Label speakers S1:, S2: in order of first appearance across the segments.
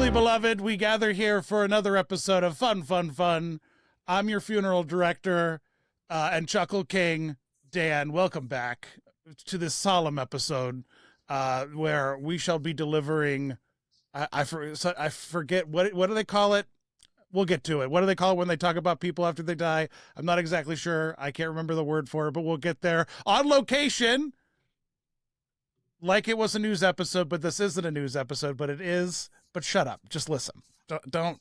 S1: Dearly beloved, we gather here for another episode of Fun, Fun, Fun. I'm your funeral director and Chuckle King, Dan. Welcome back to this solemn episode where we shall be delivering, I forget, what do they call it? We'll get to it. What do they call it when they talk about people after they die? I'm not exactly sure. I can't remember the word for it, but we'll get there. On location, like it was a news episode, but this isn't a news episode, but it is. But shut up. Just listen. Don't.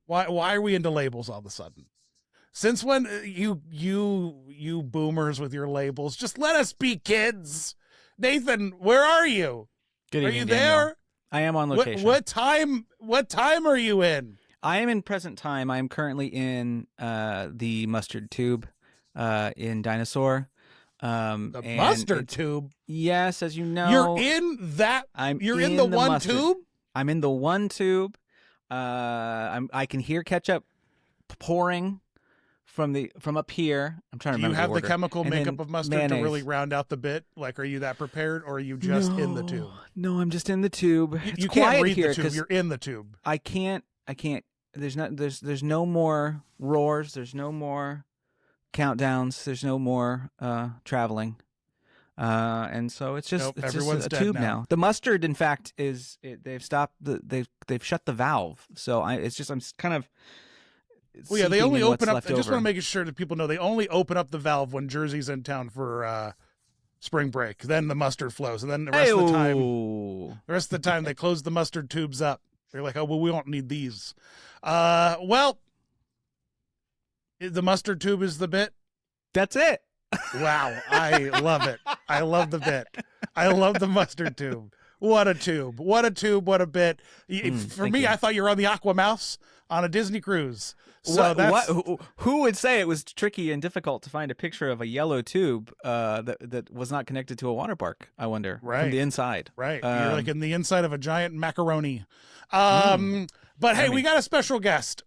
S1: Why are we into labels all of a sudden? Since when you boomers with your labels? Just let us be kids. Nathan, where are you?
S2: Good evening,
S1: are you
S2: Daniel.
S1: there?
S2: I am on location.
S1: What time are you in?
S2: I am in present time. I am currently in the mustard tube in Dinosaur.
S1: The mustard tube?
S2: Yes, as you know.
S1: You're in that? You're in the one
S2: mustard.
S1: tube?
S2: I'm in the one tube. I can hear ketchup pouring from up here. I'm trying to remember.
S1: Do you have
S2: the
S1: the chemical
S2: and
S1: makeup of mustard
S2: mayonnaise.
S1: to really round out the bit? Like, are you that prepared, or are you just in the tube?
S2: No, I'm just in the tube. It's
S1: you can't
S2: quiet
S1: read
S2: here
S1: the tube. You're in the tube.
S2: I can't. There's no more roars. There's no more countdowns. There's no more traveling. And so it's just
S1: everyone's
S2: a
S1: dead
S2: tube
S1: now.
S2: now. The mustard, in fact, they've stopped they've shut the valve. So I'm kind of.
S1: Well, yeah, they only open up. I just
S2: over.
S1: want to make sure that people know they only open up the valve when Jersey's in town for spring break. Then the mustard flows, and then the rest of the time they close the mustard tubes up. They're like, oh well, we don't need these. Well, the mustard tube is the bit.
S2: That's it.
S1: Wow, I love it. I love the bit. I love the mustard tube. What a tube. What a tube. What a bit. For me, I thought you were on the Aqua Mouse on a Disney cruise. So
S2: who would say it was tricky and difficult to find a picture of a yellow tube that was not connected to a water park, I wonder, from the inside.
S1: Right. You're like in the inside of a giant macaroni. But hey, we got a special guest.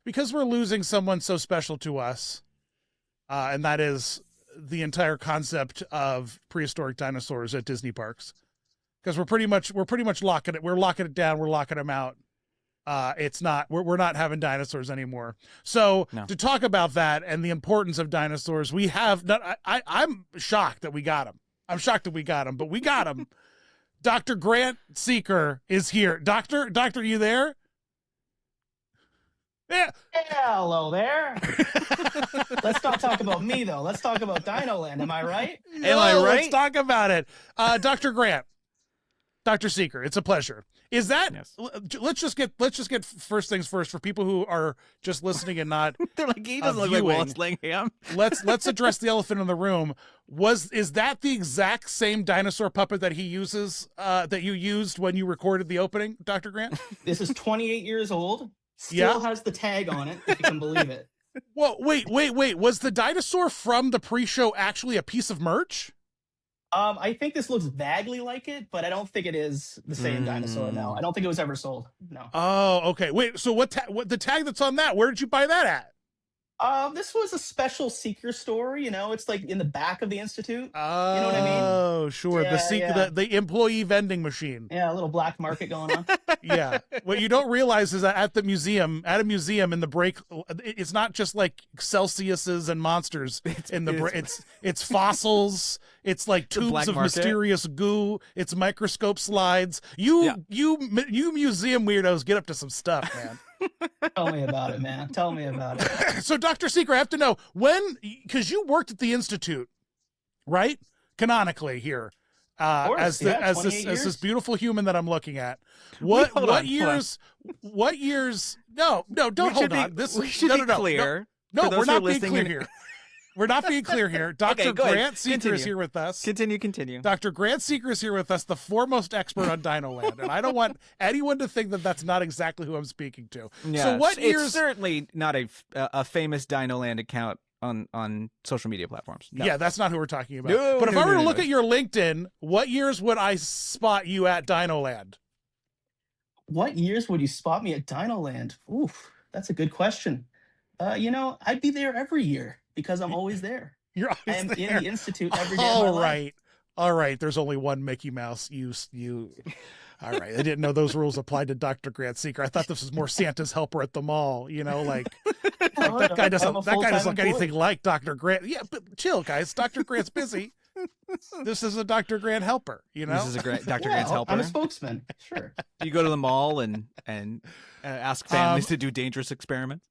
S1: Because we're losing someone so special to us, and that is the entire concept of prehistoric dinosaurs at Disney parks. Because we're pretty much locking it. We're locking it down. We're locking them out. We're not having dinosaurs anymore. So to talk about that and the importance of dinosaurs, we have I'm shocked that we got him. But we got him. Dr. Grant Seeker is here. Doctor, you there?
S3: Yeah. Hello there. Let's not talk about me, though. Let's talk about Dinoland. Am I right?
S1: Am I right? Let's talk about it. Dr. Grant, Dr. Seeker, it's a pleasure. Is that,
S2: yes.
S1: Let's just get first things first for people who are just listening and not
S2: They're like, he doesn't look like Wallace Langham.
S1: Let's address the elephant in the room. Is that the exact same dinosaur puppet that he uses, that you used when you recorded the opening, Dr. Grant?
S3: This is 28 years old. Still has the tag on it, if you can believe it.
S1: Well, wait. Was the dinosaur from the pre-show actually a piece of merch?
S3: I think this looks vaguely like it, but I don't think it is the same dinosaur. No, I don't think it was ever sold. No.
S1: Oh, okay. Wait. So what the tag that's on that? Where did you buy that at?
S3: This was a special Seeker store. It's like in the back of the Institute.
S1: Oh,
S3: you know what I mean?
S1: Oh, sure.
S3: Yeah,
S1: the employee vending machine.
S3: Yeah, a little black market going on.
S1: Yeah. What you don't realize is that at a museum in the break, it's not just like Celsiuses and monsters in the break. It's fossils. It's like tubes of mysterious goo. It's microscope slides. You museum weirdos get up to some stuff, man.
S3: Tell me about it, man. Tell me about it.
S1: So, Dr. Seeker, I have to know because you worked at the Institute, right? Canonically here, as this beautiful human that I'm looking at. What years? No, don't hold on.
S2: We should be clear.
S1: No, we're not being clear here. We're not being clear here. Dr. Grant Seeker is here with us.
S2: Continue.
S1: Dr. Grant Seeker is here with us, the foremost expert on Dinoland. And I don't want anyone to think that that's not exactly who I'm speaking to.
S2: Yes,
S1: so what years?
S2: It's certainly not a famous Dinoland account on social media platforms. No.
S1: Yeah, that's not who we're talking about. But if I were to look at your LinkedIn, what years would I spot you at Dinoland?
S3: What years would you spot me at Dinoland? Oof, that's a good question. I'd be there every year because I'm always there.
S1: You're always
S3: I am
S1: there.
S3: in the Institute every day of my life.
S1: All right, there's only one Mickey Mouse. You. All right, I didn't know those rules applied to Dr. Grant Seeker. I thought this was more Santa's helper at the mall. You know, like that guy doesn't look anything like Dr. Grant. Yeah, but chill, guys. Dr. Grant's busy. This is a Dr. Grant helper. You know,
S2: This is a great Dr. Grant's helper.
S3: I'm a spokesman. Sure.
S2: Do you go to the mall and ask families to do dangerous experiments?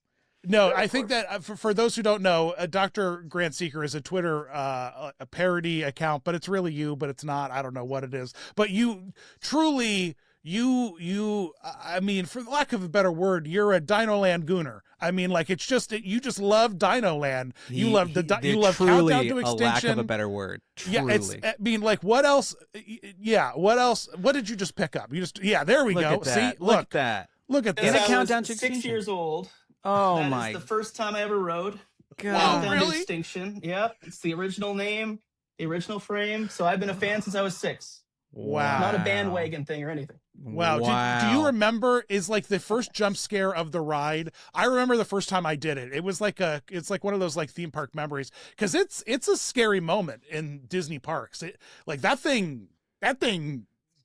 S1: No, I think that for those who don't know, Dr. Grant Seeker is a Twitter a parody account, but it's really you, but it's not. I don't know what it is. But you truly, I mean, for lack of a better word, you're a Dinoland gooner. I mean, like you just love Dinoland. You love you love Countdown to Extinction.
S2: A lack of a better word. Truly.
S1: Yeah, I mean, like what else? Yeah, what else? What did you just pick up? There we go. See,
S2: look at that.
S1: Look at
S3: Since
S1: that.
S3: I
S2: Countdown
S3: was
S2: to
S3: 6
S2: Extinction.
S3: years old.
S2: Oh
S3: That
S2: my
S3: is the first time I ever rode.
S2: God.
S3: Countdown to
S1: Really?
S3: Extinction. Yep, it's the original name, the original frame. So I've been a fan since I was 6.
S1: Wow.
S3: Not a bandwagon thing or anything.
S1: Wow. Do you remember is like the first jump scare of the ride? I remember the first time I did it. It was like it's like one of those like theme park memories because it's a scary moment in Disney parks. Like that thing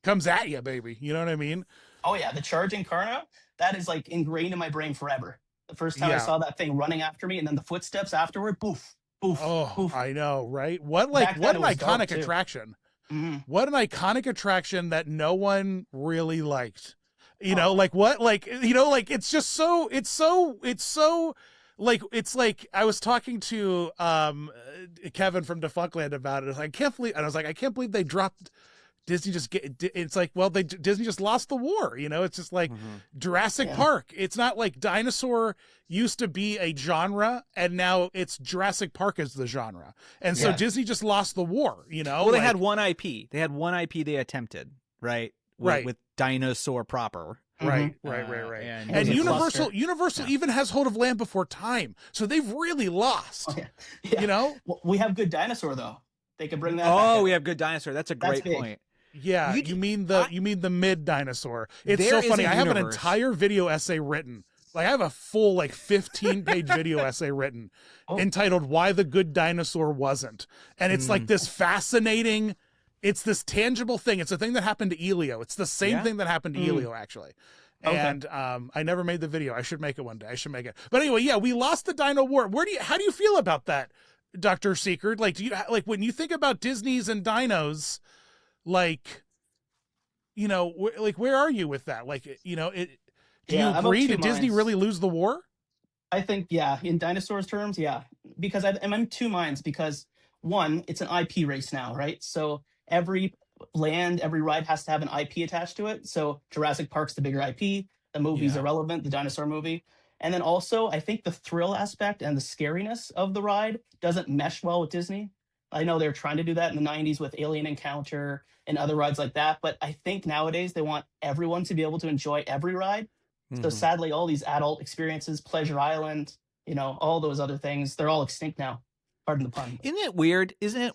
S1: comes at you, baby. You know what I mean?
S3: Oh yeah, the charging car now, that is like ingrained in my brain forever. The first time I saw that thing running after me and then the footsteps afterward, poof, poof,
S1: Oh,
S3: poof.
S1: I know, right? What
S3: Back then
S1: an
S3: it was dope,
S1: iconic
S3: too.
S1: attraction.
S3: Mhm.
S1: What an iconic attraction that no one really liked. You know, like what, like, you know, like it's just so, it's so like, it's like I was talking to Kevin from Defunctland about it. I can't believe, and I was like, I can't believe they dropped Disney. It's like, well, Disney just lost the war. You know, it's just like Jurassic Park. It's not like Dinosaur used to be a genre and now it's Jurassic Park is the genre. And so Disney just lost the war, you know?
S2: Well, they had one IP. They had one IP they attempted, right? With Dinosaur proper.
S1: Right. And Universal even has hold of Land Before Time. So they've really lost.
S3: Oh, yeah.
S1: You know?
S3: Well, we have Good Dinosaur though. They could bring that
S2: Oh,
S3: back.
S2: we have Good Dinosaur. That's a great point.
S1: Yeah, you mean the mid Dinosaur. It's so funny. I have an entire video essay written. Like I have a full 15-page video essay written entitled Why the Good Dinosaur Wasn't. And it's like this fascinating, it's this tangible thing. It's a thing that happened to Elio. It's the same thing that happened to Elio actually. And I never made the video. I should make it one day. I should make it. But anyway, yeah, we lost the Dino War. How do you feel about that, Dr. Seeker? Like do you when you think about Disney's and dinos, like, you know, where are you with that? Like, you know, do you agree? Did Disney really lose the war?
S3: I think, in dinosaurs terms, because I'm in two minds because one, it's an IP race now, right? So every land, every ride has to have an IP attached to it. So Jurassic Park's the bigger IP, the movie's irrelevant, the dinosaur movie. And then also, I think the thrill aspect and the scariness of the ride doesn't mesh well with Disney. I know they were trying to do that in the 90s with Alien Encounter and other rides like that. But I think nowadays they want everyone to be able to enjoy every ride. So sadly, all these adult experiences, Pleasure Island, you know, all those other things, they're all extinct now. Pardon the pun.
S2: Isn't it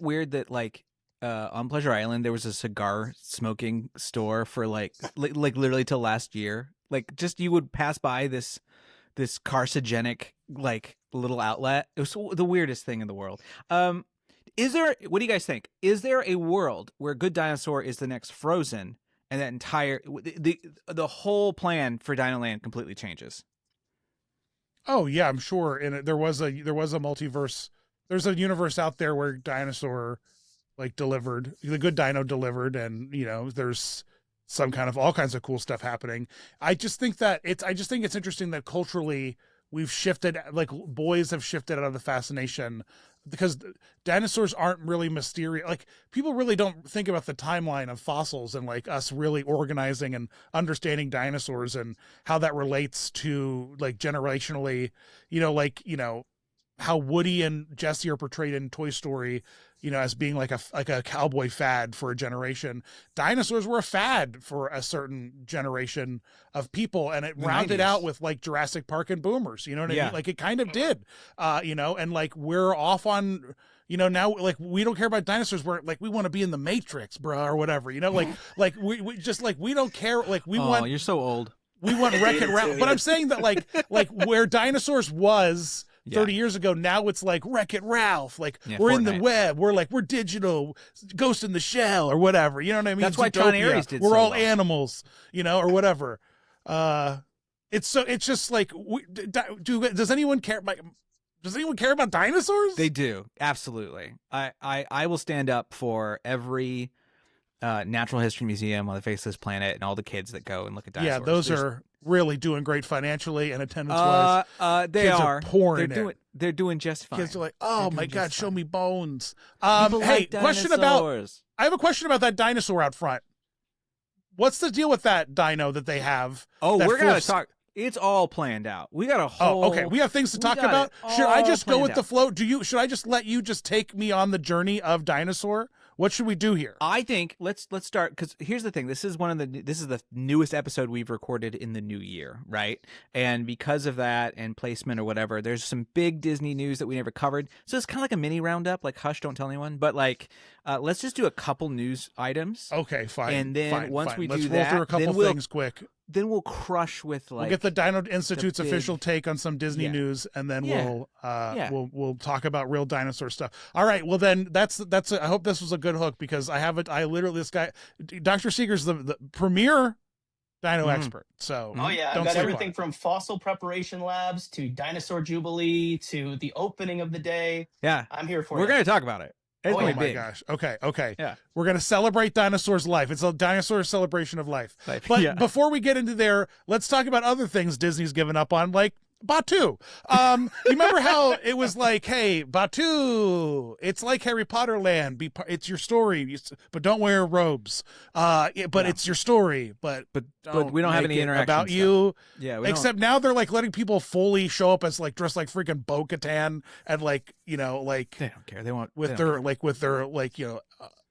S2: weird that like on Pleasure Island there was a cigar smoking store for like literally till last year? Like just you would pass by this carcinogenic like little outlet. It was the weirdest thing in the world. What do you guys think? Is there a world where Good Dinosaur is the next Frozen and that entire the whole plan for Dinoland completely changes?
S1: Oh yeah, I'm sure. And there was a multiverse. There's a universe out there where Dinosaur delivered, the Good Dino delivered, and you know, there's some kind of all kinds of cool stuff happening. I just think it's interesting that culturally we've shifted, like boys have shifted out of the fascination because dinosaurs aren't really mysterious. Like people really don't think about the timeline of fossils and like us really organizing and understanding dinosaurs and how that relates to like generationally, you know, how Woody and Jesse are portrayed in Toy Story, you know, as being like a cowboy fad for a generation. Dinosaurs were a fad for a certain generation of people, and it rounded
S2: 90s.
S1: out with like Jurassic Park and Boomers. You know what I mean? Like it kind of did, you know, and like we're off on, you know, now like we don't care about dinosaurs. We're like, we want to be in the Matrix, bro, or whatever, you know, like we just like, we don't care. Like we want,
S2: you're so old.
S1: we want Wreck-It Ralph. But I'm saying that like where dinosaurs was 30 years ago. Now it's like Wreck-It Ralph. Like we're
S2: Fortnite.
S1: in the web. We're digital, Ghost in the Shell or whatever. You know what I mean?
S2: That's why John
S1: Zootopia.
S2: Aries did
S1: We're
S2: so
S1: all
S2: well.
S1: animals, or whatever. It's just like, does anyone care about? Does anyone care about dinosaurs?
S2: They do. Absolutely. I will stand up for every natural history museum on the face of this planet and all the kids that go and look at dinosaurs.
S1: Yeah, those are really doing great financially and attendance-wise.
S2: They
S1: Kids
S2: are
S1: pouring
S2: They're doing just fine.
S1: Kids are like, oh my God, show me bones. Hey,
S2: like
S1: question
S2: dinosaurs.
S1: I have a question about that dinosaur out front. What's the deal with that dino that they have?
S2: Oh,
S1: that
S2: we're going to
S1: forced-
S2: talk. It's all planned out. We got a whole.
S1: Oh, okay. We have things to talk
S2: got
S1: about.
S2: it
S1: Should I
S2: all
S1: just go
S2: planned
S1: with the
S2: out.
S1: flow? Should I just let you just take me on the journey of Dinosaur? What should we do here?
S2: I think let's start, because here's the thing. This is the newest episode we've recorded in the new year, right? And because of that and placement or whatever, there's some big Disney news that we never covered. So it's kind of like a mini roundup, like hush, don't tell anyone. But like, let's just do a couple news items.
S1: Okay, fine.
S2: And then once we
S1: let's
S2: do
S1: roll
S2: that,
S1: through a couple
S2: then we'll-
S1: things quick.
S2: Then we'll crush with like.
S1: We'll get the Dino Institute's
S2: big-
S1: official take on some Disney
S2: Yeah.
S1: news, and then
S2: Yeah.
S1: we'll talk about real dinosaur stuff. All right. Well, then that's. I hope this was a good hook, because I literally, this guy, Dr. Seeger's the premier dino
S2: Mhm.
S1: expert. So
S3: Oh yeah,
S1: don't
S3: I've got
S1: sleep on
S3: everything
S1: it.
S3: from fossil preparation labs to dinosaur jubilee to the opening of the day.
S2: Yeah,
S3: I'm here for
S2: we're
S3: it.
S2: going to talk about it. It's
S3: Oh,
S2: gonna
S1: Oh
S2: be
S1: my
S2: big.
S1: gosh. Okay.
S2: Yeah.
S1: We're going to celebrate dinosaurs' life. It's a dinosaur celebration of life.
S2: Like,
S1: But
S2: yeah.
S1: before we get into there, let's talk about other things Disney's given up on, like Batu. You remember how it was like, hey, Batu, it's like Harry Potter land. It's your story, but don't wear robes. But it's your story. But
S2: we don't have
S1: make
S2: any
S1: it
S2: interaction
S1: about
S2: stuff.
S1: you.
S2: Yeah, we don't-
S1: Except now they're like letting people fully show up as like dressed like freaking Bo-Katan and like like
S2: they don't care. They want
S1: with
S2: they don't
S1: their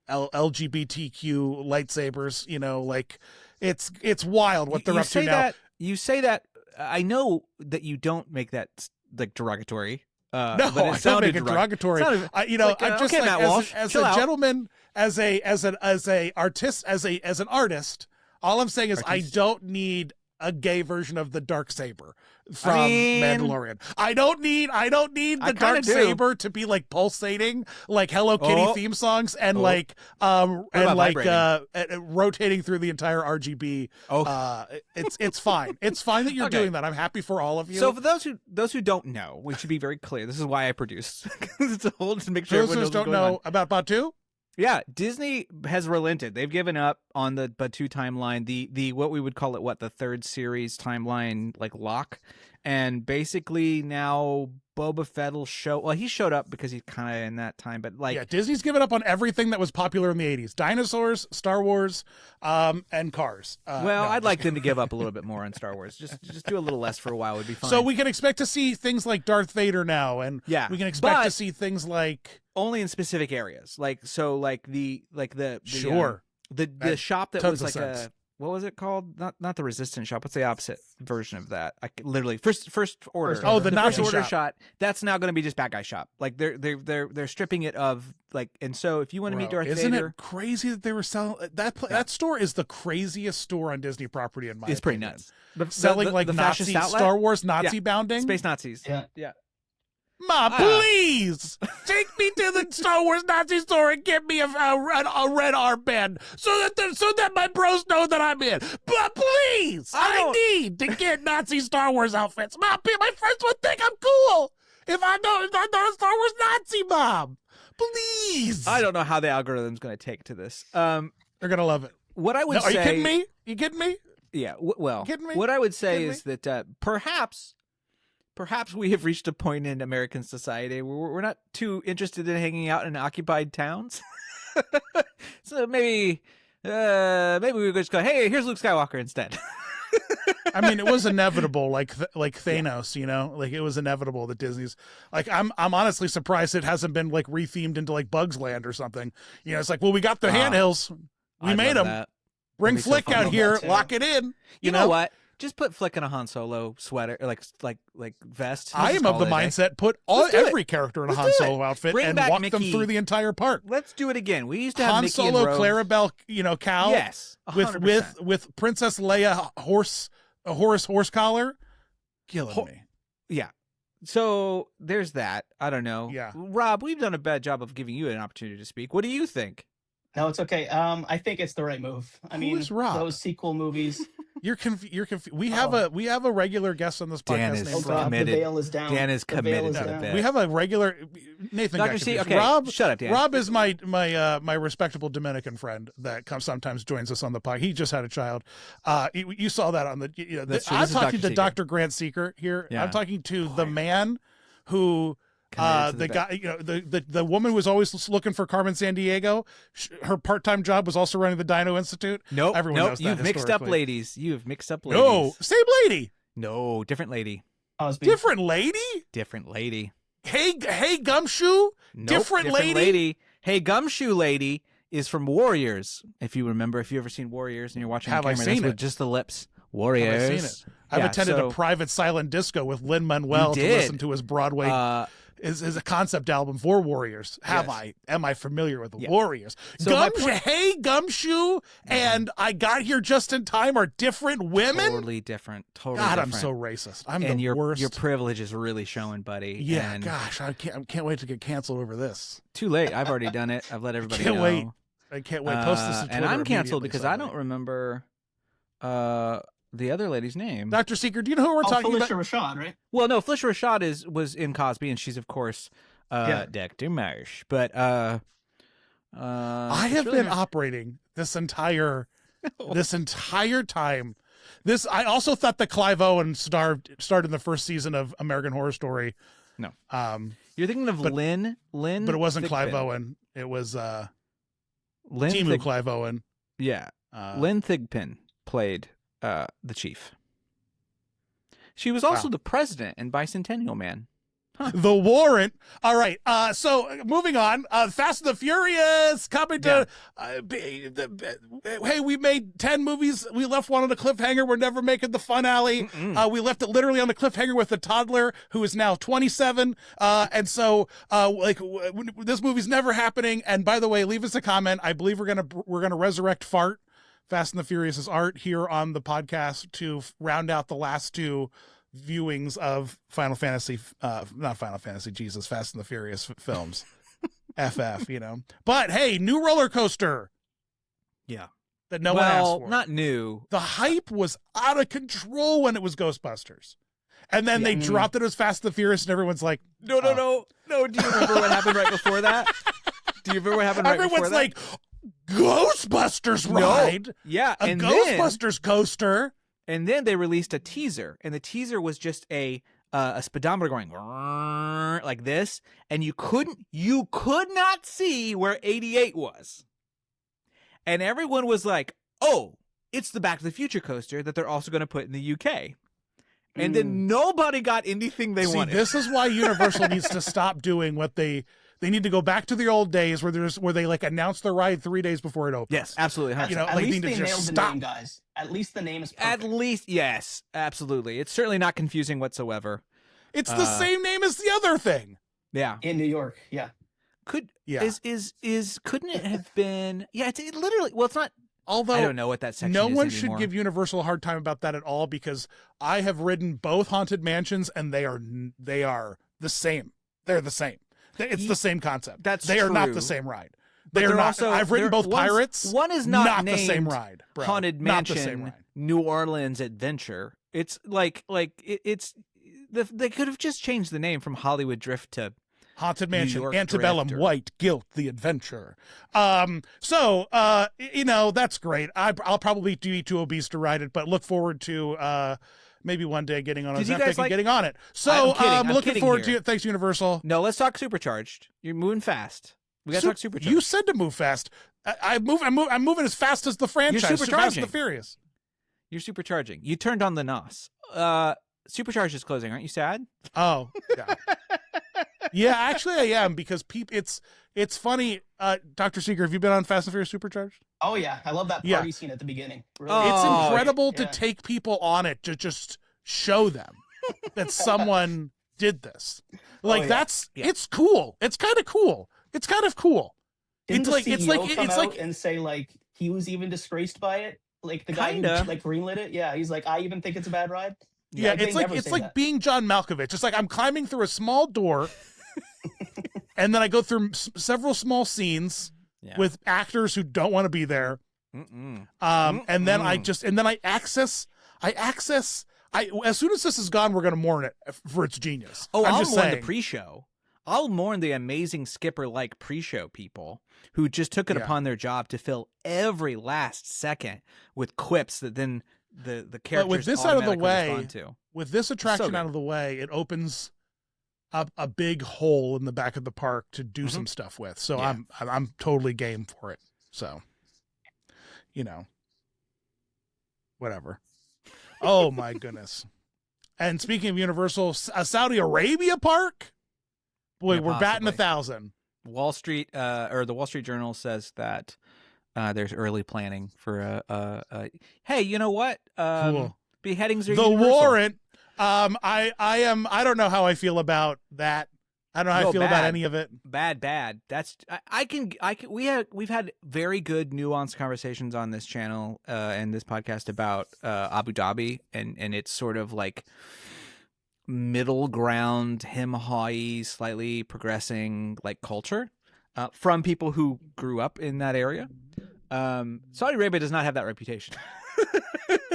S1: LGBTQ lightsabers. Like it's wild what they're
S2: you
S1: up to
S2: say
S1: now.
S2: that you say that I know that you don't make that like derogatory.
S1: No,
S2: but it
S1: I don't
S2: sounded
S1: make it derogatory.
S2: sounded
S1: I'm just
S2: okay,
S1: like,
S2: Matt
S1: as,
S2: Walsh,
S1: as
S2: chill
S1: a
S2: out.
S1: gentleman, as an artist. All I'm saying is I
S2: Artiste.
S1: don't need a gay version of the Darksaber from
S2: mean,
S1: Mandalorian. I don't need
S2: I
S1: the
S2: kinda
S1: Darksaber to be like pulsating like Hello Kitty
S2: Oh.
S1: theme songs and
S2: Oh.
S1: like
S2: about vibrating?
S1: rotating through the entire RGB.
S2: Oh.
S1: It's fine. It's fine that you're
S2: Okay.
S1: doing that. I'm happy for all of you.
S2: So for those who don't know, we should be very clear. This is why I produce. It's a whole to make sure
S1: those
S2: everyone
S1: who
S2: knows what's
S1: don't
S2: going on.
S1: know about Batu,
S2: Yeah, Disney has relented. They've given up on the Batu timeline, the what we would call it, the third series timeline, like lock, and basically now Boba Fett will show. Well, he showed up because he's kind of in that time, but like
S1: yeah, Disney's given up on everything that was popular in the 80s. Dinosaurs, Star Wars, and cars.
S2: well,
S1: No,
S2: I'd
S1: just
S2: like them to give up a little bit more on Star Wars. Just do a little less for a while would be fine.
S1: So we can expect to see things like Darth Vader now, and
S2: Yeah,
S1: we can expect to
S2: but-
S1: see things like
S2: only in specific areas, the
S1: sure.
S2: the
S1: That-
S2: shop that
S1: tons
S2: was
S1: of
S2: like
S1: sense.
S2: what was it called? Not the Resistance shop. What's the opposite version of that? Literally first order.
S3: First order.
S1: the
S2: first
S1: Nazi
S2: order
S1: shop.
S2: shot. That's now going to be just bad guy shop. Like they're stripping it of like. And so if you want to meet
S1: Bro,
S2: Darth
S1: isn't
S2: Vader,
S1: it crazy that they were selling that store is the craziest store on Disney property in my
S2: it's pretty
S1: opinion.
S2: nuts. The-
S1: Selling
S2: the-
S1: like
S2: the
S1: Nazi
S2: fascist outlet?
S1: Star Wars Nazi bounding.
S2: Space Nazis.
S3: Yeah.
S1: Ma, please take me to the Star Wars Nazi store and get me a red armband so that my bros know that I'm in. But please, I need to get Nazi Star Wars outfits. Mom, my friends would think I'm cool if I'm not a Star Wars Nazi mom. Please,
S2: I don't know how the algorithm's going to take to this.
S1: They're gonna love it.
S2: What I would
S1: No, are
S2: say.
S1: you kidding me? You kidding me?
S2: Yeah. Well,
S1: Kidding me?
S2: what I would say
S1: Kidding
S2: is that perhaps we have reached a point in American society where we're not too interested in hanging out in occupied towns. So maybe we just go, hey, here's Luke Skywalker instead.
S1: I mean, it was inevitable, like Thanos, like it was inevitable that Disney's like. I'm honestly surprised it hasn't been like rethemed into like Bugs Land or something. It's like, well, we got the handhills, we
S2: I'd
S1: made
S2: love
S1: them.
S2: that.
S1: Bring
S2: That'd be so
S1: Flick
S2: fun.
S1: out
S3: Love
S1: here,
S3: that too.
S1: lock it in.
S2: You know what? Just put Flick in a Han Solo sweater, or like vest.
S1: I am of the mindset put
S2: Let's do it.
S1: every character in a
S2: Let's
S1: Han
S2: do
S1: Solo outfit
S2: Bring
S1: and
S2: back
S1: walk them
S2: Mickey.
S1: through the entire park.
S2: Let's do it again. We used to have
S1: Han
S2: Mickey
S1: Solo,
S2: and Rose.
S1: Clarabelle, cow.
S2: Yes, 100%.
S1: with Princess Leia horse collar, killing me.
S2: Yeah. So there's that. I don't know.
S1: Yeah.
S2: Rob, we've done a bad job of giving you an opportunity to speak. What do you think?
S3: No, it's okay. I think it's the right move. I
S1: Who
S3: mean,
S1: is Rob?
S3: those sequel movies.
S1: You're confused. We have a regular guest on this
S2: Dan
S1: podcast
S2: is
S1: named
S3: Oh God,
S2: committed.
S3: the veil is down.
S2: Dan is
S3: The veil
S2: committed
S3: is
S2: to the
S3: down.
S2: bit.
S1: We have a regular Nathan.
S2: Dr.
S1: got
S2: C,
S1: confused.
S2: okay,
S1: Rob,
S2: shut up, Dan.
S1: Rob is my respectable Dominican friend that sometimes joins us on the podcast. He just had a child. You saw that on the.
S2: That's true.
S1: I'm
S2: This is
S1: talking
S2: Dr.
S1: to Dr. Grant Seeker here.
S2: Yeah.
S1: I'm talking to the man who.
S2: Committed to
S1: The
S2: the
S1: guy, the woman who was always looking for Carmen Sandiego. Her part-time job was also running the Dino Institute.
S2: Nope.
S1: Everyone knows that
S2: You've mixed up
S1: historically.
S2: ladies. You have mixed up ladies.
S1: No, same lady,
S2: No, different lady.
S3: Cosby.
S1: different lady.
S2: Different lady.
S1: Hey, Gumshoe.
S2: Nope,
S1: Different lady?
S2: Hey, Gumshoe Lady is from Warriors. If you remember, if you ever seen Warriors and you're watching
S1: Have
S2: the
S1: I
S2: camera,
S1: seen
S2: that's
S1: it?
S2: with just the lips. Warriors.
S1: Have I seen it? I've
S2: Yeah,
S1: attended
S2: so,
S1: a private silent disco with Lin Manuel to
S2: You did.
S1: listen to his Broadway. Is a concept album for Warriors.
S2: Yes.
S1: Am I familiar with the
S2: Yeah.
S1: Warriors?
S2: So my
S1: Gumshoe and I got here just in time are different women.
S2: Totally different. Totally
S1: God,
S2: different.
S1: I'm so racist. I'm
S2: and
S1: the
S2: your
S1: worst.
S2: your privilege is really showing, buddy.
S1: Yeah,
S2: and
S1: gosh, I can't wait to get canceled over this.
S2: Too late. I've already done it. I've let everybody
S1: Can't
S2: know.
S1: wait. I can't wait. Post this to Twitter
S2: and I'm canceled
S1: immediately,
S2: because I don't
S1: somebody.
S2: remember the other lady's name.
S1: Dr. Seeker, do you know who we're talking
S3: Felicia
S1: about?
S3: Rashad, right?
S2: Well, no, Felicia Rashad was in Cosby, and she's of course
S3: Yeah.
S2: Dr. Marsh. But
S1: I
S2: it's
S1: have
S2: really
S1: been
S2: not-
S1: operating this entire time. I also thought that Clive Owen starred in the first season of American Horror Story.
S2: No.
S1: Um,
S2: You're thinking of
S1: but-
S2: Lynn,
S1: but it wasn't Clive
S2: Thigpen.
S1: Owen. It was
S2: Lynn
S1: Timu Clive Owen.
S2: Yeah,
S1: Uh,
S2: Lynn Thigpen played the chief. She was also
S1: Wow.
S2: the president in Bicentennial Man.
S1: The Warrant. All right. So moving on. Fast and the Furious coming to. Hey, we made 10 movies. We left one on a cliffhanger. We're never making the finale. We left it literally on a cliffhanger with a toddler who is now 27. And so, this movie's never happening. And by the way, leave us a comment. I believe we're gonna resurrect Fart, Fast and the Furious's art here on the podcast to round out the last two viewings of Fast and the Furious films. FF, But hey, new roller coaster.
S2: Yeah.
S1: That no one asked for.
S2: not new.
S1: The hype was out of control when it was Ghostbusters. And then they dropped it as Fast and the Furious and everyone's like,
S2: No. Do you remember what happened right before that? Do you remember what happened right
S1: everyone's
S2: before that?
S1: like, Ghostbusters ride?
S2: Yeah,
S1: A
S2: and
S1: Ghostbusters coaster?
S2: And then they released a teaser, and the teaser was just a speedometer going like this, and you could not see where 88 was. And everyone was like, "Oh, it's the Back to the Future coaster that they're also going to put in the UK." And then nobody got anything they wanted.
S1: This is why Universal needs to stop doing what they need to go back to the old days where they like announce the ride 3 days before it opens.
S2: Yes, absolutely. 100%.
S3: At
S1: like,
S3: least
S1: need
S3: they
S1: to just
S3: nailed the
S1: stop.
S3: name, guys. At least the name is perfect.
S2: At least, yes, absolutely. It's certainly not confusing whatsoever.
S1: It's the same name as the other thing.
S2: Yeah.
S3: in New York. Yeah.
S2: Couldn't it have been? Yeah, it literally. Well, it's not.
S1: Although
S2: I don't know what that section
S1: no
S2: is
S1: one
S2: anymore.
S1: should give Universal a hard time about that at all because I have ridden both Haunted Mansions and they are the same. They're the same. It's the same concept. They are not
S2: true.
S1: the same ride.
S2: But
S1: They are
S2: they're
S1: not.
S2: also-
S1: I've ridden
S2: they're-
S1: both
S2: one's-
S1: Pirates.
S2: One is not
S1: the same
S2: named
S1: ride. Bro.
S2: Haunted
S1: Not the same
S2: Mansion,
S1: ride.
S2: New Orleans Adventure. It's they could have just changed the name from Hollywood Drift to
S1: Haunted
S2: New
S1: Mansion,
S2: York
S1: Antebellum,
S2: Drift or-
S1: White, Guilt, The Adventure. So that's great. I'll probably be too obese to ride it, but look forward to maybe one day getting on a
S2: Did you
S1: Ozempic
S2: guys
S1: and
S2: like-
S1: getting on it. So
S2: I'm kidding. I'm
S1: looking
S2: kidding
S1: forward
S2: here.
S1: to it. Thanks, Universal.
S2: No. Let's talk Supercharged. You're moving fast. We got to talk Supercharged.
S1: You said to move fast. I'm moving as fast as the franchise. Fast and
S2: supercharging.
S1: the Furious.
S2: You're supercharging. You turned on the NOS. Supercharged is closing. Aren't you sad?
S1: Oh, yeah. Yeah, actually I am because it's funny. Dr. Seeger, have you been on Fast and Furious Supercharged?
S3: Oh yeah, I love that
S1: Yeah.
S3: party scene at the beginning. Really.
S2: Oh,
S1: It's incredible to
S3: yeah.
S1: take people on it to just show them that someone did this. Like
S3: yeah.
S1: it's cool. It's kind of cool. It's kind of cool.
S3: Didn't
S1: It's
S3: the
S1: like
S3: CEO come
S1: it's
S3: out
S1: like
S3: and say like he was even disgraced by it? Like the guy
S2: Kinda.
S3: who like greenlit it? Yeah, he's like, I even think it's a bad ride.
S1: Yeah,
S3: they
S1: it's like
S3: never say that.
S1: being John Malkovich. It's like I'm climbing through a small door, and then I go through several small scenes with actors who don't want to be there. And then I access. As soon as this is gone, we're going to mourn it for its genius.
S2: Oh, I'll
S1: just
S2: mourn
S1: saying.
S2: the pre-show. I'll mourn the amazing Skipper-like pre-show people who just took it upon their job to fill every last second with quips that then the characters
S1: But with this out of the way,
S2: respond to.
S1: With this attraction out of the way, it opens up a big hole in the back of the park to do some stuff with. So I'm totally game for it. So, whatever. Oh my goodness. And speaking of Universal, a Saudi Arabia park? Boy, we're batting 1,000.
S2: Wall Street, or the Wall Street Journal says that there's early planning for hey, you know what?
S1: Cool.
S2: Beheadings are
S1: the
S2: universal.
S1: warrant. I don't know how I feel about that. I don't know how I feel about any of it.
S2: Bad. That's we've had very good nuanced conversations on this channel and this podcast about Abu Dhabi and it's sort of like middle ground, him-hawy, slightly progressing like culture from people who grew up in that area. Saudi Arabia does not have that reputation.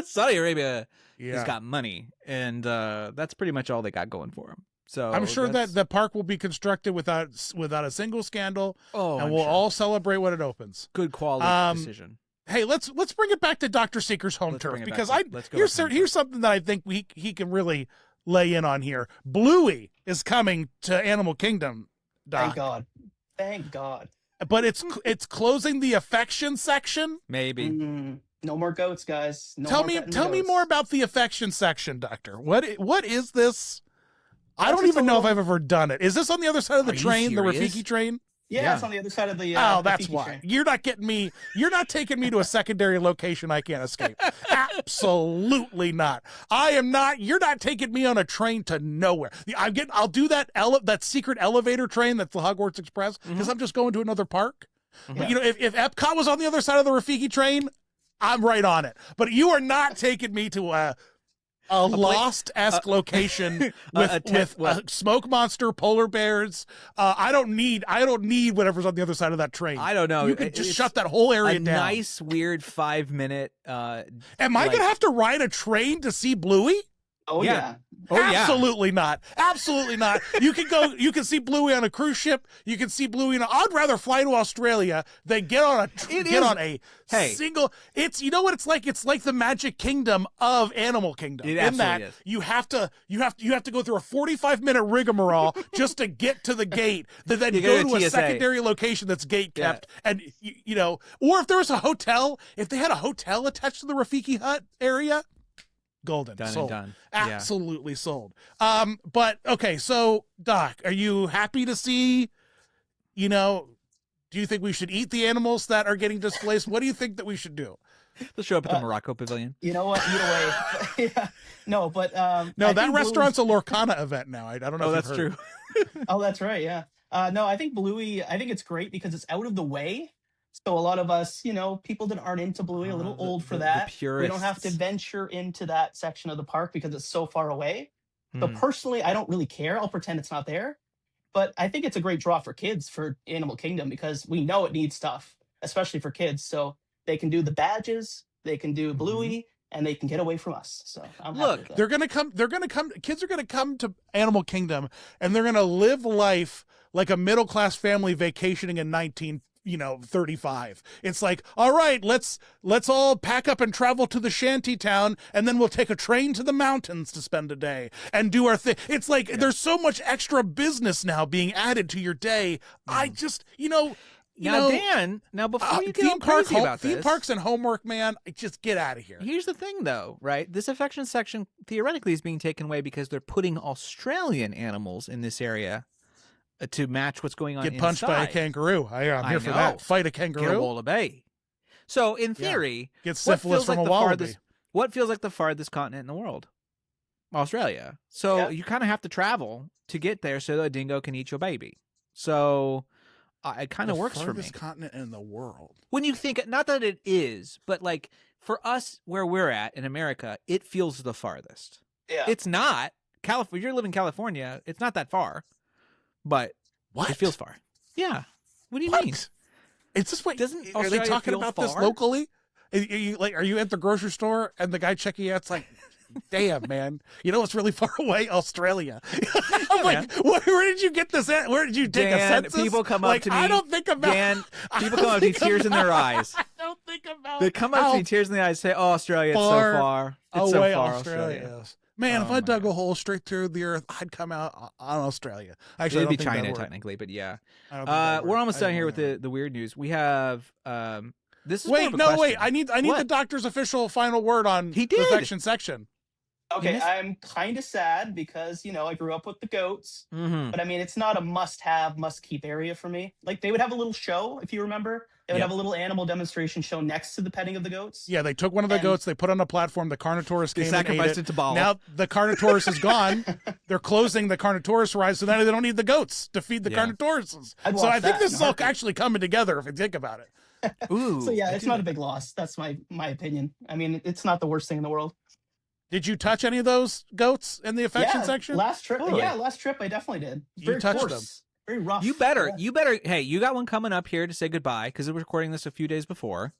S2: Saudi Arabia has got money, and that's pretty much all they got going for them. So
S1: I'm sure that the park will be constructed without a single scandal, and we'll
S2: sure.
S1: all celebrate when it opens.
S2: Good quality decision.
S1: Hey, let's bring it back to Dr. Seeker's home turf because here's something that I think he can really lay in on here. Bluey is coming to Animal Kingdom. Doc.
S3: Thank God.
S1: But it's closing the affection section.
S2: Maybe.
S3: No more goats, guys.
S1: Tell me more about the affection section, Doctor. What is this? I don't even know if I've ever done it. Is this on the other side of the train, the Rafiki train?
S3: Yeah, it's on the other side of the
S1: that's
S3: Rafiki
S1: why.
S3: train.
S1: You're not taking me to a secondary location I can't escape. Absolutely not. You're not taking me on a train to nowhere. I'll do that secret elevator train that's the Hogwarts Express because I'm just going to another park. But if Epcot was on the other side of the Rafiki train, I'm right on it. But you are not taking me to a Lost-esque location with smoke monster, polar bears. I don't need whatever's on the other side of that train.
S2: I don't know.
S1: You could just shut that whole area down.
S2: A nice, weird 5-minute.
S1: Am I going to have to ride a train to see Bluey?
S3: Oh yeah.
S1: Absolutely not. Absolutely not. You can see Bluey on a cruise ship. You can see Bluey I'd rather fly to Australia than get on a single. It's, you know what it's like? It's like the Magic Kingdom of Animal Kingdom.
S2: It absolutely is.
S1: You have to go through a 45-minute rigmarole just to get to the gate, then go to a secondary location that's gate kept. And or if there was a hotel, if they had a hotel attached to the Rafiki Hut area, golden.
S2: Done
S1: sold.
S2: and done.
S1: Absolutely sold. But okay, so Doc, are you happy to see, do you think we should eat the animals that are getting displaced? What do you think that we should do?
S2: Let's show up at the Morocco Pavilion.
S3: You know what? Either way. No, but
S1: no, that restaurant's a Lorcana event now. I don't know.
S2: That's true.
S3: Oh, that's right. Yeah. No, I think Bluey. I think it's great because it's out of the way. So a lot of us, people that aren't into Bluey, a little old for that. We don't have to venture into that section of the park because it's so far away. So personally, I don't really care. I'll pretend it's not there. But I think it's a great draw for kids for Animal Kingdom because we know it needs stuff, especially for kids. So they can do the badges, they can do Bluey, and they can get away from us. So I'm happy with that.
S1: They're gonna come. Kids are gonna come to Animal Kingdom, and they're gonna live life like a middle class family vacationing in 1935. It's like, all right, let's all pack up and travel to the shanty town, and then we'll take a train to the mountains to spend a day and do our thing. It's like there's so much extra business now being added to your day. I just,
S2: Dan, before you get all crazy about this,
S1: theme parks and homework, man, just get out of here.
S2: Here's the thing, though, right? This affection section theoretically is being taken away because they're putting Australian animals in this area to match what's going on.
S1: Get punched by a kangaroo. I'm here for that. Fight a kangaroo.
S2: Get a wallaby. So in theory,
S1: get syphilis from a wallaby.
S2: What feels like the farthest continent in the world? Australia. So you kind of have to travel to get there so that a dingo can eat your baby. So it kind of works for me.
S1: Farthest continent in the world.
S2: When you think, not that it is, but like for us where we're at in America, it feels the farthest.
S3: Yeah.
S2: It's not. California. You're living in California. It's not that far, but
S1: What?
S2: it feels far. Yeah. What do you
S1: What?
S2: mean?
S1: It's just what
S2: Doesn't
S1: are they
S2: Australia
S1: talking
S2: feel
S1: about this
S2: far?
S1: locally? Are you at the grocery store and the guy checking out? It's like, damn, man. You know what's really far away? Australia. I'm like, where did you get this at? Where did you take a
S2: Dan,
S1: census?
S2: people come up
S1: Like,
S2: to me.
S1: I don't think about.
S2: Dan,
S1: I
S2: people
S1: don't
S2: come up to me,
S1: think
S2: tears in their
S1: about-
S2: eyes.
S1: I don't think about.
S2: They come up to
S1: how
S2: me, tears in the eyes, say, "Oh, Australia, it's
S1: far
S2: so far. It's so
S1: away
S2: far,
S1: Australia is. Man,
S2: Oh
S1: if I
S2: my
S1: dug
S2: God.
S1: a hole straight through the earth, I'd come out on Australia. Actually,
S2: It'd
S1: I
S2: be
S1: don't think
S2: China
S1: that'd work.
S2: technically, but yeah.
S1: I don't think that'd
S2: We're
S1: work.
S2: almost
S1: I
S2: done
S1: don't
S2: here
S1: think
S2: with
S1: that'd
S2: the weird news. We have this is
S1: work.
S2: more of
S1: Wait,
S2: a
S1: no, wait.
S2: question.
S1: I need the
S2: What?
S1: doctor's official final word on
S2: He
S1: the
S2: did.
S1: affection section.
S3: Okay,
S2: missed-
S3: I'm kind of sad because, I grew up with the goats.
S2: Mm-hmm.
S3: But I mean, it's not a must-have, must-keep area for me. Like, they would have a little show, if you remember. They would
S2: Yep.
S3: have a little animal demonstration show next to the petting of the goats.
S1: Yeah, they took one of the
S3: And-
S1: goats, they put on a platform, the Carnotaurus
S2: They
S1: came and ate
S2: sacrificed
S1: it.
S2: it to Baal.
S1: Now the Carnotaurus is gone. They're closing the Carnotaurus ride, so now they don't need the goats to feed the
S2: Yeah.
S1: Carnotauruses.
S3: I'd
S1: So
S3: watch
S1: I think
S3: that
S1: this
S3: in
S1: is
S3: a
S1: all
S3: heartbeat.
S1: actually coming together if you think about it.
S2: Ooh.
S3: So yeah,
S2: I
S3: it's
S2: do
S3: not a
S2: like
S3: big loss. That's my opinion. I mean, it's not the worst thing in the world.
S1: Did you touch any of those goats in the affection
S3: Yeah,
S1: section?
S3: Last trip,
S2: Totally.
S3: last trip I definitely did.
S1: You
S3: Very
S1: touched
S3: coarse, very rough.
S2: You better,
S3: Yeah.
S2: hey, you got one coming up here to say goodbye because we're recording this a few days before.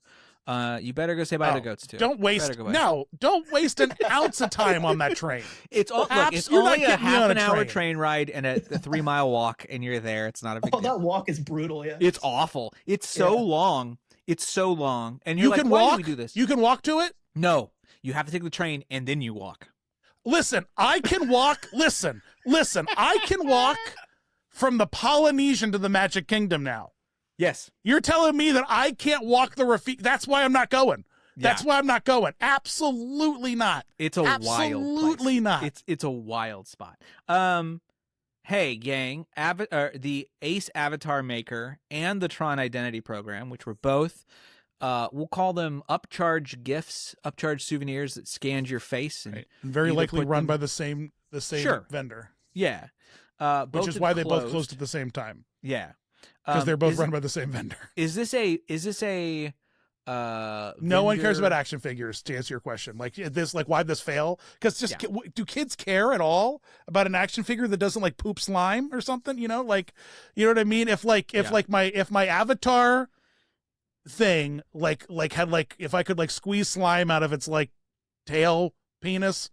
S2: You better go say bye to
S1: Oh,
S2: goats too.
S1: Don't waste
S2: Better go away.
S1: don't waste an ounce of time on that train.
S2: It's all, look,
S1: Perhaps
S2: it's
S1: you're not
S2: only a
S1: getting me on
S2: half
S1: a
S2: an hour
S1: train.
S2: train ride and a 3-mile walk, and you're there. It's not a big
S3: Oh,
S2: deal.
S3: that walk is brutal. Yeah.
S2: It's awful. It's so
S3: Yeah.
S2: long. It's so long, and you're
S1: You
S2: like,
S1: can
S2: why
S1: walk.
S2: do we do this?
S1: You can walk to it.
S2: No, you have to take the train and then you walk.
S1: Listen, I can walk. listen, I can walk from the Polynesian to the Magic Kingdom now.
S2: Yes.
S1: You're telling me that I can't walk the Rafiki? That's why I'm not going. That's why I'm not going. Absolutely not.
S2: It's a wild
S1: Absolutely
S2: place.
S1: not.
S2: It's a wild spot. Hey, gang, the Ace Avatar Maker and the Tron Identity Program, which were both, we'll call them upcharge gifts, upcharge souvenirs that scanned your face, and
S1: Right. Very
S2: either
S1: likely
S2: put
S1: run
S2: them-
S1: by the same
S2: Sure.
S1: vendor,
S2: yeah,
S1: which is why they both closed at the same time
S2: Yeah,
S1: because they're both
S2: is,
S1: run by the same vendor.
S2: Is this a
S1: No one cares
S2: vendor-
S1: about action figures. To answer your question, why'd this fail? Because
S2: Yeah.
S1: do kids care at all about an action figure that doesn't like poop slime or something? You know what I mean? If my Avatar thing if I could squeeze slime out of its tail penis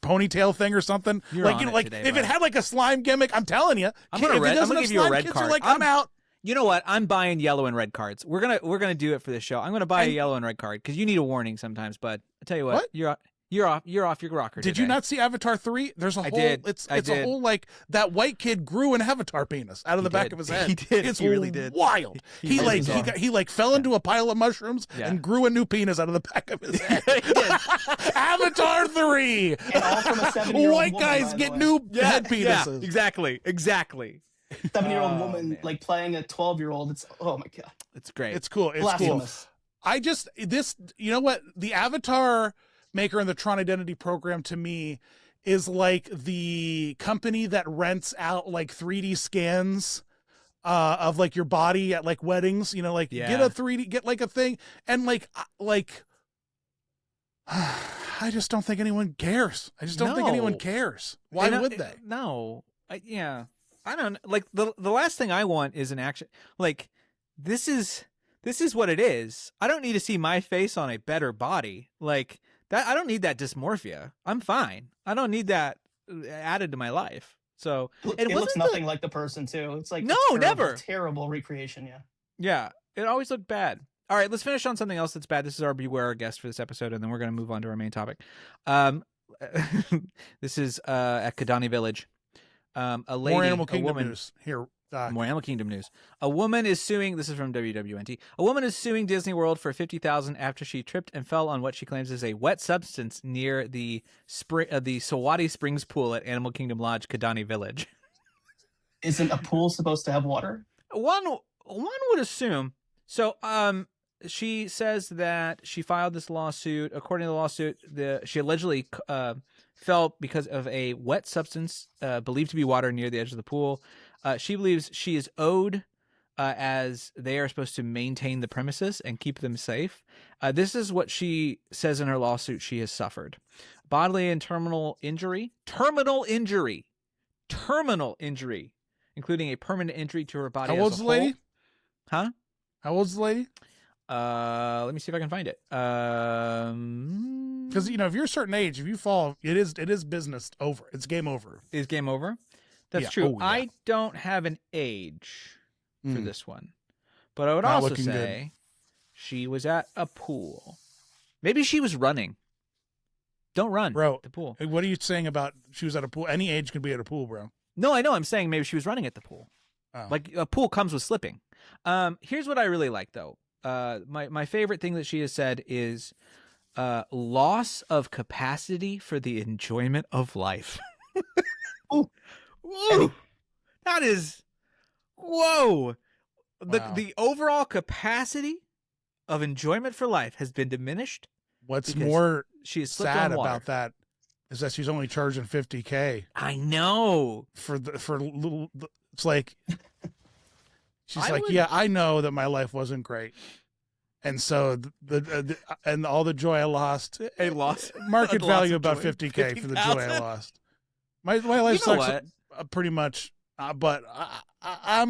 S1: ponytail thing or something,
S2: You're on it today,
S1: if
S2: bud.
S1: it had a slime gimmick, I'm telling you,
S2: I'm gonna give you a red card.
S1: I'm out.
S2: You know what? I'm buying yellow and red cards. We're gonna do it for this show. I'm gonna buy a
S1: And-
S2: yellow and red card because you need a warning sometimes. But I tell you what,
S1: What?
S2: you're off your rocker.
S1: Did you
S2: today.
S1: not see Avatar 3? There's a
S2: I
S1: whole
S2: did.
S1: it's
S2: I
S1: a
S2: did.
S1: whole that white kid grew an Avatar penis out of the back
S2: did.
S1: of his head.
S2: He did.
S1: It's
S2: He really did.
S1: Wild. He fell into a pile of mushrooms
S2: Yeah.
S1: and grew a new penis out of the back of his head.
S2: He did.
S1: Avatar 3.
S3: And all from a 7-year-old
S1: White
S3: woman,
S1: guys
S3: by the
S1: get
S3: way.
S1: new head penises.
S2: exactly.
S3: 7-year-old
S2: Oh,
S3: woman
S2: man.
S3: playing a 12-year-old. It's oh my god,
S2: It's great.
S1: It's cool. It's cool.
S3: blasphemous.
S1: I just you know what? The Avatar Maker and the Tron Identity Program to me is like the company that rents out 3D scans of your body at weddings. Get a 3D, get a thing, and I just don't think anyone cares. I just don't think anyone
S2: No.
S1: cares. Why
S2: And,
S1: would they?
S2: No. I don't the last thing I want is an action this is what it is. I don't need to see my face on a better body. That I don't need that dysmorphia. I'm fine. I don't need that added to my life. So
S3: It looks
S2: wasn't
S3: nothing like the person too. It's like
S2: No,
S3: a terrible,
S2: never.
S3: terrible recreation. Yeah.
S2: Yeah, it always looked bad. All right, let's finish on something else that's bad. This is our Beware Our Guest for this episode, and then we're going to move on to our main topic. This is at Kidani Village. A lady,
S1: More Animal
S2: a
S1: Kingdom
S2: woman,
S1: news here.
S2: More Animal Kingdom news. A woman is suing. This is from WWNT. A woman is suing Disney World for $50,000 after she tripped and fell on what she claims is a wet substance near the Sawati Springs pool at Animal Kingdom Lodge, Kidani Village.
S3: Isn't a pool supposed to have water?
S2: One would assume. So, she says that she filed this lawsuit. According to the lawsuit, she allegedly fell because of a wet substance believed to be water near the edge of the pool. She believes she is owed as they are supposed to maintain the premises and keep them safe. This is what she says in her lawsuit she has suffered: bodily and terminal injury, including a permanent injury to her body.
S1: How old's the lady?
S2: Huh?
S1: How old's the lady?
S2: Let me see if I can find it.
S1: Because if you're a certain age, if you fall, it is business over. It's game over.
S2: Is game over? That's
S1: Yeah.
S2: true.
S1: Oh, yeah.
S2: I don't have an age for
S1: Mm.
S2: this one, but I would
S1: Not
S2: also
S1: looking
S2: say she was at a pool. Maybe she was running. Don't run,
S1: Bro,
S2: at the pool.
S1: Hey, what are you saying about she was at a pool? Any age could be at a pool, bro.
S2: No, I know. I'm saying maybe she was running at the pool.
S1: Oh.
S2: Like a pool comes with slipping. Here's what I really like, though. My favorite thing that she has said is loss of capacity for the enjoyment of life.
S3: Ooh.
S2: Whoa. That is, whoa.
S1: Wow.
S2: The overall capacity of enjoyment for life has been diminished.
S1: What's
S2: because
S1: more
S2: she is slipped
S1: sad
S2: on water.
S1: about that is that she's only charging $50K
S2: I know.
S1: for little. It's like she's
S2: I
S1: like,
S2: would-
S1: yeah, I know that my life wasn't great, and so and all the joy I lost,
S2: A loss.
S1: market
S2: a loss
S1: value
S2: of
S1: about
S2: joy.
S1: $50K for the joy I
S2: 50,000.
S1: lost. My life
S2: You know
S1: sucks
S2: what?
S1: pretty much, but I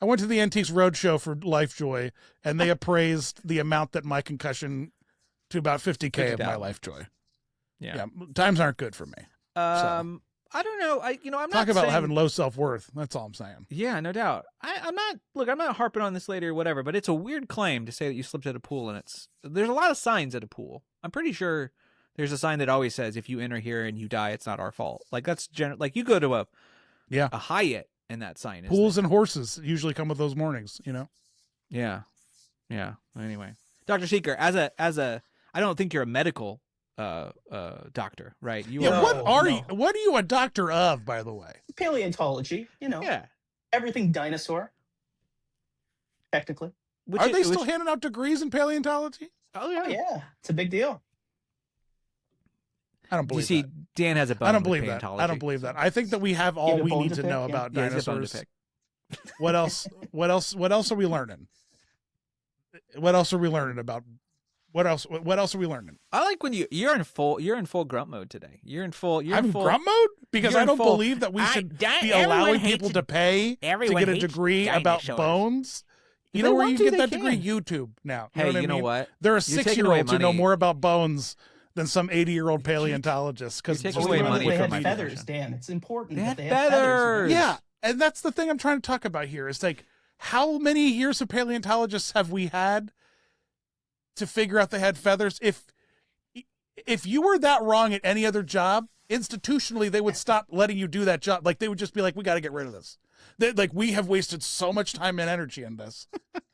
S1: went to the Antiques Roadshow for Life Joy, and they appraised the amount that my concussion to about $50K of my
S2: 50,000.
S1: Life Joy.
S2: Yeah.
S1: Times aren't good for me.
S2: I don't know. I'm
S1: Talk
S2: not
S1: about
S2: saying,
S1: having low self-worth. That's all I'm saying.
S2: Yeah, no doubt. I'm not harping on this lady or whatever, but it's a weird claim to say that you slipped at a pool, and there's a lot of signs at a pool. I'm pretty sure there's a sign that always says if you enter here and you die, it's not our fault. Like that's like you go to a Hyatt and that sign is
S1: Pools
S2: there.
S1: and horses usually come with those mornings,
S2: Yeah. Anyway, Dr. Seeker, as a I don't think you're a medical doctor, right? You
S1: Yeah,
S2: are.
S1: what are
S3: no.
S1: you? What are you a doctor of, by the way?
S3: Paleontology,
S2: Yeah.
S3: everything dinosaur, technically.
S1: Are they still handing out degrees in paleontology?
S2: Oh
S3: Oh, yeah, it's a big deal.
S1: I don't
S2: You
S1: believe
S2: see,
S1: that.
S2: Dan has a bone
S1: I don't
S2: with
S1: believe that.
S2: paleontology,
S1: I don't believe
S2: so-
S1: that. I think that we have all
S3: have a
S1: we
S3: bone
S1: need
S3: to
S1: to
S3: pick?
S1: know
S3: Yeah.
S1: about
S2: He has a bone to
S1: dinosaurs.
S2: pick.
S1: What else? What else are we learning? What else are we learning about? What else are we learning?
S2: I like when you're in full grunt mode today. You're in full
S1: Grunt mode because
S2: you're
S1: I
S2: in
S1: don't
S2: full-
S1: believe that we should be
S2: everyone
S1: allowing
S2: hates
S1: people to pay to
S2: everyone
S1: get a
S2: hates
S1: degree about
S2: dinosaurs.
S1: bones.
S2: If
S1: You
S2: they
S1: know where
S2: want
S1: you
S2: to,
S1: get
S2: they
S1: that degree?
S2: can.
S1: YouTube now.
S2: Hey,
S1: what I
S2: you know
S1: mean?
S2: what?
S1: There are
S2: You're taking away
S1: 6-year-olds who know
S2: money.
S1: more about bones than some 80-year-old paleontologists. Because
S2: You're taking
S3: Well,
S2: away
S3: remember
S2: money
S3: they
S2: from
S3: had
S2: my
S3: feathers,
S2: profession.
S3: Dan. It's important
S2: They
S3: that
S2: had
S3: they had
S2: feathers.
S3: man.
S1: yeah, and that's the thing I'm trying to talk about here. Is like, how many years of paleontologists have we had to figure out they had feathers? If you were that wrong at any other job, institutionally, they would stop letting you do that job. Like, they would just be like, we got to get rid of this. Like, we have wasted so much time and energy on this.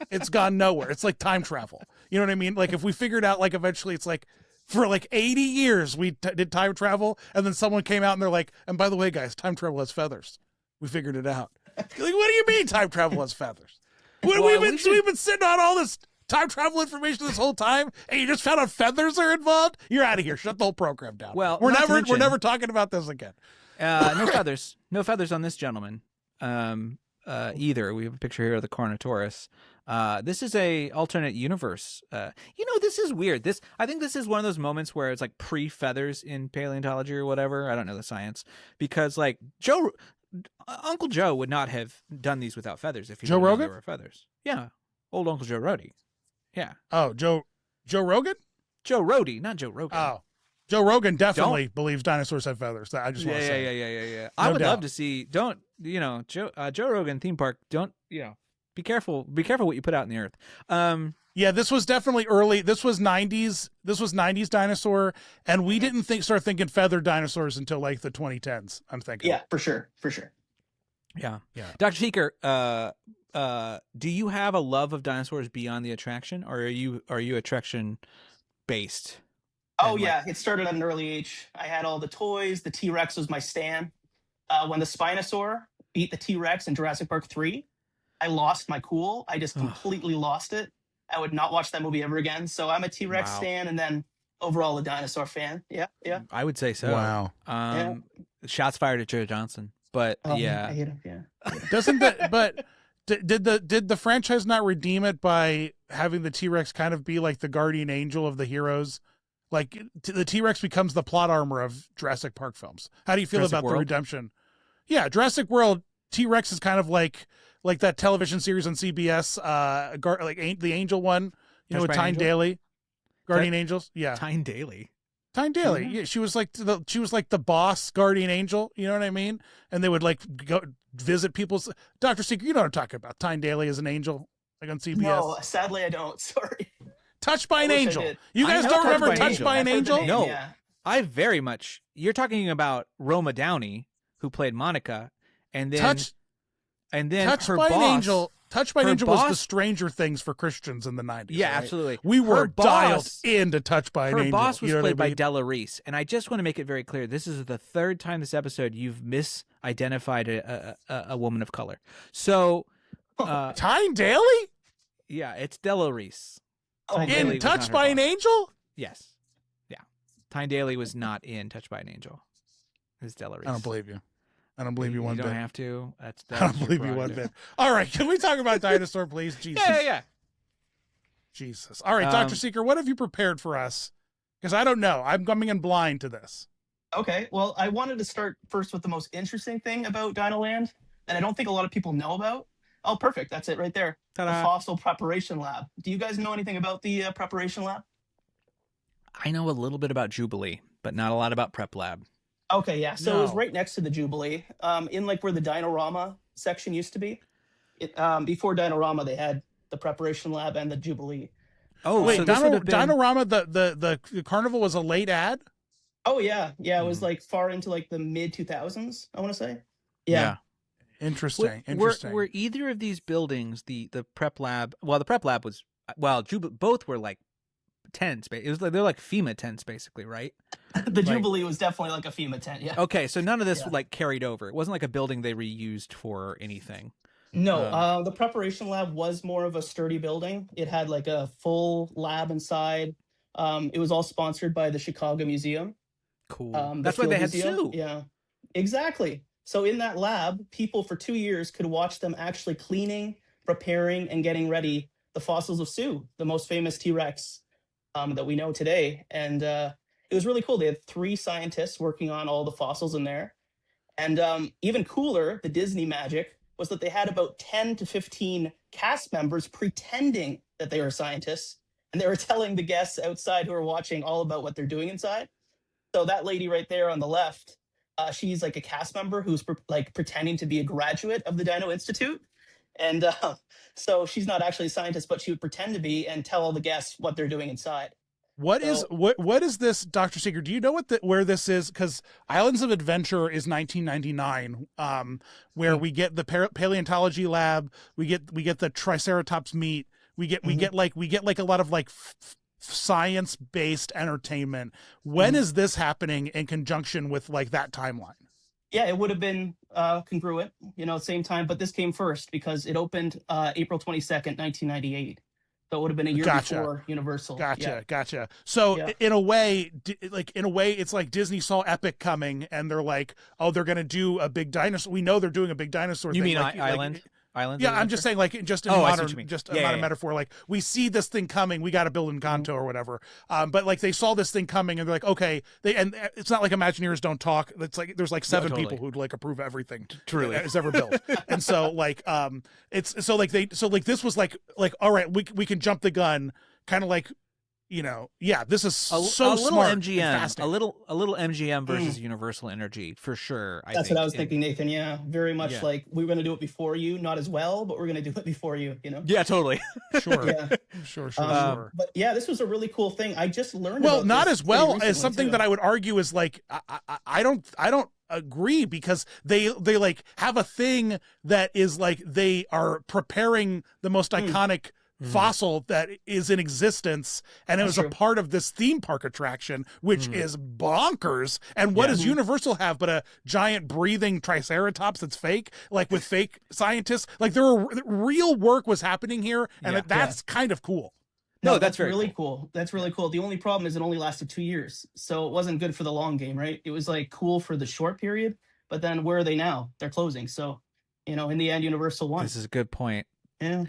S1: It's gone nowhere. It's like time travel. You know what I mean? Like, if we figured out, like, eventually it's like, for like 80 years, we did time travel, and then someone came out and they're like, and by the way, guys, time travel has feathers. We figured it out. Like, what do you mean time travel has feathers?
S2: Well,
S1: we've
S2: we
S1: been sitting on all this time travel information this whole time, and you just found out feathers are involved? You're out of here. Shut the whole program down.
S2: Well,
S1: we're
S2: not to
S1: never
S2: mention-
S1: never talking about this again.
S2: No feathers. No feathers on this gentleman. Either. We have a picture here of the Carnotaurus. This is a alternate universe. This is weird. I think this is one of those moments where it's like pre-feathers in paleontology or whatever. I don't know the science, because like Uncle Joe would not have done these without feathers if he
S1: Joe
S2: didn't know
S1: Rogan?
S2: there were feathers. Yeah, old Uncle Joe Rody. Yeah,
S1: Oh, Joe Rogan?
S2: Joe Rody, not Joe Rogan.
S1: Oh. Joe Rogan definitely believes dinosaurs have feathers. I just want to say.
S2: Yeah. I
S1: No
S2: would
S1: doubt.
S2: love to see. Joe Rogan theme park. Don't be careful. Be careful what you put out in the earth.
S1: Yeah, this was definitely early. This was 90s. This was 90s dinosaur, and we didn't start thinking feathered dinosaurs until like the 2010s. I'm thinking.
S3: Yeah, for sure.
S2: Yeah.
S1: Yeah.
S2: Dr. Seeker, do you have a love of dinosaurs beyond the attraction, or are you attraction based?
S3: Oh,
S2: And,
S3: yeah. It started at an early age. I had all the toys. The T-Rex was my stan. When the Spinosaur beat the T-Rex in Jurassic Park 3, I lost my cool. I just completely lost it. I would not watch that movie ever again. So I'm a T-Rex
S2: Wow.
S3: stan, and then overall a dinosaur fan. Yeah.
S2: I would say so.
S1: Wow.
S2: Shots fired at Joe Johnson, but
S3: Oh,
S2: yeah.
S3: I hate him. Yeah.
S1: Doesn't that? But Did the franchise not redeem it by having the T-Rex kind of be like the guardian angel of the heroes? Like the T-Rex becomes the plot armor of Jurassic Park films. How do you feel
S2: Jurassic
S1: about
S2: World?
S1: the redemption? Yeah, Jurassic World, T-Rex is kind of like that television series on CBS, the Angel one, you know,
S2: Touched
S1: with
S2: by an
S1: Tyne
S2: Angel?
S1: Daly, Guardian Angels. Yeah,
S2: Tyne Daly.
S1: Tyne Daly.
S2: Mm-hmm.
S1: Yeah, she was like the boss guardian angel. You know what I mean? And they would like go visit people's. Dr. Seeker, you know what I'm talking about? Tyne Daly is an angel, like on CBS.
S3: No, sadly I don't. Sorry.
S1: Touched by an
S3: I wish I
S1: Angel.
S3: did.
S1: You
S2: I
S1: guys
S2: know
S1: don't
S2: Touched
S1: remember
S2: by an
S1: Touched
S2: Angel.
S1: by an
S3: I've heard the
S1: Angel?
S3: name,
S2: No.
S3: yeah.
S2: I very much. You're talking about Roma Downey, who played Monica, and then
S1: Touched
S2: her
S1: by
S2: boss.
S1: an Angel. Touched by an
S2: her
S1: Angel was the
S2: boss-
S1: Stranger Things for Christians in the 90s.
S2: Yeah,
S1: right?
S2: absolutely.
S1: We were
S2: Her
S1: dialed
S2: boss-
S1: into Touched by an
S2: Her
S1: Angel.
S2: boss was
S1: you know what
S2: played
S1: I
S2: by
S1: mean?
S2: Della Reese, and I just want to make it very clear: this is the third time this episode you've misidentified a woman of color. So,
S1: Tyne Daly?
S2: yeah, it's Della Reese.
S3: Oh,
S2: Tyne
S3: man.
S2: Daly
S1: In
S2: was not
S1: Touched
S2: her
S1: by an
S2: boss.
S1: Angel?
S2: Yes, yeah. Tyne Daly was not in Touched by an Angel. It's Della Reese.
S1: I don't believe you. I don't believe you one
S2: You
S1: bit.
S2: don't have to. That's
S1: I don't
S2: your
S1: believe you one
S2: prerogative.
S1: bit. All right, can we talk about Dinosaur, please? Jesus.
S2: Yeah.
S1: Jesus. All right, Dr. Seeker, what have you prepared for us? Because I don't know. I'm coming in blind to this.
S3: Okay, well, I wanted to start first with the most interesting thing about Dinoland that I don't think a lot of people know about. Oh, perfect. That's it right there. The
S2: Ta-da.
S3: Fossil Preparation Lab. Do you guys know anything about the preparation lab?
S2: I know a little bit about Jubilee, but not a lot about Prep Lab.
S3: Okay, yeah. So it was
S1: No.
S3: right next to the Jubilee, in like where the Dinorama section used to be. Before Dinorama, they had the preparation lab and the Jubilee.
S2: Oh,
S1: Wait,
S2: so this would have been...
S1: Dinorama, the carnival was a late ad?
S3: Oh yeah, yeah. It was
S2: Mhm.
S3: like far into like the mid 2000s. I want to say. Yeah.
S1: Interesting. Interesting.
S2: Were either of these buildings the Prep Lab? Well, the Prep Lab was both were like tents. It was like they're like FEMA tents, basically, right?
S3: The Jubilee was definitely like a FEMA tent. Yeah.
S2: Okay, so none of this
S3: Yeah.
S2: like carried over. It wasn't like a building they reused for anything.
S3: No, the preparation lab was more of a sturdy building. It had like a full lab inside. It was all sponsored by the Chicago Museum.
S2: Cool.
S3: The
S2: That's why they
S3: Field
S2: had
S3: Museum.
S2: Sue.
S3: Yeah, exactly. So in that lab, people for 2 years could watch them actually cleaning, preparing, and getting ready the fossils of Sue, the most famous T-Rex that we know today. And it was really cool. They had 3 scientists working on all the fossils in there. And even cooler, the Disney magic was that they had about 10 to 15 cast members pretending that they were scientists. And they were telling the guests outside who were watching all about what they're doing inside. So that lady right there on the left, she's like a cast member who's pretending to be a graduate of the Dino Institute. And so she's not actually a scientist, but she would pretend to be and tell all the guests what they're doing inside.
S1: What is this, Dr. Seeker? Do you know where this is? Because Islands of Adventure is 1999, where we get the paleontology lab, we get the Triceratops meat, we get like a lot of like science-based entertainment. When is this happening in conjunction with like that timeline?
S3: Yeah, it would have been congruent, same time, but this came first because it opened April 22nd, 1998. So it would have been a year before Universal.
S1: Gotcha. So in a way, it's like Disney saw Epic coming, and they're like, oh, they're gonna do a big dinosaur. We know they're doing a big dinosaur.
S2: You
S1: thing.
S2: mean
S1: like,
S2: Islands?
S1: Yeah, I'm just saying, like, just in
S2: Oh, I see
S1: modern,
S2: what you mean.
S1: just a
S2: Yeah,
S1: modern
S2: yeah.
S1: metaphor. Like, we see this thing coming, we got to build Encanto or whatever. But like, they saw this thing coming, and they're like, okay. And it's not like Imagineers don't talk. It's like there's like 7
S2: totally.
S1: people who'd like approve everything
S2: Truly.
S1: that is ever built. And so like, it's so like this was like all right, we can jump the gun, kind of like. This is so
S2: a little
S1: smart and
S2: MGM,
S1: fascinating.
S2: a little MGM versus Universal Energy for sure.
S3: That's what I was thinking, Nathan. Yeah, very much
S2: Yeah.
S3: like we're going to do it before you, not as well, but we're going to do it before you.
S2: Yeah, totally.
S1: Sure.
S3: Yeah.
S1: Sure.
S3: But yeah, this was a really cool thing. I just learned.
S1: Well,
S3: about
S1: not
S3: this
S1: as well
S3: pretty
S1: as
S3: recently,
S1: something
S3: too.
S1: that I would argue is like I don't agree, because they like have a thing that is like they are preparing the most iconic fossil that is in existence, and it
S3: That's
S1: was a
S3: true.
S1: part of this theme park attraction, which is bonkers. And what
S2: Yeah.
S1: does Universal have but a giant breathing triceratops that's fake, like with fake scientists? Like real work was happening here, and
S2: Yeah.
S1: that's kind of cool.
S2: No,
S3: No,
S2: that's very
S3: really cool. That's really cool. The only problem is it only lasted 2 years, so it wasn't good for the long game, right? It was like cool for the short period, but then where are they now? They're closing. So, in the end, Universal won.
S2: This is a good point.
S3: Yeah.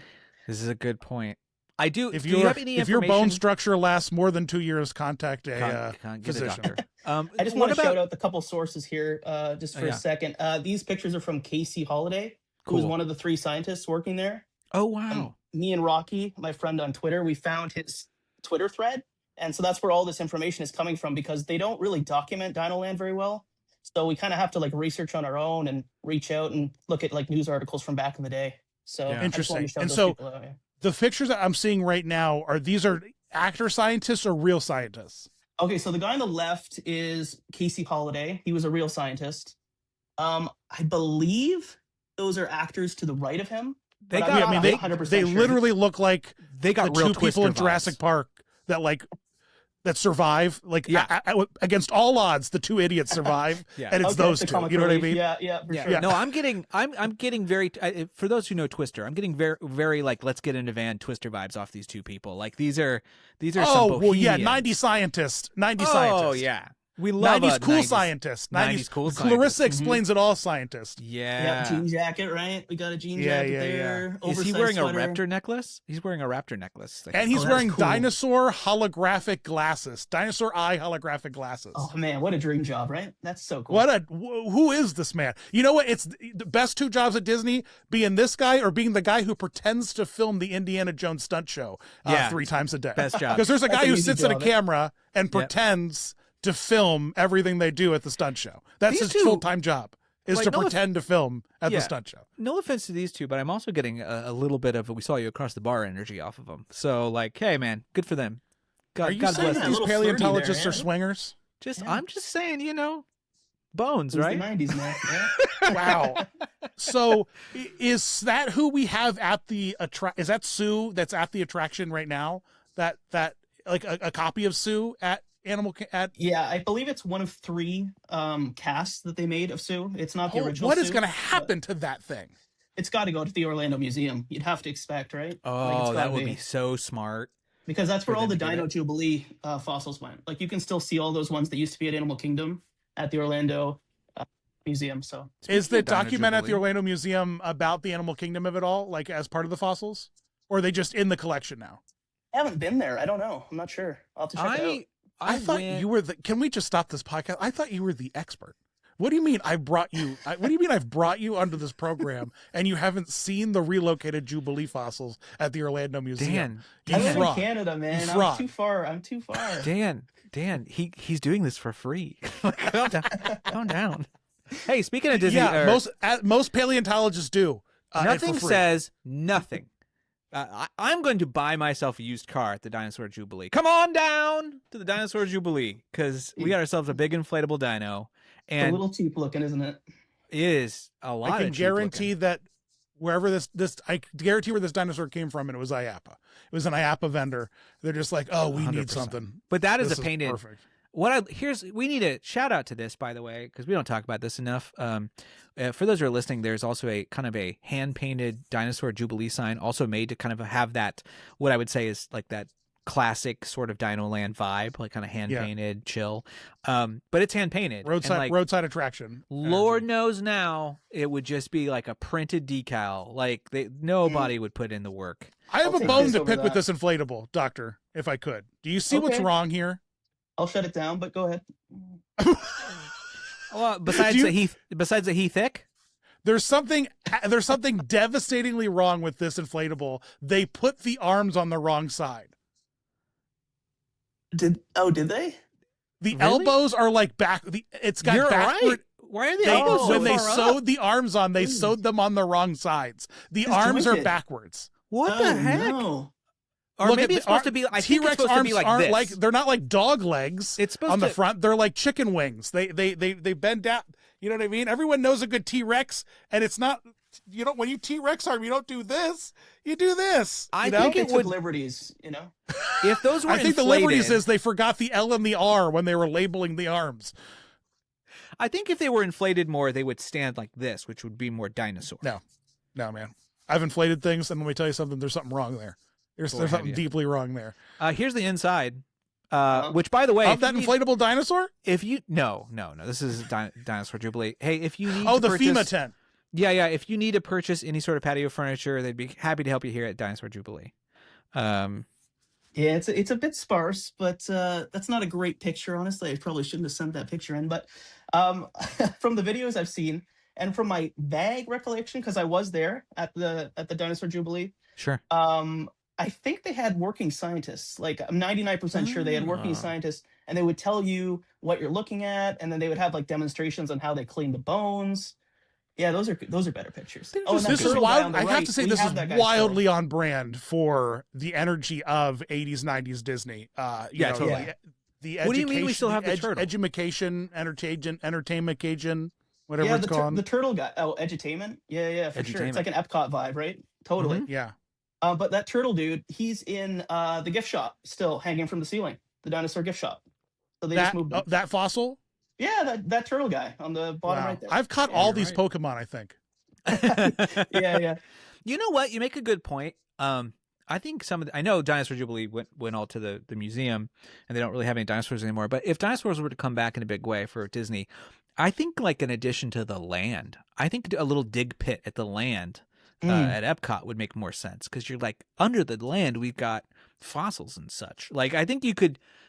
S2: This is a good point. I do.
S1: If
S2: do you have any
S1: if your bone
S2: information?
S1: structure lasts more than 2 years, contact a
S2: Get a
S1: physician.
S2: doctor.
S3: I just
S2: what
S3: want to
S2: about-
S3: shout out a couple sources here, just for
S2: yeah.
S3: a second. These pictures are from Casey Holiday, who was
S2: Cool.
S3: one of the 3 scientists working there.
S2: Oh wow.
S3: Me and Rocky, my friend on Twitter, we found his Twitter thread. And so that's where all this information is coming from, because they don't really document Dinoland very well. So we kind of have to like research on our own and reach out and look at like news articles from back in the day. So
S1: Yeah.
S3: I just wanted to
S1: Interesting.
S3: shout
S1: And
S3: those
S1: so
S3: people out, yeah.
S1: The pictures that I'm seeing right now are actor scientists or real scientists?
S3: Okay, so the guy on the left is Casey Holiday. He was a real scientist. I believe those are actors to the right of him.
S2: They
S3: but
S2: got.
S3: I'm
S1: Yeah,
S3: not
S1: I mean,
S3: 100%
S1: they
S3: sure.
S1: literally look like
S2: They got
S1: the
S2: real
S1: two people
S2: Twister
S1: in Jurassic
S2: vibes.
S1: Park that survive. Like,
S2: Yeah.
S1: against all odds, the 2 idiots survive,
S2: Yeah.
S1: and it's
S3: Okay,
S1: those
S3: the
S1: 2.
S3: comic
S1: You know what I
S3: relief.
S1: mean?
S3: Yeah, for
S2: Yeah.
S3: sure.
S2: No, I'm getting very. For those who know Twister, I'm getting very, very like let's get in a van Twister vibes off these 2 people. Like these are some
S1: Oh, well, yeah,
S2: bohemians.
S1: 90 scientists. 90
S2: Oh
S1: scientists.
S2: yeah, we love
S1: 90s
S2: a
S1: cool
S2: 90s
S1: scientist.
S2: 90s cool
S1: Clarissa
S2: scientist.
S1: explains it all scientist.
S3: Yeah,
S2: Yeah.
S3: jean jacket, right? We got a jean
S1: Yeah,
S3: jacket
S1: yeah,
S3: there.
S2: Is he
S3: oversized
S2: wearing
S3: sweater.
S2: a raptor necklace? He's wearing a raptor necklace.
S1: And he's
S3: that's
S1: wearing
S3: cool.
S1: dinosaur holographic glasses. Dinosaur eye holographic glasses.
S3: Oh man, what a dream job, right? That's so cool.
S1: Who is this man? You know what? It's the best 2 jobs at Disney, being this guy or being the guy who pretends to film the Indiana Jones stunt show
S2: Yeah.
S1: 3 times a day.
S2: Best job.
S1: Because there's a
S3: That's
S1: guy
S3: an
S1: who
S3: easy
S1: sits at a
S3: job, eh?
S1: camera and
S2: Yep.
S1: pretends to film everything they do at the stunt show. That's
S2: These
S1: his
S2: 2
S1: full-time job, is
S2: like,
S1: to
S2: no off-
S1: pretend to film at
S2: Yeah.
S1: the stunt show.
S2: No offense to these 2, but I'm also getting a little bit of we saw you across the bar energy off of them. So like, hey man, good for them. God,
S1: Are you
S2: God
S1: saying
S2: bless
S1: that
S3: a
S2: them.
S1: these
S3: little flirty there,
S1: paleontologists
S3: yeah?
S1: are swingers?
S2: Just
S3: Yeah.
S2: I'm just saying, bones,
S3: It was
S2: right?
S3: the 90s, man. Yeah.
S1: Wow. So is that who we have at the is that Sue that's at the attraction right now? That like a copy of Sue at
S3: Yeah, I believe it's one of 3 casts that they made of Sue. It's not the original.
S1: what is
S3: Sue,
S1: going to
S3: but
S1: happen to that thing?
S3: It's got to go to the Orlando Museum. You'd have to expect, right? Like, it's
S2: Oh, that
S3: gotta
S2: would be so smart.
S3: because that's where
S2: for
S3: all
S2: them
S3: the
S2: to get
S3: Dino
S2: it.
S3: Jubilee fossils went. Like you can still see all those ones that used to be at Animal Kingdom at the Orlando Museum. So
S1: Is
S2: Speaking
S1: the
S2: of Dino
S1: document at the
S2: Jubilee-
S1: Orlando Museum about the Animal Kingdom of it all, like as part of the fossils? Or are they just in the collection now?
S3: I haven't been there. I don't know. I'm not sure. I'll have to check it out.
S1: I thought you were can we just stop this podcast? I thought you were the expert. What do you mean I brought you? What do you mean I've brought you onto this program and you haven't seen the relocated Jubilee fossils at the Orlando Museum?
S2: Dan,
S3: I live in
S1: fraud.
S3: Canada, man.
S1: You fraud.
S3: I'm too far.
S2: Dan, he's doing this for free. Calm down. Calm down. Hey, speaking of Disney,
S1: Yeah, most paleontologists do.
S2: nothing
S1: for free.
S2: says nothing. I'm going to buy myself a used car at the Dinosaur Jubilee. Come on down to the Dinosaur Jubilee because we got ourselves a big inflatable dino,
S3: It's a
S2: and
S3: little cheap looking, isn't it?
S2: it is a lot.
S1: I can
S2: of cheap
S1: guarantee
S2: looking.
S1: that wherever I guarantee where this dinosaur came from, and it was IAPA. It was an IAPA vendor. They're just like, oh, we need
S2: 100%.
S1: something.
S2: But that is
S1: This
S2: a painted.
S1: perfect.
S2: We need a shout out to this, by the way, because we don't talk about this enough. For those who are listening, there's also a kind of a hand painted Dinosaur Jubilee sign, also made to kind of have that, what I would say is like that classic sort of Dinoland vibe, like kind of hand painted, chill. But it's hand painted.
S1: Roadside attraction.
S2: Lord knows now it would just be like a printed decal. Like nobody would put in the work.
S1: I have
S3: I'll
S1: a
S3: take
S1: bone
S3: this
S1: to
S3: over
S1: pick with
S3: that.
S1: this inflatable, Doctor, if I could. Do you see what's
S3: Okay.
S1: wrong here?
S3: I'll shut it down, but go ahead.
S2: Well, besides the he thick.
S1: There's something devastatingly wrong with this inflatable. They put the arms on the wrong side.
S3: Did they?
S1: The
S2: Really?
S1: elbows are like back. It's got
S2: You're
S1: backward.
S2: right. Why are the
S1: They,
S2: elbows so
S1: when they
S2: far up?
S1: sewed the arms on, they sewed them on the wrong sides. The arms are
S3: Disjointed.
S1: backwards.
S2: What the heck?
S3: No.
S2: Or
S1: Look
S2: maybe
S1: at
S2: it's supposed to be. I think it's
S1: T-Rex
S2: supposed to
S1: arms
S2: be like
S1: aren't
S2: this.
S1: like they're not like dog legs.
S2: It's supposed
S1: on the
S2: to-
S1: front. They're like chicken wings. They bend down. You know what I mean? Everyone knows a good T-Rex, and it's not. You don't when you T-Rex arm, you don't do this. You do this.
S2: I
S1: you know?
S2: think
S3: They
S2: it
S3: took
S2: would.
S3: liberties, you know.
S2: If those were
S1: I think the
S2: inflated,
S1: liberties is they forgot the L and the R when they were labeling the arms.
S2: I think if they were inflated more, they would stand like this, which would be more dinosaur.
S1: No, man. I've inflated things, and let me tell you something. There's something wrong there. There's
S2: Boy, have
S1: something
S2: you.
S1: deeply wrong there.
S2: Here's the inside. Which, by the way,
S1: Of that inflatable dinosaur?
S2: if you no, this is Dinosaur Jubilee. Hey, if you need
S1: Oh,
S2: to
S1: the
S2: purchase,
S1: FEMA tent.
S2: Yeah. If you need to purchase any sort of patio furniture, they'd be happy to help you here at Dinosaur Jubilee.
S3: Yeah, it's a bit sparse, but that's not a great picture. Honestly, I probably shouldn't have sent that picture in. But from the videos I've seen, and from my vague recollection, because I was there at the Dinosaur Jubilee,
S2: Sure.
S3: I think they had working scientists. Like I'm 99% sure they had working scientists, and they would tell you what you're looking at, and then they would have like demonstrations on how they clean the bones. Yeah, those are better pictures. Oh, and that
S1: This is
S3: turtle guy
S1: wild.
S3: on the
S1: I have
S3: right,
S1: to say,
S3: we
S1: this
S3: have
S1: is
S3: that guy
S1: wildly on brand for the energy of 80s, 90s Disney. You know,
S2: totally.
S1: The
S2: What do you mean we still have the turtle?
S1: Edumacation, entertainment, whatever
S3: yeah,
S1: it's called.
S3: the turtle guy. Oh, edutainment. Yeah, for sure. It's like an Epcot vibe, right? Totally.
S1: Yeah.
S3: But that turtle dude, he's in the gift shop still, hanging from the ceiling. The dinosaur gift shop. So they just moved him.
S1: That fossil?
S3: Yeah, that turtle guy on the bottom right there.
S1: I've caught all these Pokemon, I think.
S3: Yeah.
S2: You know what? You make a good point. I think I know Dinosaur Jubilee went all to the museum, and they don't really have any dinosaurs anymore. But if dinosaurs were to come back in a big way for Disney, I think like an addition to the land, I think a little dig pit at the land at Epcot would make more sense, because you're like, under the land we've got fossils and such. Like I think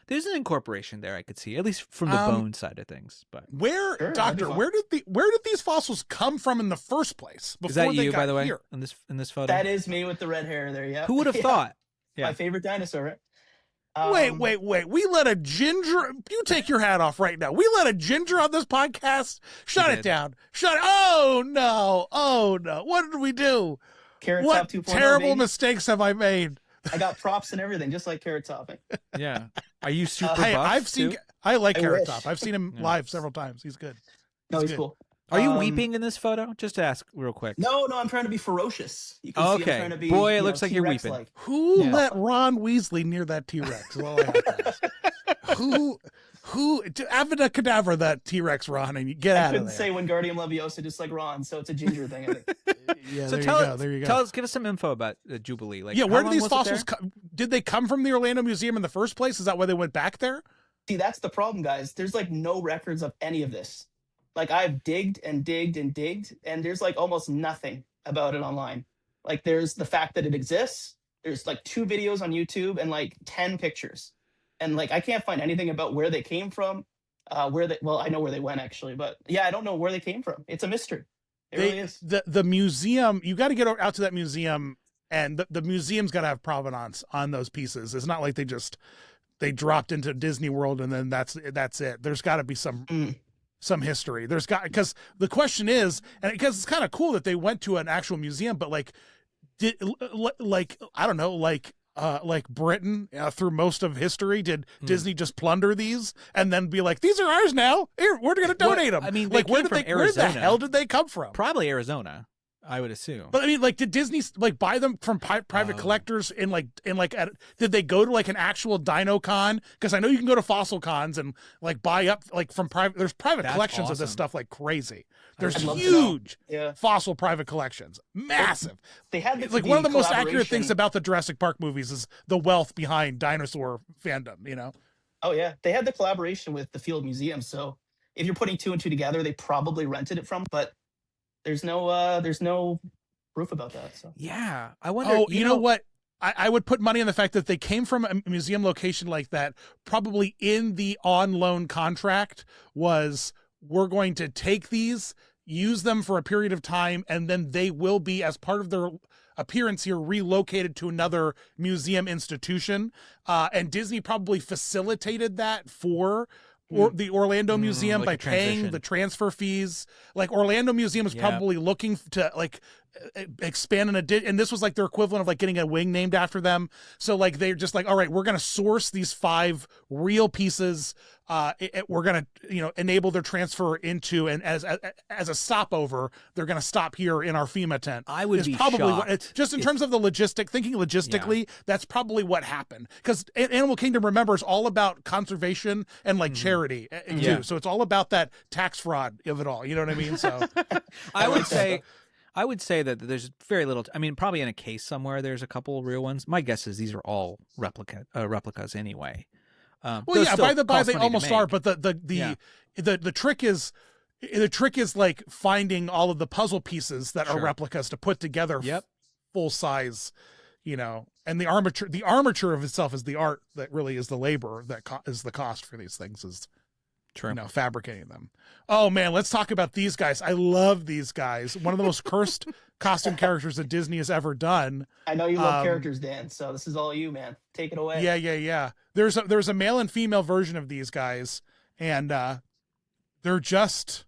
S2: there's an incorporation there I could see, at least from the bone side of things. But
S1: where did these fossils come from in the first place?
S2: Is that
S1: they
S2: you,
S1: got
S2: by the way,
S1: here?
S2: in this photo?
S3: That is me with the red hair there. Yeah.
S2: Who would have thought? Yeah.
S3: My favorite dinosaur.
S1: Wait. We let a ginger. You take your hat off right now. We let a ginger on this podcast. Shut it down. Oh no. What did we do?
S3: Carrot
S1: What
S3: Top 2.0,
S1: terrible
S3: baby.
S1: mistakes have I made?
S3: I got props and everything, just like Carrot Top.
S2: Yeah. Are you super
S1: Hey,
S2: buff
S1: I've seen.
S2: too?
S1: I like
S3: I
S1: Carrot
S3: wish.
S1: Top. I've seen him live several times. He's good.
S3: No, he's
S1: good.
S3: cool.
S2: Are you weeping in this photo? Just to ask real quick.
S3: No, I'm trying to be ferocious. You can see I'm
S2: Okay.
S3: trying to be,
S2: Boy, it looks like you're weeping.
S3: T-Rex-like.
S1: Who let Ron Weasley near that T-Rex? Is all I have to ask. Who? Abracadabra that T-Rex, Ron, and you get
S3: I
S1: out of
S3: couldn't
S1: there.
S3: say Wingardium Leviosa just like Ron, so it's a ginger thing, I think.
S1: Yeah,
S2: So
S1: there you go.
S2: tell us, give us some info about Jubilee. Like,
S1: Yeah,
S2: how
S1: where did
S2: long
S1: these
S2: was it
S1: fossils
S2: there?
S1: come? Did they come from the Orlando Museum in the first place? Is that why they went back there?
S3: See, that's the problem, guys. There's like no records of any of this. Like I've digged, and there's like almost nothing about it online. Like there's the fact that it exists. There's like 2 videos on YouTube and like 10 pictures. And like I can't find anything about where they came from. I know where they went actually, but yeah, I don't know where they came from. It's a mystery. It really is.
S1: The museum, you got to get out to that museum, and the museum's got to have provenance on those pieces. It's not like they dropped into Disney World and then that's it. There's got to be some history. Because the question is, and because it's kind of cool that they went to an actual museum, but like I don't know, like Britain through most of history, did Disney just plunder these and then be like, these are ours now? Here, we're going to donate them.
S2: I mean,
S1: like where the hell did they come from?
S2: Probably Arizona, I would assume.
S1: But I mean, like, did Disney like buy them from private collectors did they go to like an actual Dino Con? Because I know you can go to fossil cons and like buy up like from private. There's private collections of this stuff like crazy. There's huge fossil private collections, massive.
S3: They had
S1: it's like one of the most accurate things about the Jurassic Park movies is the wealth behind dinosaur fandom. You know?
S3: Oh yeah, they had the collaboration with the Field Museum. So if you're putting 2 and 2 together, they probably rented it from. But there's no proof about that. So
S2: yeah, I wonder.
S1: Oh, you know what? I would put money on the fact that they came from a museum location like that. Probably in the on loan contract was, we're going to take these, use them for a period of time, and then they will be, as part of their appearance here, relocated to another museum institution. And Disney probably facilitated that for the Orlando Museum
S2: like
S1: by
S2: a
S1: paying
S2: transition.
S1: the transfer fees. Like Orlando Museum is probably looking to like expand and this was like their equivalent of like getting a wing named after them. So like they're just like, all right, we're going to source these 5 real pieces. We're going to enable their transfer into, and as a stopover, they're going to stop here in our FEMA tent.
S2: I would be
S1: probably
S2: shocked
S1: just in terms of the thinking logistically, that's probably what happened. Because Animal Kingdom, remember, is all about conservation and like charity too. So it's all about that tax fraud of it all. You know what I mean? So
S2: I would say that there's very little. I mean, probably in a case somewhere, there's a couple real ones. My guess is these are all replicas anyway.
S1: Well, yeah, by the by, they almost are. But the trick is, the trick is like finding all of the puzzle pieces that are
S2: Sure.
S1: replicas to put together
S2: Yep.
S1: full size, and the armature of itself is the art that really is the labor that is the cost for these things is,
S2: True.
S1: fabricating them. Oh man, let's talk about these guys. I love these guys. One of the most cursed costume characters that Disney has ever done.
S3: I know you love characters, Dan. So this is all you, man. Take it away.
S1: Yeah. There's a male and female version of these guys, and they're just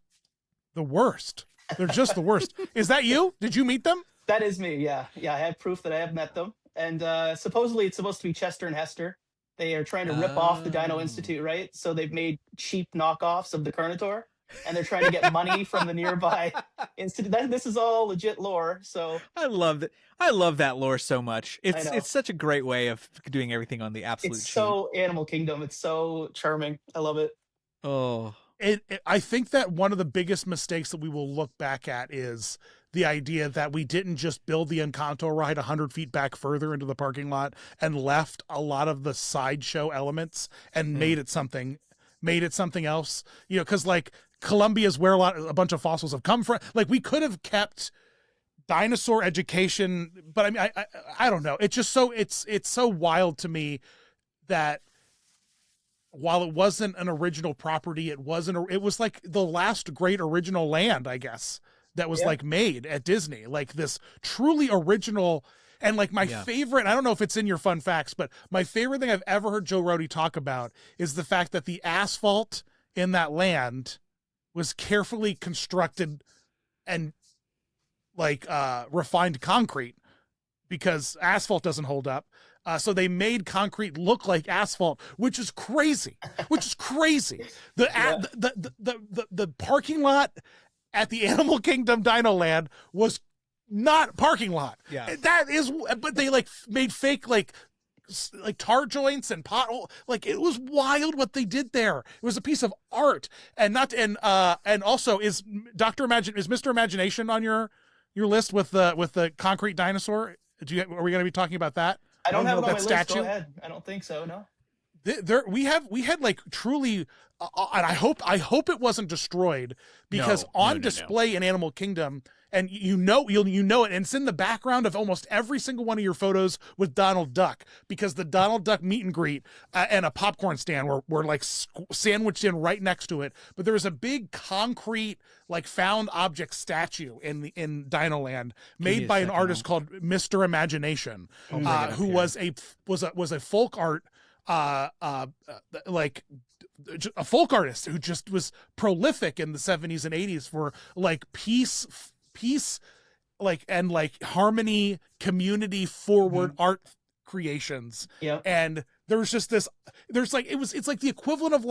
S1: the worst. They're just the worst. Is that you? Did you meet them?
S3: That is me. Yeah. I have proof that I have met them. And supposedly it's supposed to be Chester and Hester. They are trying to rip off the Dino Institute, right? So they've made cheap knockoffs of the Carnotaur, and they're trying to get money from the nearby institute. This is all legit lore. So
S2: I love that. I love that lore so much.
S3: know.
S2: It's such a great way of doing everything on the absolute
S3: it's
S2: cheap.
S3: so Animal Kingdom. It's so charming. I love it.
S2: Oh,
S1: I think that one of the biggest mistakes that we will look back at is the idea that we didn't just build the Encanto ride 100 feet back further into the parking lot and left a lot of the sideshow elements and made it something else, because like Colombia is where a bunch of fossils have come from. Like we could have kept dinosaur education, but I mean, I don't know. It's just it's so wild to me that while it wasn't an original property, it was like the last great original land, I guess, that was like made at Disney, like this truly original. And like my favorite, I don't know if it's in your fun facts, but my favorite thing I've ever heard Joe Rohde talk about is the fact that the asphalt in that land was carefully constructed and like refined concrete, because asphalt doesn't hold up. So they made concrete look like asphalt, which is crazy. The parking lot at the Animal Kingdom Dinoland was not parking lot.
S2: Yeah.
S1: That is, but they like made fake like tar joints and pothole. Like it was wild what they did there. It was a piece of art. And also is Mr. Imagination on your list with the concrete dinosaur? Are we going to be talking about that?
S3: I don't have it on my
S1: that
S3: list.
S1: statue.
S3: Go ahead. I don't think so. No.
S1: We had like truly, and I hope it wasn't destroyed, because on display in Animal Kingdom, and you'll know it, and it's in the background of almost every single one of your photos with Donald Duck, because the Donald Duck meet and greet and a popcorn stand were like sandwiched in right next to it. But there was a big concrete like found object statue in Dinoland made by an artist called Mr. Imagination, who was a folk art like a folk artist who just was prolific in the 70s and 80s for like peace like and like harmony, community forward art creations.
S3: Yeah.
S1: And there was just it's like the equivalent of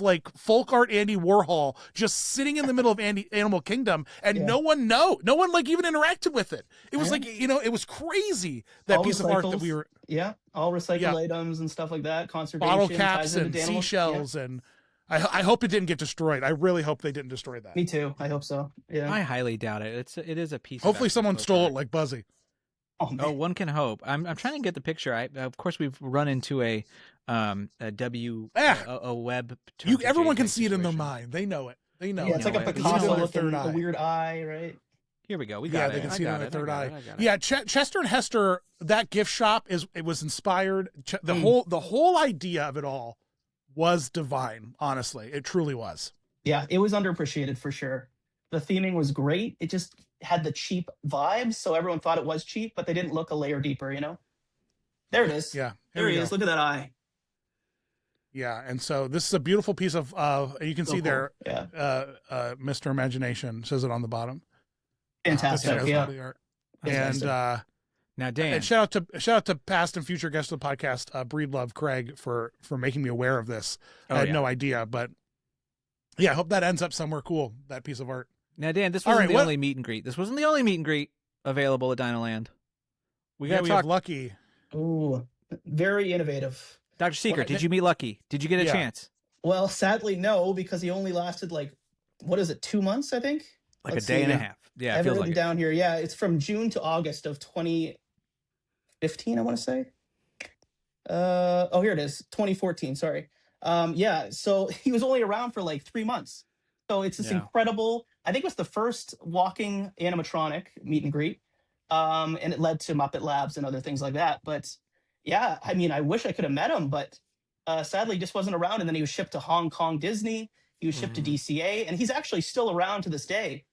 S1: like folk art Andy Warhol just sitting in the middle of Animal Kingdom, and no one like even interacted with it. It was like, it was crazy, that
S3: All
S1: piece of art that we were.
S3: Yeah. All recycled items and stuff like that. Conservation.
S1: Bottle caps
S3: ties into
S1: and
S3: Danimal.
S1: seashells, and I hope it didn't get destroyed. I really hope they didn't destroy that.
S3: Me too. I hope so. Yeah.
S2: I highly doubt it. It is a piece.
S1: Hopefully
S2: of
S1: someone stole it like Buzzy.
S3: Oh,
S2: one can hope. I'm trying to get the picture. Of course we've run into a web.
S1: Everyone can see it in their mind. They know it. They know.
S3: Yeah, it's like a
S1: They see it in
S3: Picasso
S1: their
S3: looking
S1: third
S3: a
S1: eye.
S3: weird eye, right?
S2: Here we go. We got it.
S1: They can see it in their third eye.
S2: I got it.
S1: Yeah, Chester and Hester. That gift shop was inspired. The whole idea of it all was divine. Honestly, it truly was.
S3: Yeah, it was underappreciated for sure. The theming was great. It just had the cheap vibes, so everyone thought it was cheap, but they didn't look a layer deeper, There it is.
S1: Yeah,
S3: there he is. Look at that eye.
S1: Yeah, and so this is a beautiful piece of you can see
S3: cool.
S1: there.
S3: Yeah.
S1: Mr. Imagination says it on the bottom.
S3: Fantastic.
S1: That's
S3: Yeah.
S1: the art.
S3: Fantastic.
S1: And
S2: now, Dan,
S1: and shout out to past and future guests of the podcast, Breedlove Craig, for making me aware of this. I had no idea, but yeah, I hope that ends up somewhere cool. That piece of art.
S2: Now, Dan, this wasn't the only meet and greet. This wasn't the only meet and greet available at Dinoland. We got to talk.
S1: Have Lucky.
S3: Ooh, very innovative.
S2: Dr. Secret, did you meet Lucky? Did you get a chance?
S3: Well, sadly, no, because he only lasted 2 months, I think?
S2: Like a day and a half. Yeah,
S3: I have
S2: it feels
S3: it written
S2: like
S3: down here. Yeah, it's from June to August of 2015, I want to say. Here it is, 2014, sorry. Yeah, so he was only around for 3 months. So it's this
S2: Yeah.
S3: incredible, I think it was the first walking animatronic meet and greet. And it led to Muppet Labs and other things like that. But yeah, I mean, I wish I could have met him, but sadly, he just wasn't around. And then he was shipped to Hong Kong Disney. He was shipped to DCA, and he's actually still around to this day.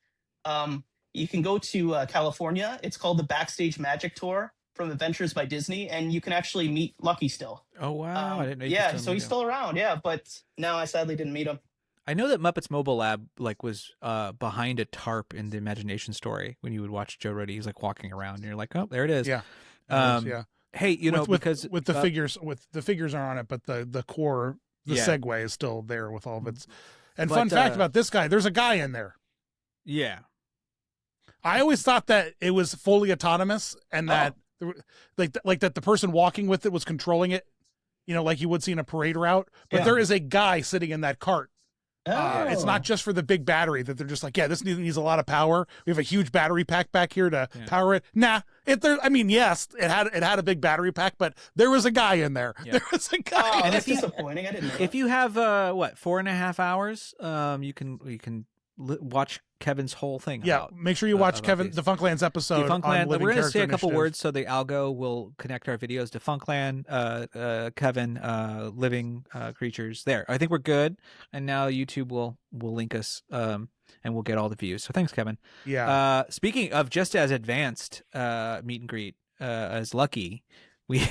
S3: You can go to California. It's called the Backstage Magic Tour from Adventures by Disney, and you can actually meet Lucky still.
S2: Oh wow! I didn't know. You could
S3: Yeah,
S2: still
S3: so
S2: meet
S3: he's
S2: him.
S3: still around. Yeah, but no, I sadly didn't meet him.
S2: I know that Muppets Mobile Lab like was behind a tarp in the Imagination Story when you would watch Joe Ruddy. He's like walking around, and you're like, oh, there it is.
S1: Yeah. Yeah.
S2: Hey, you know, because
S1: with the figures are on it, but the core, the
S2: Yeah.
S1: segue is still there with all of its. And
S2: But,
S1: fun fact about this guy, there's a guy in there.
S2: yeah,
S1: I always thought that it was fully autonomous and that like that the person walking with it was controlling it, you know, like you would see in a parade route. But
S3: Yeah.
S1: there is a guy sitting in that cart. It's
S3: Oh.
S1: not just for the big battery that they're just like, yeah, this needs a lot of power. We have a huge battery pack back here to power it. Nah, I mean, yes, it had a big battery pack, but there was a guy in there.
S2: Yeah.
S1: There was a guy.
S3: Oh,
S2: And
S3: that's
S2: if you-
S3: disappointing. I didn't know.
S2: if you have 4.5 hours, you can watch Kevin's whole thing.
S1: Yeah,
S2: about,
S1: make sure you watch
S2: about
S1: Kevin
S2: these.
S1: Defunctland's episode. on
S2: Defunctland.
S1: Living
S2: We're going to say a
S1: Character
S2: couple
S1: Initiative.
S2: words so the algo will connect our videos. Defunctland, Kevin, living creatures. There, I think we're good. And now YouTube will link us, and we'll get all the views. So thanks, Kevin.
S1: Yeah.
S2: Speaking of just as advanced meet and greet as Lucky, we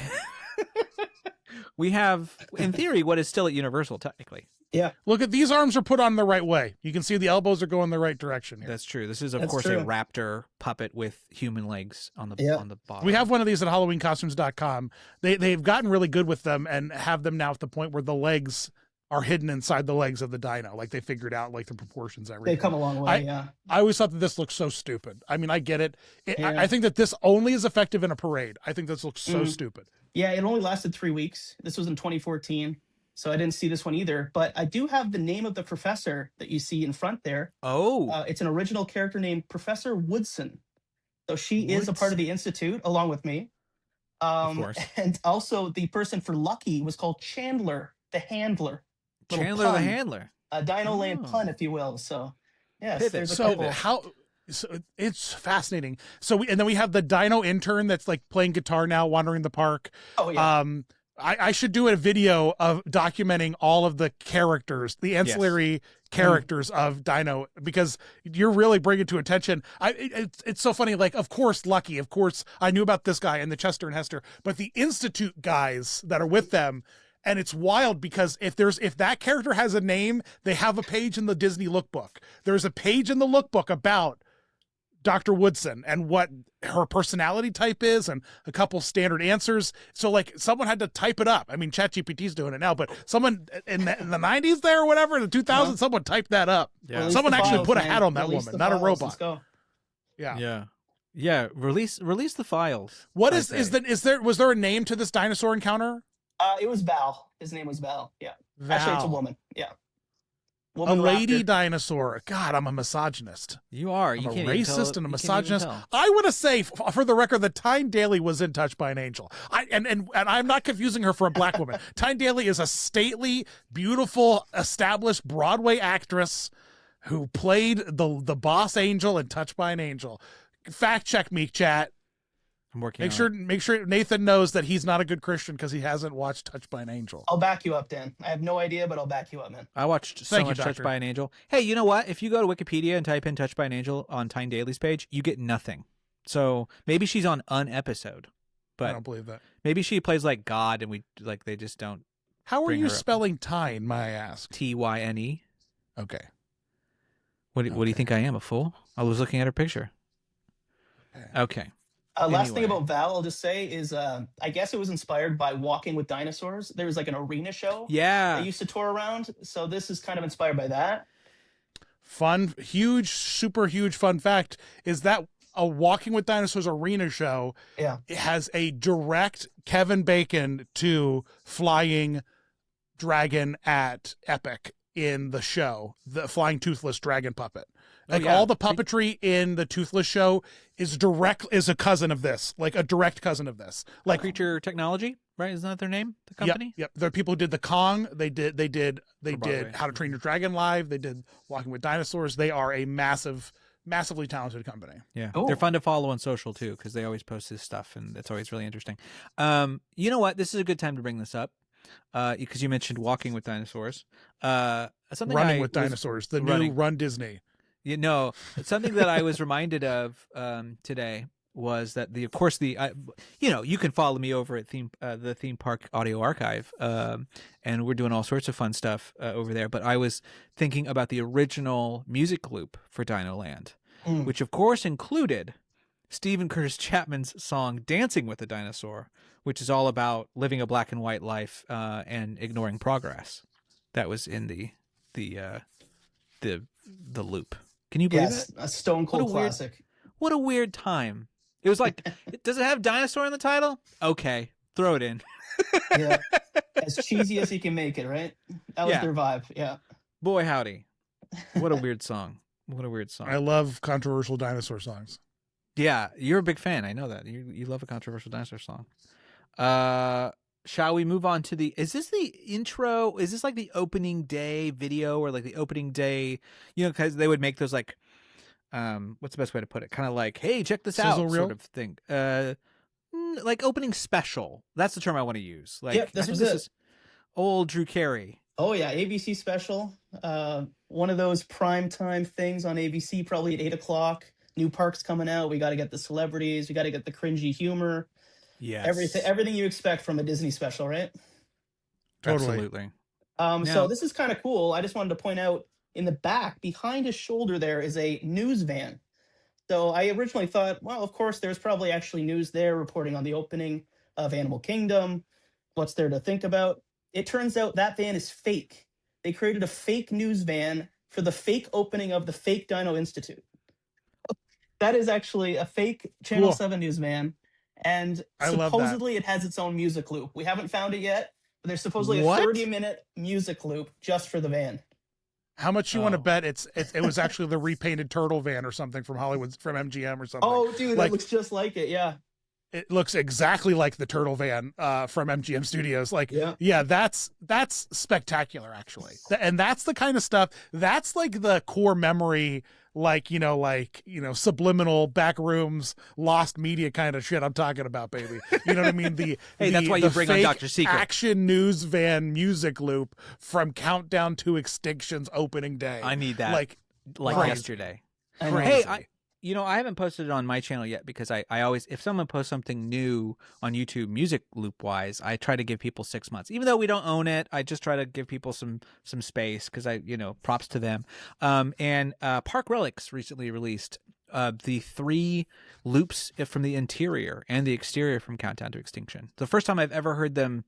S2: we have in theory what is still at Universal technically.
S3: Yeah,
S1: Look at these arms are put on the right way. You can see the elbows are going the right direction here.
S2: That's true. This is of
S3: That's
S2: course
S3: true.
S2: a raptor puppet with human legs on the
S3: Yeah.
S2: bottom.
S1: We have one of these at HalloweenCostumes.com. They've gotten really good with them and have them now at the point where the legs are hidden inside the legs of the dino. Like they figured out like the proportions, everything.
S3: they've come a long way. Yeah.
S1: I always thought that this looked so stupid. I mean, I get it.
S3: Yeah.
S1: I think that this only is effective in a parade. I think this looks so stupid.
S3: Yeah, it only lasted 3 weeks. This was in 2014, so I didn't see this one either. But I do have the name of the professor that you see in front there.
S2: Oh,
S3: It's an original character named Professor Woodson. So she is a part of the institute along with me.
S2: Of course.
S3: And also the person for Lucky was called Chandler, the handler. Little
S2: Chandler the
S3: pun.
S2: handler.
S3: A Dino Land
S2: Oh.
S3: pun, if you will. So yes,
S2: Pivot.
S3: there's a
S1: So
S3: couple.
S1: it's fascinating. So and then we have the dino intern that's like playing guitar now, wandering the park.
S3: Oh yeah.
S1: I should do a video of documenting all of the characters, the ancillary characters of Dino, because you're really bringing to attention. It's so funny. Like, of course, Lucky, of course, I knew about this guy and the Chester and Hester, but the Institute guys that are with them. And it's wild because if that character has a name, they have a page in the Disney lookbook. There's a page in the lookbook about Dr. Woodson and what her personality type is and a couple standard answers. So like someone had to type it up. I mean, ChatGPT's doing it now, but someone in the 90s there or whatever, the 2000s, someone typed that up.
S2: Yeah.
S3: Release
S1: Someone
S3: the
S1: actually
S3: files,
S1: put a
S3: man.
S1: hat on that
S3: Release
S1: woman,
S3: the
S1: not a
S3: files.
S1: robot.
S3: Let's go.
S1: Yeah.
S2: Yeah. Release the files.
S1: What
S2: I
S1: is
S2: say.
S1: was there a name to this dinosaur encounter?
S3: It was Val. His name was Val. Yeah. Actually, it's a
S1: Val.
S3: woman. Yeah.
S1: A
S3: Woman
S1: lady
S3: raptor.
S1: dinosaur. God, I'm a misogynist.
S2: You are.
S1: I'm
S2: You
S1: a
S2: can't even
S1: racist
S2: tell,
S1: and a
S2: you can't even
S1: misogynist.
S2: tell.
S1: I want to say, for the record, that Tyne Daly was in Touched by an Angel. And I'm not confusing her for a black woman. Tyne Daly is a stately, beautiful, established Broadway actress who played the boss angel in Touched by an Angel. Fact check me, chat.
S2: I'm working.
S1: Make sure Nathan knows that he's not a good Christian because he hasn't watched Touched by an Angel.
S3: I'll back you up, Dan. I have no idea, but I'll back you up, man.
S2: I watched so
S1: Thank you,
S2: much Touched
S1: Doctor.
S2: by an Angel. Hey, you know what? If you go to Wikipedia and type in Touched by an Angel on Tyne Daly's page, you get nothing. So maybe she's on an episode,
S1: I
S2: but
S1: don't believe that.
S2: maybe she plays like God, and they just don't
S1: How are
S2: Bring
S1: you
S2: her up.
S1: spelling Tyne, may I ask?
S2: Tyne.
S1: Okay.
S2: What do you think I am, a fool? I was looking at her picture. Okay.
S3: Last thing
S2: Anyway.
S3: about Val, I'll just say is I guess it was inspired by Walking with Dinosaurs. There was like an arena show
S2: Yeah.
S3: they used to tour around. So this is kind of inspired by that.
S1: Fun, huge, super huge fun fact is that a Walking with Dinosaurs arena show
S3: Yeah.
S1: it has a direct Kevin Bacon to flying dragon at Epic in the show, the flying toothless dragon puppet. Like
S2: yeah.
S1: all the puppetry in the Toothless show is a cousin of this, like a direct cousin of this. Like
S2: Creature technology? right? Isn't that their name? The company?
S1: Yep. There are people who did the Kong. They did
S2: Broadway.
S1: How to Train Your Dragon Live. They did Walking with Dinosaurs. They are a massively talented company.
S2: Yeah,
S3: Cool.
S2: they're fun to follow on social too because they always post this stuff and it's always really interesting. You know what? This is a good time to bring this up because you mentioned Walking with Dinosaurs.
S1: Running with Dinosaurs, the new Run Disney.
S2: You know, something that I was reminded of today was that you can follow me over at the theme park audio archive, and we're doing all sorts of fun stuff over there. But I was thinking about the original music loop for Dinoland, which of course included Stephen Curtis Chapman's song "Dancing with the Dinosaur," which is all about living a black and white life and ignoring progress. That was in the loop. Can you believe it?
S3: A stone cold classic.
S2: What a weird time. It was like, does it have dinosaur in the title? Okay, throw it in.
S3: Yeah, as cheesy as you can make it, right? That was their vibe. Yeah.
S2: Boy, howdy. What a weird song. What a weird song.
S1: I love controversial dinosaur songs.
S2: Yeah, you're a big fan. I know that. You love a controversial dinosaur song. Shall we move on to is this the intro? Is this like the opening day video or like the opening day, because they would make those like, what's the best way to put it? Kind of like, hey, check this out sort of thing. Like opening special. That's the term I want to use. Like,
S3: yep, this is
S2: old Drew Carey.
S3: Oh yeah, ABC special. One of those prime time things on ABC, probably at 8:00. New parks coming out. We got to get the celebrities. We got to get the cringy humor.
S2: Yes.
S3: Everything you expect from a Disney special, right?
S1: Totally.
S2: Absolutely.
S3: So this is kind of cool. I just wanted to point out in the back, behind his shoulder, there is a news van. So I originally thought, well, of course, there's probably actually news there reporting on the opening of Animal Kingdom. What's there to think about? It turns out that van is fake. They created a fake news van for the fake opening of the fake Dino Institute. That is actually a fake Channel 7 news van. And supposedly it has its own music loop. We haven't found it yet, but there's supposedly a 30-minute music loop just for the van.
S1: How much you want to bet it was actually the repainted turtle van or something from MGM or something?
S3: Oh, dude, that looks just like it. Yeah.
S1: It looks exactly like the turtle van from MGM Studios. Like, yeah, that's spectacular, actually. And that's the kind of stuff, that's like the core memory, subliminal back rooms, lost media kind of shit I'm talking about, baby. You know what I mean?
S2: That's why you bring on Dr. Secret.
S1: Action news van music loop from Countdown to Extinction's opening day.
S2: I need that. Like yesterday.
S1: Crazy.
S2: Hey, I haven't posted it on my channel yet because I always, if someone posts something new on YouTube music loop wise, I try to give people 6 months. Even though we don't own it, I just try to give people some space because props to them. And Park Relics recently released the 3 loops from the interior and the exterior from Countdown to Extinction. The first time I've ever heard them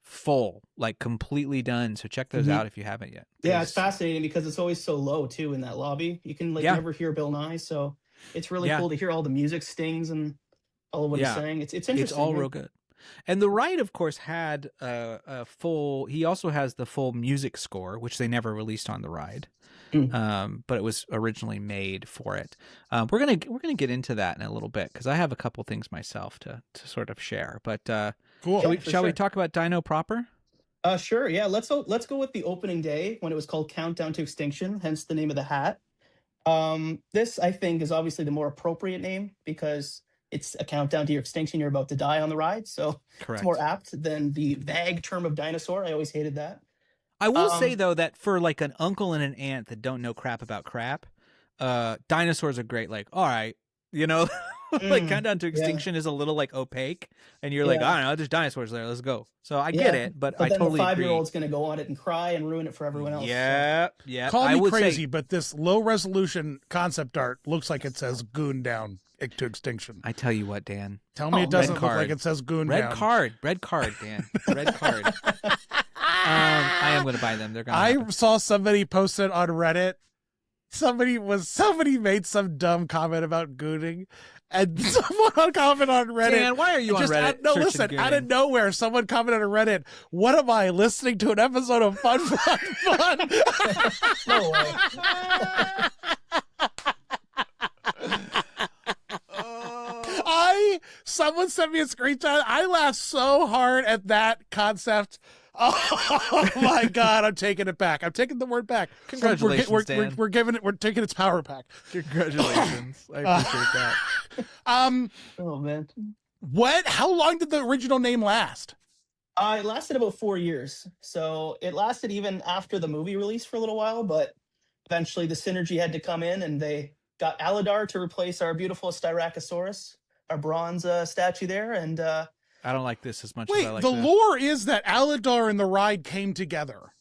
S2: full, like completely done. So check those out if you haven't yet.
S3: Yeah, it's fascinating because it's always so low too in that lobby. You can never hear Bill Nye, so it's really cool to hear all the music stings and all of what he's saying. It's interesting.
S2: It's all real good. And the ride, of course, had a full. He also has the full music score, which they never released on the ride, but it was originally made for it. We're gonna get into that in a little bit because I have a couple things myself to sort of share. But
S1: cool.
S2: Shall we talk about Dino proper?
S3: Sure. Yeah. Let's go with the opening day when it was called Countdown to Extinction, hence the name of the hat. This, I think, is obviously the more appropriate name because it's a countdown to your extinction. You're about to die on the ride. So
S2: Correct.
S3: It's more apt than the vague term of dinosaur. I always hated that.
S2: I will say, though, that for like an uncle and an aunt that don't know crap about crap, dinosaurs are great. Like, all right, like Countdown to Extinction is a little like opaque, and you're like, I don't know, there's dinosaurs there. Let's go. So I get it, but I totally
S3: the
S2: agree.
S3: 5-year-old's going to go on it and cry and ruin it for everyone else.
S2: Yeah, yeah.
S1: Call me crazy, but this low resolution concept art looks like it says "Goon Down" to Extinction.
S2: I tell you what, Dan.
S1: Tell me it doesn't look like it says "Goon Down."
S2: Red card, Dan. Red card. I am going to buy them. They're going.
S1: I saw somebody posted on Reddit. Somebody made some dumb comment about gooning, and someone commented on Reddit.
S2: Dan, why are you on Reddit?
S1: Listen, out of nowhere, someone commented on Reddit. What am I listening to an episode of Fun?
S3: No way.
S1: I Someone sent me a screenshot. I laughed so hard at that concept. Oh my God, I'm taking it back. I'm taking the word back.
S2: Congratulations, Dan.
S1: We're giving it. We're taking its power back.
S2: Congratulations. I appreciate that.
S3: Oh man.
S1: How long did the original name last?
S3: It lasted about 4 years. So it lasted even after the movie release for a little while, but eventually the synergy had to come in and they got Aladar to replace our beautiful Styracosaurus, our bronze statue there. And
S2: I don't like this as much
S1: Wait,
S2: as I like
S1: the lore is that Aladar and the ride came together.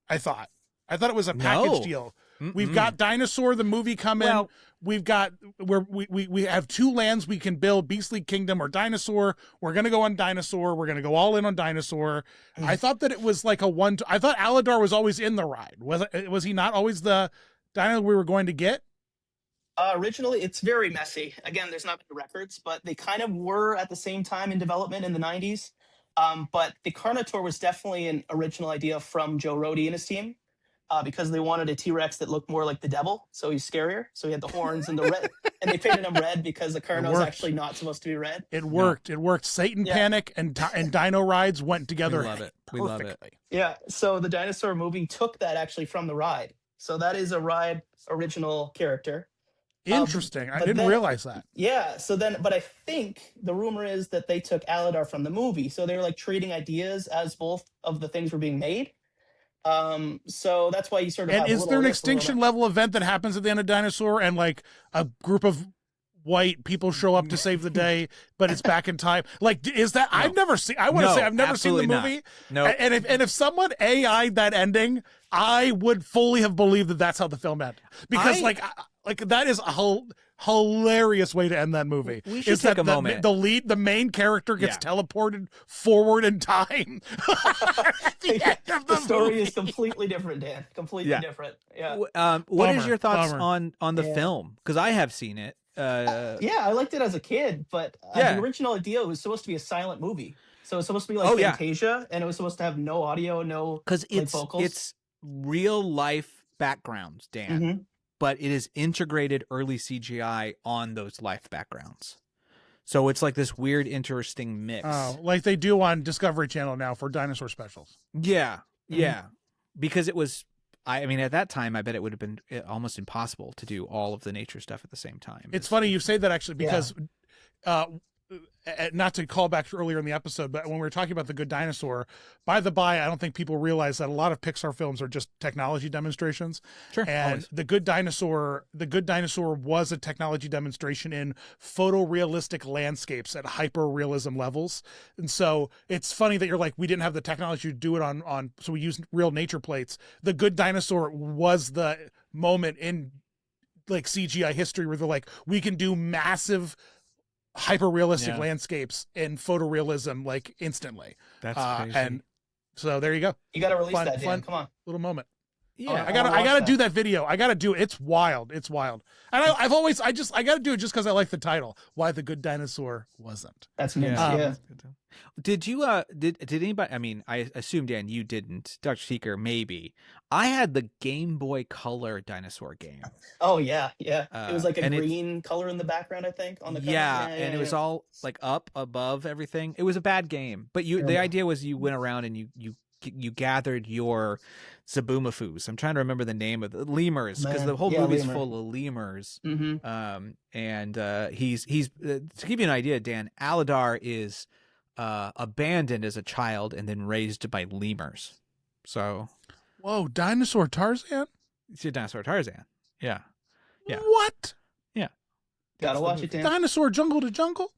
S1: I thought it was a package deal. We've got Dinosaur, the movie, coming.
S2: Well,
S1: We've got we have 2 lands we can build: Beastly Kingdom or Dinosaur. We're gonna go on Dinosaur. We're gonna go all in on Dinosaur. I thought that it was like I thought Aladar was always in the ride. Was he not always the dino we were going to get?
S3: Originally, it's very messy. Again, there's not many records, but they kind of were at the same time in development in the 90s. But the Carnotaur was definitely an original idea from Joe Rohde and his team. Because they wanted a T-Rex that looked more like the devil, so he's scarier. So he had the horns and the red, and they painted him red because the Carno is actually not supposed to be red.
S1: It worked. It worked. Satan Panic and Dino rides went together.
S2: We love it. We love it.
S3: Yeah. So the Dinosaur movie took that actually from the ride. So that is a ride original character.
S1: Interesting. I didn't realize that.
S3: Yeah. So then, but I think the rumor is that they took Aladar from the movie. So they were like trading ideas as both of the things were being made. So that's why you sort of.
S1: And is there an extinction level event that happens at the end of Dinosaur, and like a group of white people show up to save the day, but it's back in time? Like, is that? No. I've never seen. I want to say I've never seen the movie.
S2: No.
S1: And if someone AI'd that ending, I would fully have believed that that's how the film ended, because like that is a whole hilarious way to end that movie.
S2: We should take a moment.
S1: The main character gets teleported forward in time.
S3: The story is completely different, Dan. Completely different. Yeah.
S2: What is your thoughts on the film? Because I have seen it.
S3: Yeah, I liked it as a kid, but the original idea was supposed to be a silent movie. So it's supposed to be like Fantasia, and it was supposed to have no audio, no vocals.
S2: It's real life backgrounds, Dan. Mm-hmm. But it is integrated early CGI on those life backgrounds. So it's like this weird, interesting mix.
S1: Oh, like they do on Discovery Channel now for dinosaur specials.
S2: Yeah, yeah. Because it was, I mean, at that time, I bet it would have been almost impossible to do all of the nature stuff at the same time.
S1: It's funny you say that, actually, because not to call back to earlier in the episode, but when we were talking about The Good Dinosaur, by the by, I don't think people realize that a lot of Pixar films are just technology demonstrations.
S2: Sure.
S1: And
S2: always.
S1: The Good Dinosaur was a technology demonstration in photorealistic landscapes at hyper realism levels. And so it's funny that you're like, we didn't have the technology to do it on so we used real nature plates. The Good Dinosaur was the moment in like CGI history where they're like, we can do massive hyper realistic landscapes in photorealism like instantly.
S2: That's crazy.
S1: And so there you go.
S3: You got to release that, Dan. Come on.
S1: Little moment.
S2: Yeah,
S1: I gotta do that video. I gotta do it. It's wild. It's wild. And I gotta do it just because I like the title. Why the Good Dinosaur wasn't.
S3: That's me. Yeah.
S2: Did you did anybody? I mean, I assume, Dan, you didn't. Dr. Seeker, maybe. I had the Game Boy Color dinosaur game.
S3: Oh yeah. It was like a green color in the background, I think, on the cover.
S2: And it was all like up above everything. It was a bad game, but the idea was you went around and you gathered your Zabumafus. I'm trying to remember the name of the lemurs, because the whole movie's full of lemurs.
S3: Mm-hmm.
S2: And he's to give you an idea, Dan, Aladar is abandoned as a child and then raised by lemurs. So,
S1: whoa, Dinosaur Tarzan?
S2: It's your Dinosaur Tarzan. Yeah.
S1: What?
S2: Yeah.
S3: Gotta watch it, Dan.
S1: Dinosaur Jungle to Jungle?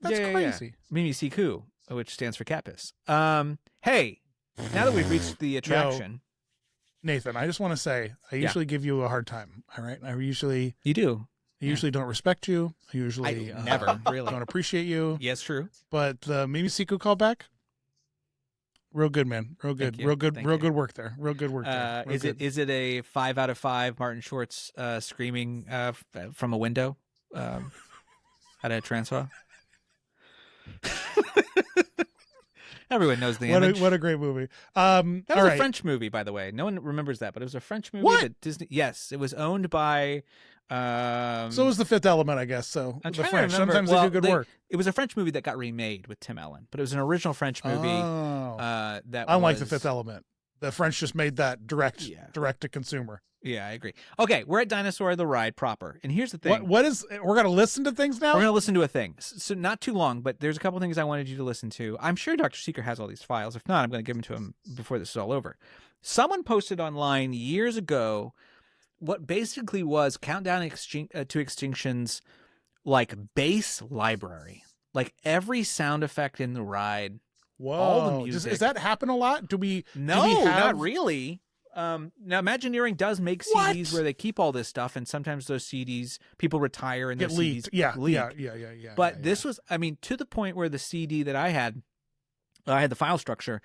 S1: That's crazy.
S2: Yeah. Mimi Siku, which stands for Capus. Hey, now that we've reached the attraction.
S1: Nathan, I just want to say, I usually give you a hard time. All right.
S2: You do.
S1: I usually don't respect you. I usually
S2: never really
S1: don't appreciate you.
S2: Yes, true.
S1: But the Mimi Siku callback, real good, man. Real good. Real good work there. Real good work there.
S2: Is it a 5 out of 5 Martin Short's screaming from a window at a transfer? Everyone knows the image.
S1: What a great movie.
S2: That was
S1: all
S2: a
S1: right.
S2: French movie, by the way. No one remembers that, but it was a French movie
S1: What?
S2: that Disney. Yes, it was owned by.
S1: So was The Fifth Element, I guess. So
S2: I'm
S1: the
S2: trying to
S1: French
S2: remember.
S1: sometimes
S2: Well,
S1: they do good work.
S2: It was a French movie that got remade with Tim Allen, but it was an original French movie. That
S1: Unlike The
S2: was-
S1: Fifth Element, the French just made that direct to consumer.
S2: Yeah, I agree. Okay, we're at Dinosaur the ride proper, and here's the thing.
S1: What is? We're gonna listen to things now.
S2: We're gonna listen to a thing. So not too long, but there's a couple things I wanted you to listen to. I'm sure Dr. Seeker has all these files. If not, I'm gonna give them to him before this is all over. Someone posted online years ago what basically was Countdown to Extinction's like base library, like every sound effect in the ride.
S1: Whoa!
S2: all the music.
S1: Does that happen a lot? Do we?
S2: No,
S1: do we have...
S2: not really. Now Imagineering does make CDs where they keep all this stuff, and sometimes those CDs people retire and
S1: Get
S2: those
S1: leaked.
S2: CDs
S1: Yeah,
S2: leak.
S1: yeah.
S2: But this was, I mean, to the point where the CD that I had the file structure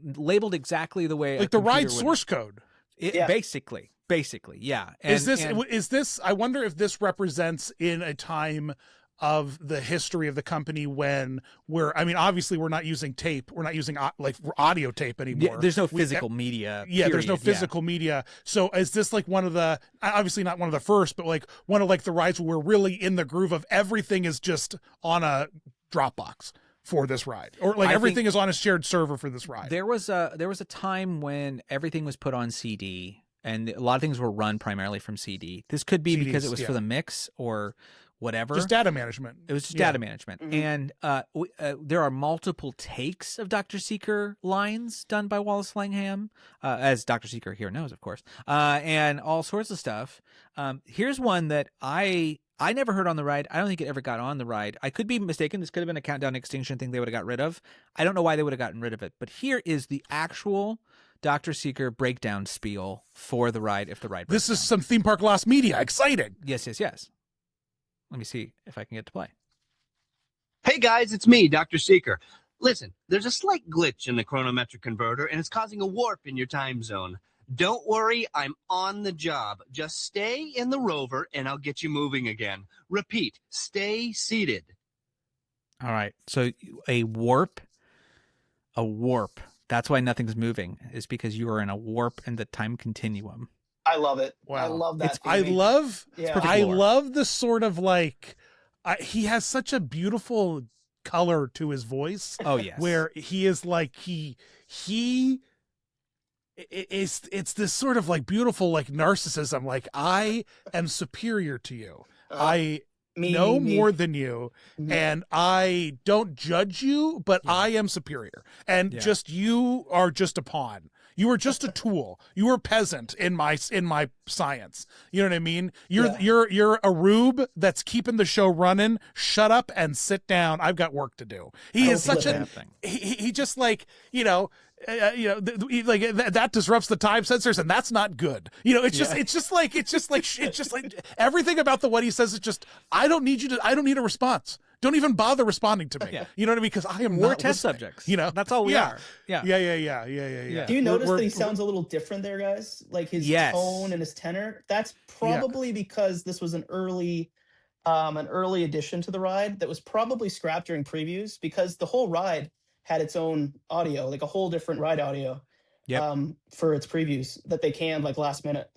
S2: labeled exactly the way
S1: like the ride source code.
S2: Basically, yeah. And,
S1: is this? I wonder if this represents in a time of the history of the company when obviously we're not using tape, we're not using like audio tape anymore.
S2: Yeah, there's no physical media.
S1: Yeah, there's no physical media. So is this like one of the, obviously not one of the first, but like one of like the rides where we're really in the groove of everything is just on a Dropbox for this ride, or like everything is on a shared server for this ride?
S2: There was a time when everything was put on CD, and a lot of things were run primarily from CD. This could be because it was for the mix or whatever.
S1: Just data management.
S2: It was just data management. Mm-hmm. And there are multiple takes of Dr. Seeker lines done by Wallace Langham, as Dr. Seeker here knows, of course, and all sorts of stuff. Here's one that I never heard on the ride. I don't think it ever got on the ride. I could be mistaken. This could have been a Countdown Extinction thing they would have got rid of. I don't know why they would have gotten rid of it. But here is the actual Dr. Seeker breakdown spiel for the ride if the ride breaks
S1: This is some theme park lost media. Exciting.
S2: Yes. Let me see if I can get to play.
S4: Hey guys, it's me, Dr. Seeker. Listen, there's a slight glitch in the chronometric converter and it's causing a warp in your time zone. Don't worry, I'm on the job. Just stay in the rover and I'll get you moving again. Repeat, stay seated.
S2: All right. So a warp. That's why nothing's moving, is because you are in a warp in the time continuum.
S3: I love it.
S1: Wow.
S3: I love that.
S1: I love the sort of like, he has such a beautiful color to his voice.
S2: Oh yes.
S1: Where he is like, it's this sort of like beautiful, like narcissism. Like, I am superior to you. I know more than you, and I don't judge you, but I am superior. And just, you are just a pawn. You are just a tool. You are a peasant in my science. You know what I mean? You're a rube that's keeping the show running. Shut up and sit down. I've got work to do. He is such a he just like, like that disrupts the time sensors, and that's not good. It's just like everything about what he says is just, I don't need a response. Don't even bother responding to me.
S2: Yeah.
S1: You know what I mean? Because I am
S2: We're
S1: not
S2: test
S1: listening.
S2: subjects. That's all we are. Yeah.
S1: Yeah.
S3: Do you notice that he sounds a little different there, guys? Like his tone and his tenor? That's probably because this was an early addition to the ride that was probably scrapped during previews, because the whole ride had its own audio, like a whole different ride audio for its previews that they canned like last minute.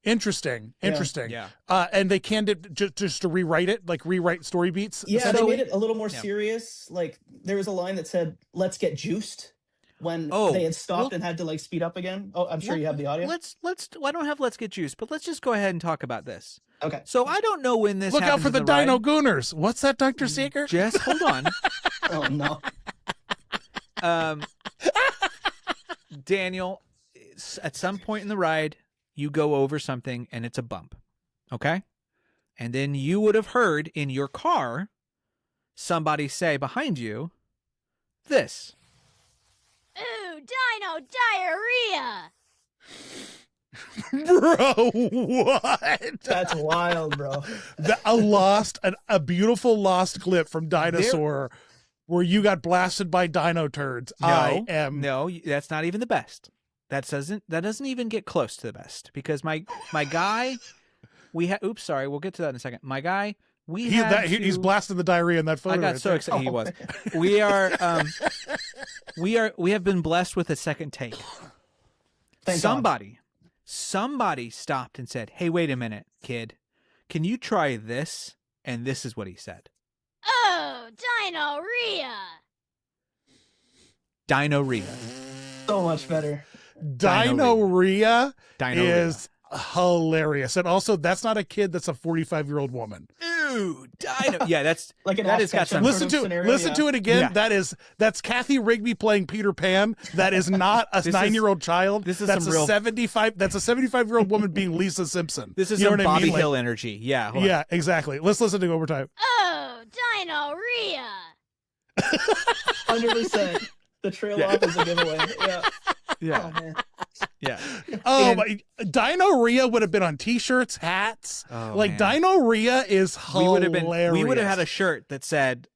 S1: Interesting.
S2: Yeah.
S1: And they canned it just to rewrite it, like rewrite story beats.
S3: Yeah, they made it a little more serious. Like there was a line that said, "Let's get juiced," when they had stopped and had to like speed up again. Oh, I'm sure you have the audio.
S2: I don't have Let's Get Juiced, but let's just go ahead and talk about this.
S3: Okay.
S2: So I don't know when this
S1: Look out for the
S2: ride.
S1: Dino Gooners. What's that, Dr. Seeker?
S2: Just hold on.
S3: Oh no.
S2: Daniel, at some point in the ride, you go over something and it's a bump. Okay? And then you would have heard in your car somebody say behind you this.
S5: Ooh, Dino diarrhea!
S1: Bro, what?
S3: That's wild, bro.
S1: A beautiful lost clip from Dinosaur where you got blasted by dino turds.
S2: No, that's not even the best. That doesn't even get close to the best, because my guy, we'll get to that in a second. My guy,
S1: He's blasting the diarrhea in that photo.
S2: I got so excited. He was. We have been blessed with a second take.
S3: Thank God.
S2: Somebody stopped and said, "Hey, wait a minute, kid. Can you try this?" And this is what he said.
S5: Oh, Dino-rea.
S2: Dino-rea.
S3: So much better.
S1: Dino-rea
S2: Dino-rea.
S1: is hilarious. And also, that's not a kid, that's a 45-year-old woman.
S2: Ooh, Dino. Yeah, that's
S3: Like an
S2: that has got
S3: Ask
S2: some.
S3: Ketchum.
S1: Listen to it again.
S2: Yeah.
S1: That's Kathy Rigby playing Peter Pan. That is not a 9-year-old child.
S2: This is
S1: that's
S2: some
S1: a
S2: real
S1: 75. That's a 75-year-old woman being Lisa Simpson.
S2: This is
S1: you know
S2: some
S1: what I
S2: Bobby
S1: mean?
S2: Hill energy. Yeah. hold on.
S1: Yeah, exactly. Let's listen to it one more time.
S5: Oh, Dino-rea.
S3: 100%. The trail off is a giveaway. Yeah.
S2: Yeah.
S3: Oh, man.
S2: Yeah.
S1: Oh,
S2: And-
S1: my, Dino-rea would have been on T-shirts, hats.
S2: Oh,
S1: like
S2: man.
S1: Dino-rea is hilarious.
S2: We would have had a shirt that said,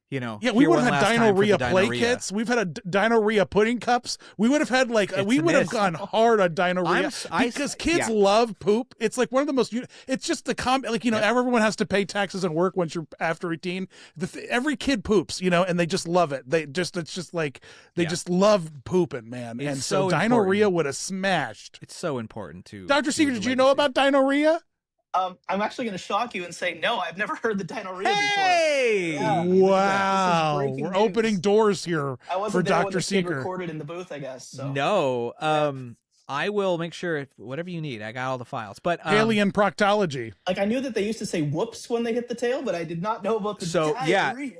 S2: you know,
S1: Yeah, we
S2: here
S1: would
S2: one
S1: have had
S2: last time for the
S1: Dino-rea play
S2: Dino-rea.
S1: kits. We've had a Dino-rea pudding cups. We would have had we would have
S2: this.
S1: gone hard on Dino-rea because kids love poop. It's like one of the most. It's just the everyone has to pay taxes and work once you're after 18. Every kid poops, and they just love it. They just just love pooping, man.
S2: It's
S1: and so
S2: so
S1: Dino-rea would have smashed.
S2: It's so important to
S1: Dr. Seeker,
S2: the
S1: did you know
S2: legacy.
S1: about Dino-rea?
S3: I'm actually going to shock you and say, no, I've never heard the Dino-rea
S2: Hey!
S3: Yeah.
S1: Wow,
S3: This is breaking
S1: we're
S3: news.
S1: opening doors here
S3: before. I
S1: for
S3: wasn't there when
S1: Dr.
S3: the kid
S1: Seeker.
S3: recorded in the booth, I guess. So.
S2: No. I will make sure whatever you need. I got all the files. But
S1: Alien proctology.
S3: Like, I knew that they used to say whoops when they hit the tail, but I did not know about the diarrhea.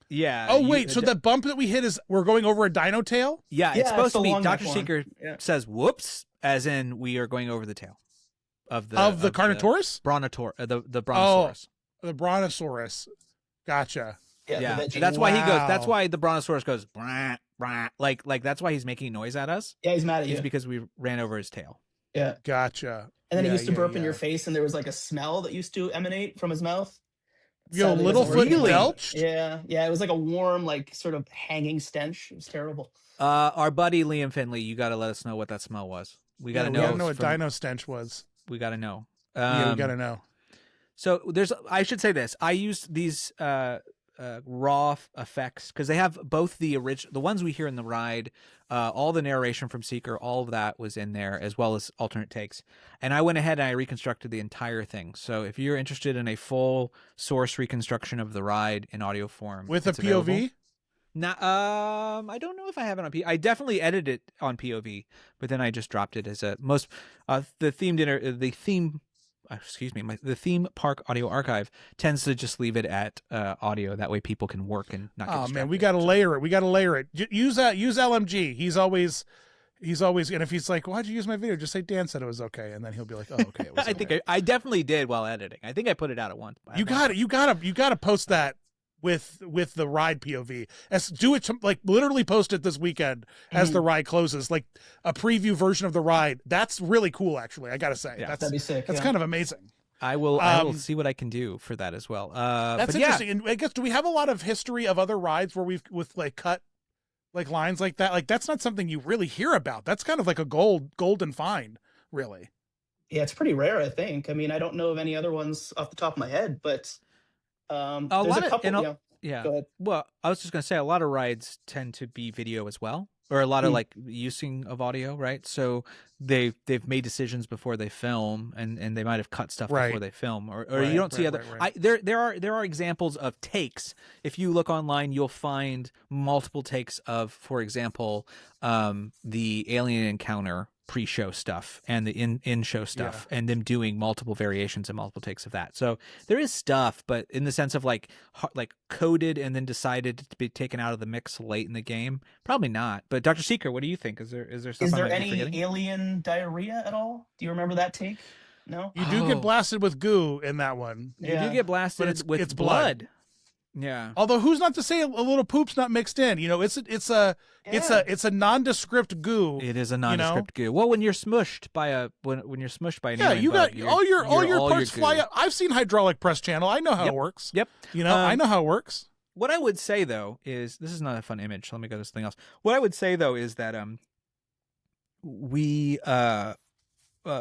S2: Yeah.
S1: Oh wait, so the bump that we hit is we're going over a dino tail?
S2: Yeah,
S3: Yeah,
S2: it's supposed
S3: it's
S2: to
S3: the
S2: be.
S3: long
S2: Dr.
S3: neck
S2: Seeker
S3: one.
S2: says "whoops," as in we are going over the tail of the
S1: Carnotaurus?
S2: the Brontosaurus.
S1: The Brontosaurus. Gotcha.
S3: Yeah,
S2: Yeah,
S3: the veggie
S2: that's
S3: one.
S2: why he goes. That's
S1: Wow.
S2: why the Brontosaurus goes brah, brah, like that's why he's making noise at us.
S3: Yeah, he's mad at you.
S2: Is because we ran over his tail.
S3: Yeah.
S1: Gotcha.
S3: And then
S1: Yeah,
S3: he used to
S1: yeah,
S3: burp in
S1: yeah.
S3: your face, and there was like a smell that used to emanate from his mouth.
S1: Yo,
S3: Sadly, it doesn't
S1: Littlefoot
S3: work anymore.
S1: belched?
S3: Yeah, it was like a warm, like sort of hanging stench. It was terrible.
S2: Our buddy Liam Finley, you got to let us know what that smell was. We got to
S1: We
S2: know.
S1: gotta know what
S2: from-
S1: dino stench was.
S2: We got to know.
S1: Yeah, we gotta know.
S2: So I should say this. I used these raw effects because they have both the ones we hear in the ride, all the narration from Seeker, all of that was in there, as well as alternate takes. And I went ahead and I reconstructed the entire thing. So if you're interested in a full source reconstruction of the ride in audio form,
S1: With a
S2: it's available.
S1: POV?
S2: I don't know if I have it on POV. I definitely edited it on POV, but then I just dropped it as the theme park audio archive tends to just leave it at audio. That way people can work and not get
S1: Oh man,
S2: distracted.
S1: we gotta layer it. We gotta layer it. Use LMG. He's always, and if he's like, why'd you use my video? Just say Dan said it was okay, and then he'll be like, oh okay, it was
S2: I
S1: okay.
S2: think I definitely did while editing. I think I put it out at once.
S1: You gotta post that with the ride POV. Do it like literally post it this weekend as the ride closes, like a preview version of the ride. That's really cool, actually. I gotta say,
S2: Yeah.
S3: That'd be sick.
S1: that's kind of amazing.
S2: I will see what I can do for that as well.
S1: That's
S2: but yeah,
S1: interesting. And I guess, do we have a lot of history of other rides where we've like cut like lines like that? Like that's not something you really hear about. That's kind of like a golden find, really.
S3: Yeah, it's pretty rare, I think. I mean, I don't know of any other ones off the top of my head, but there's
S2: lot
S3: a
S2: of-
S3: couple.
S2: and a-
S3: Yeah,
S2: yeah.
S3: go ahead.
S2: Well, I was just gonna say a lot of rides tend to be video as well, or a lot of like using of audio, right? So they've made decisions before they film, and they might have cut stuff
S1: Right.
S2: before they film, or
S1: Right,
S2: you don't see
S1: right,
S2: other.
S1: right.
S2: There are examples of takes. If you look online, you'll find multiple takes of, for example, the alien encounter pre-show stuff and the in-show stuff, and them doing multiple variations and multiple takes of that. So there is stuff, but in the sense of like coded and then decided to be taken out of the mix late in the game, probably not. But Dr. Seeker, what do you think? Is there stuff
S3: Is
S2: I
S3: there
S2: might be
S3: any
S2: forgetting?
S3: alien diarrhea at all? Do you remember that take? No.
S1: You do
S2: Oh.
S1: get blasted with goo in that one.
S2: You
S3: Yeah.
S2: do get blasted
S1: But
S2: with
S1: it's blood.
S2: blood. Yeah.
S1: Although who's not to say a little poop's not mixed in? It's a nondescript goo.
S2: It is a nondescript goo. Well, when you're smushed by when you're smushed by an
S1: Yeah,
S2: alien
S1: you got
S2: bug,
S1: all your parts
S2: goo.
S1: fly out. I've seen hydraulic press channel. I know how
S2: Yep.
S1: it works.
S2: Yep.
S1: I know how it works.
S2: What I would say though is this is not a fun image. Let me go to something else. What I would say though is that we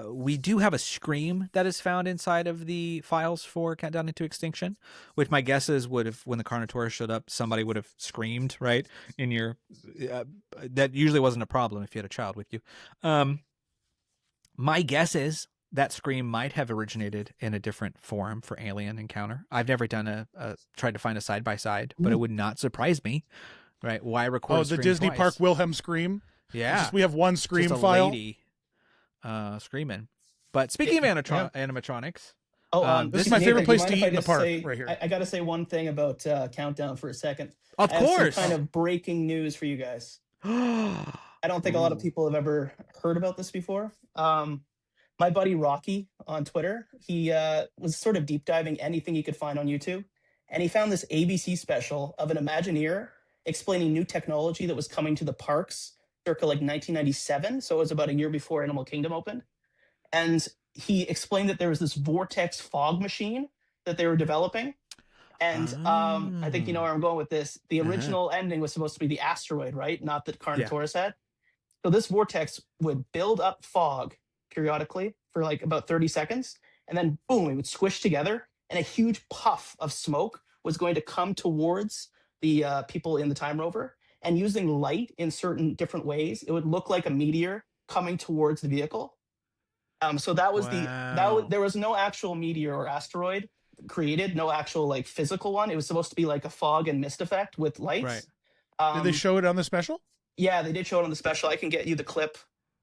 S2: we do have a scream that is found inside of the files for Countdown into Extinction, which my guess is would have, when the Carnotaurus showed up, somebody would have screamed, right? In your that usually wasn't a problem if you had a child with you. My guess is that scream might have originated in a different forum for Alien Encounter. I've never done tried to find a side by side, but it would not surprise me. Right? Why record?
S1: Oh,
S2: a
S1: the
S2: scream
S1: Disney
S2: twice?
S1: Park Wilhelm scream.
S2: Yeah,
S1: Just, we have one scream
S2: just a
S1: file.
S2: lady screaming. But speaking of animatronics,
S1: This is my favorite place to eat in the park, right here.
S3: I got to say one thing about Countdown for a second.
S2: of
S3: I have
S2: course,
S3: some kind of breaking news for you guys. I don't think a lot of people have ever heard about this before. My buddy Rocky on Twitter, he was sort of deep diving anything he could find on YouTube, and he found this ABC special of an Imagineer explaining new technology that was coming to the parks circa like 1997. So it was about a year before Animal Kingdom opened. And he explained that there was this vortex fog machine that they were developing. And I think you know where I'm going with this. The original ending was supposed to be the asteroid, right? Not that Carnotaurus had. So this vortex would build up fog periodically for like about 30 seconds. And then boom, it would squish together. And a huge puff of smoke was going to come towards the people in the Time Rover. And using light in certain different ways, it would look like a meteor coming towards the vehicle. So that was there was no actual meteor or asteroid created, no actual like physical one. It was supposed to be like a fog and mist effect with lights.
S1: Right. Did they show it on the special?
S3: Yeah, they did show it on the special. I can get you the clip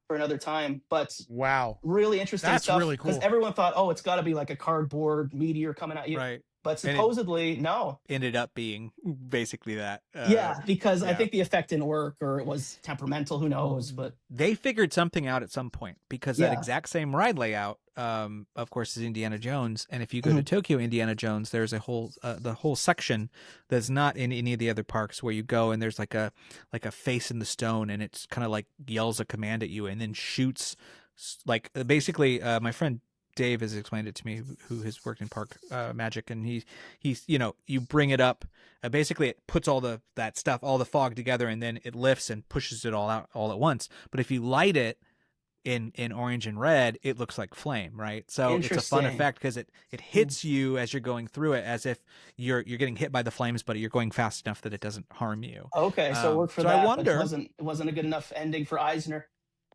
S3: for another time. But
S1: wow,
S3: really interesting
S1: that's
S3: stuff.
S1: really cool.
S3: Because everyone thought, oh, it's got to be like a cardboard meteor coming at you.
S2: right?
S3: But supposedly, no.
S2: Ended up being basically that.
S3: Yeah, because I think the effect didn't work, or it was temperamental. Who knows? But
S2: they figured something out at some point, because that exact same ride layout, of course, is Indiana Jones. And if you go to Tokyo Indiana Jones, there's a whole the whole section that's not in any of the other parks, where you go and there's like a face in the stone, and it's kind of like yells a command at you and then shoots. Like basically, my friend Dave has explained it to me, who has worked in park magic, and he's you bring it up, basically it puts all that stuff, all the fog together, and then it lifts and pushes it all out all at once. But if you light it in orange and red, it looks like flame, right? So it's a fun effect because it hits you as you're going through it, as if you're getting hit by the flames, but you're going fast enough that it doesn't harm you.
S3: Okay, so it worked for that. I wonder, but it wasn't a good enough ending for Eisner.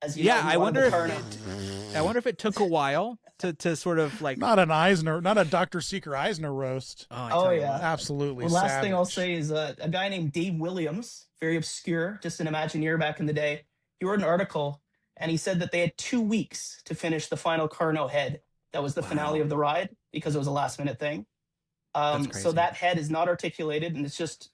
S2: I wonder if it took a while to sort of like,
S1: not a Dr. Seeker Eisner roast.
S3: Oh yeah,
S1: absolutely.
S3: Well, last thing I'll say is a guy named Dave Williams, very obscure, just an Imagineer back in the day. He wrote an article and he said that they had 2 weeks to finish the final Carno head. That was the finale of the ride, because it was a last minute thing. So that head is not articulated, and it's just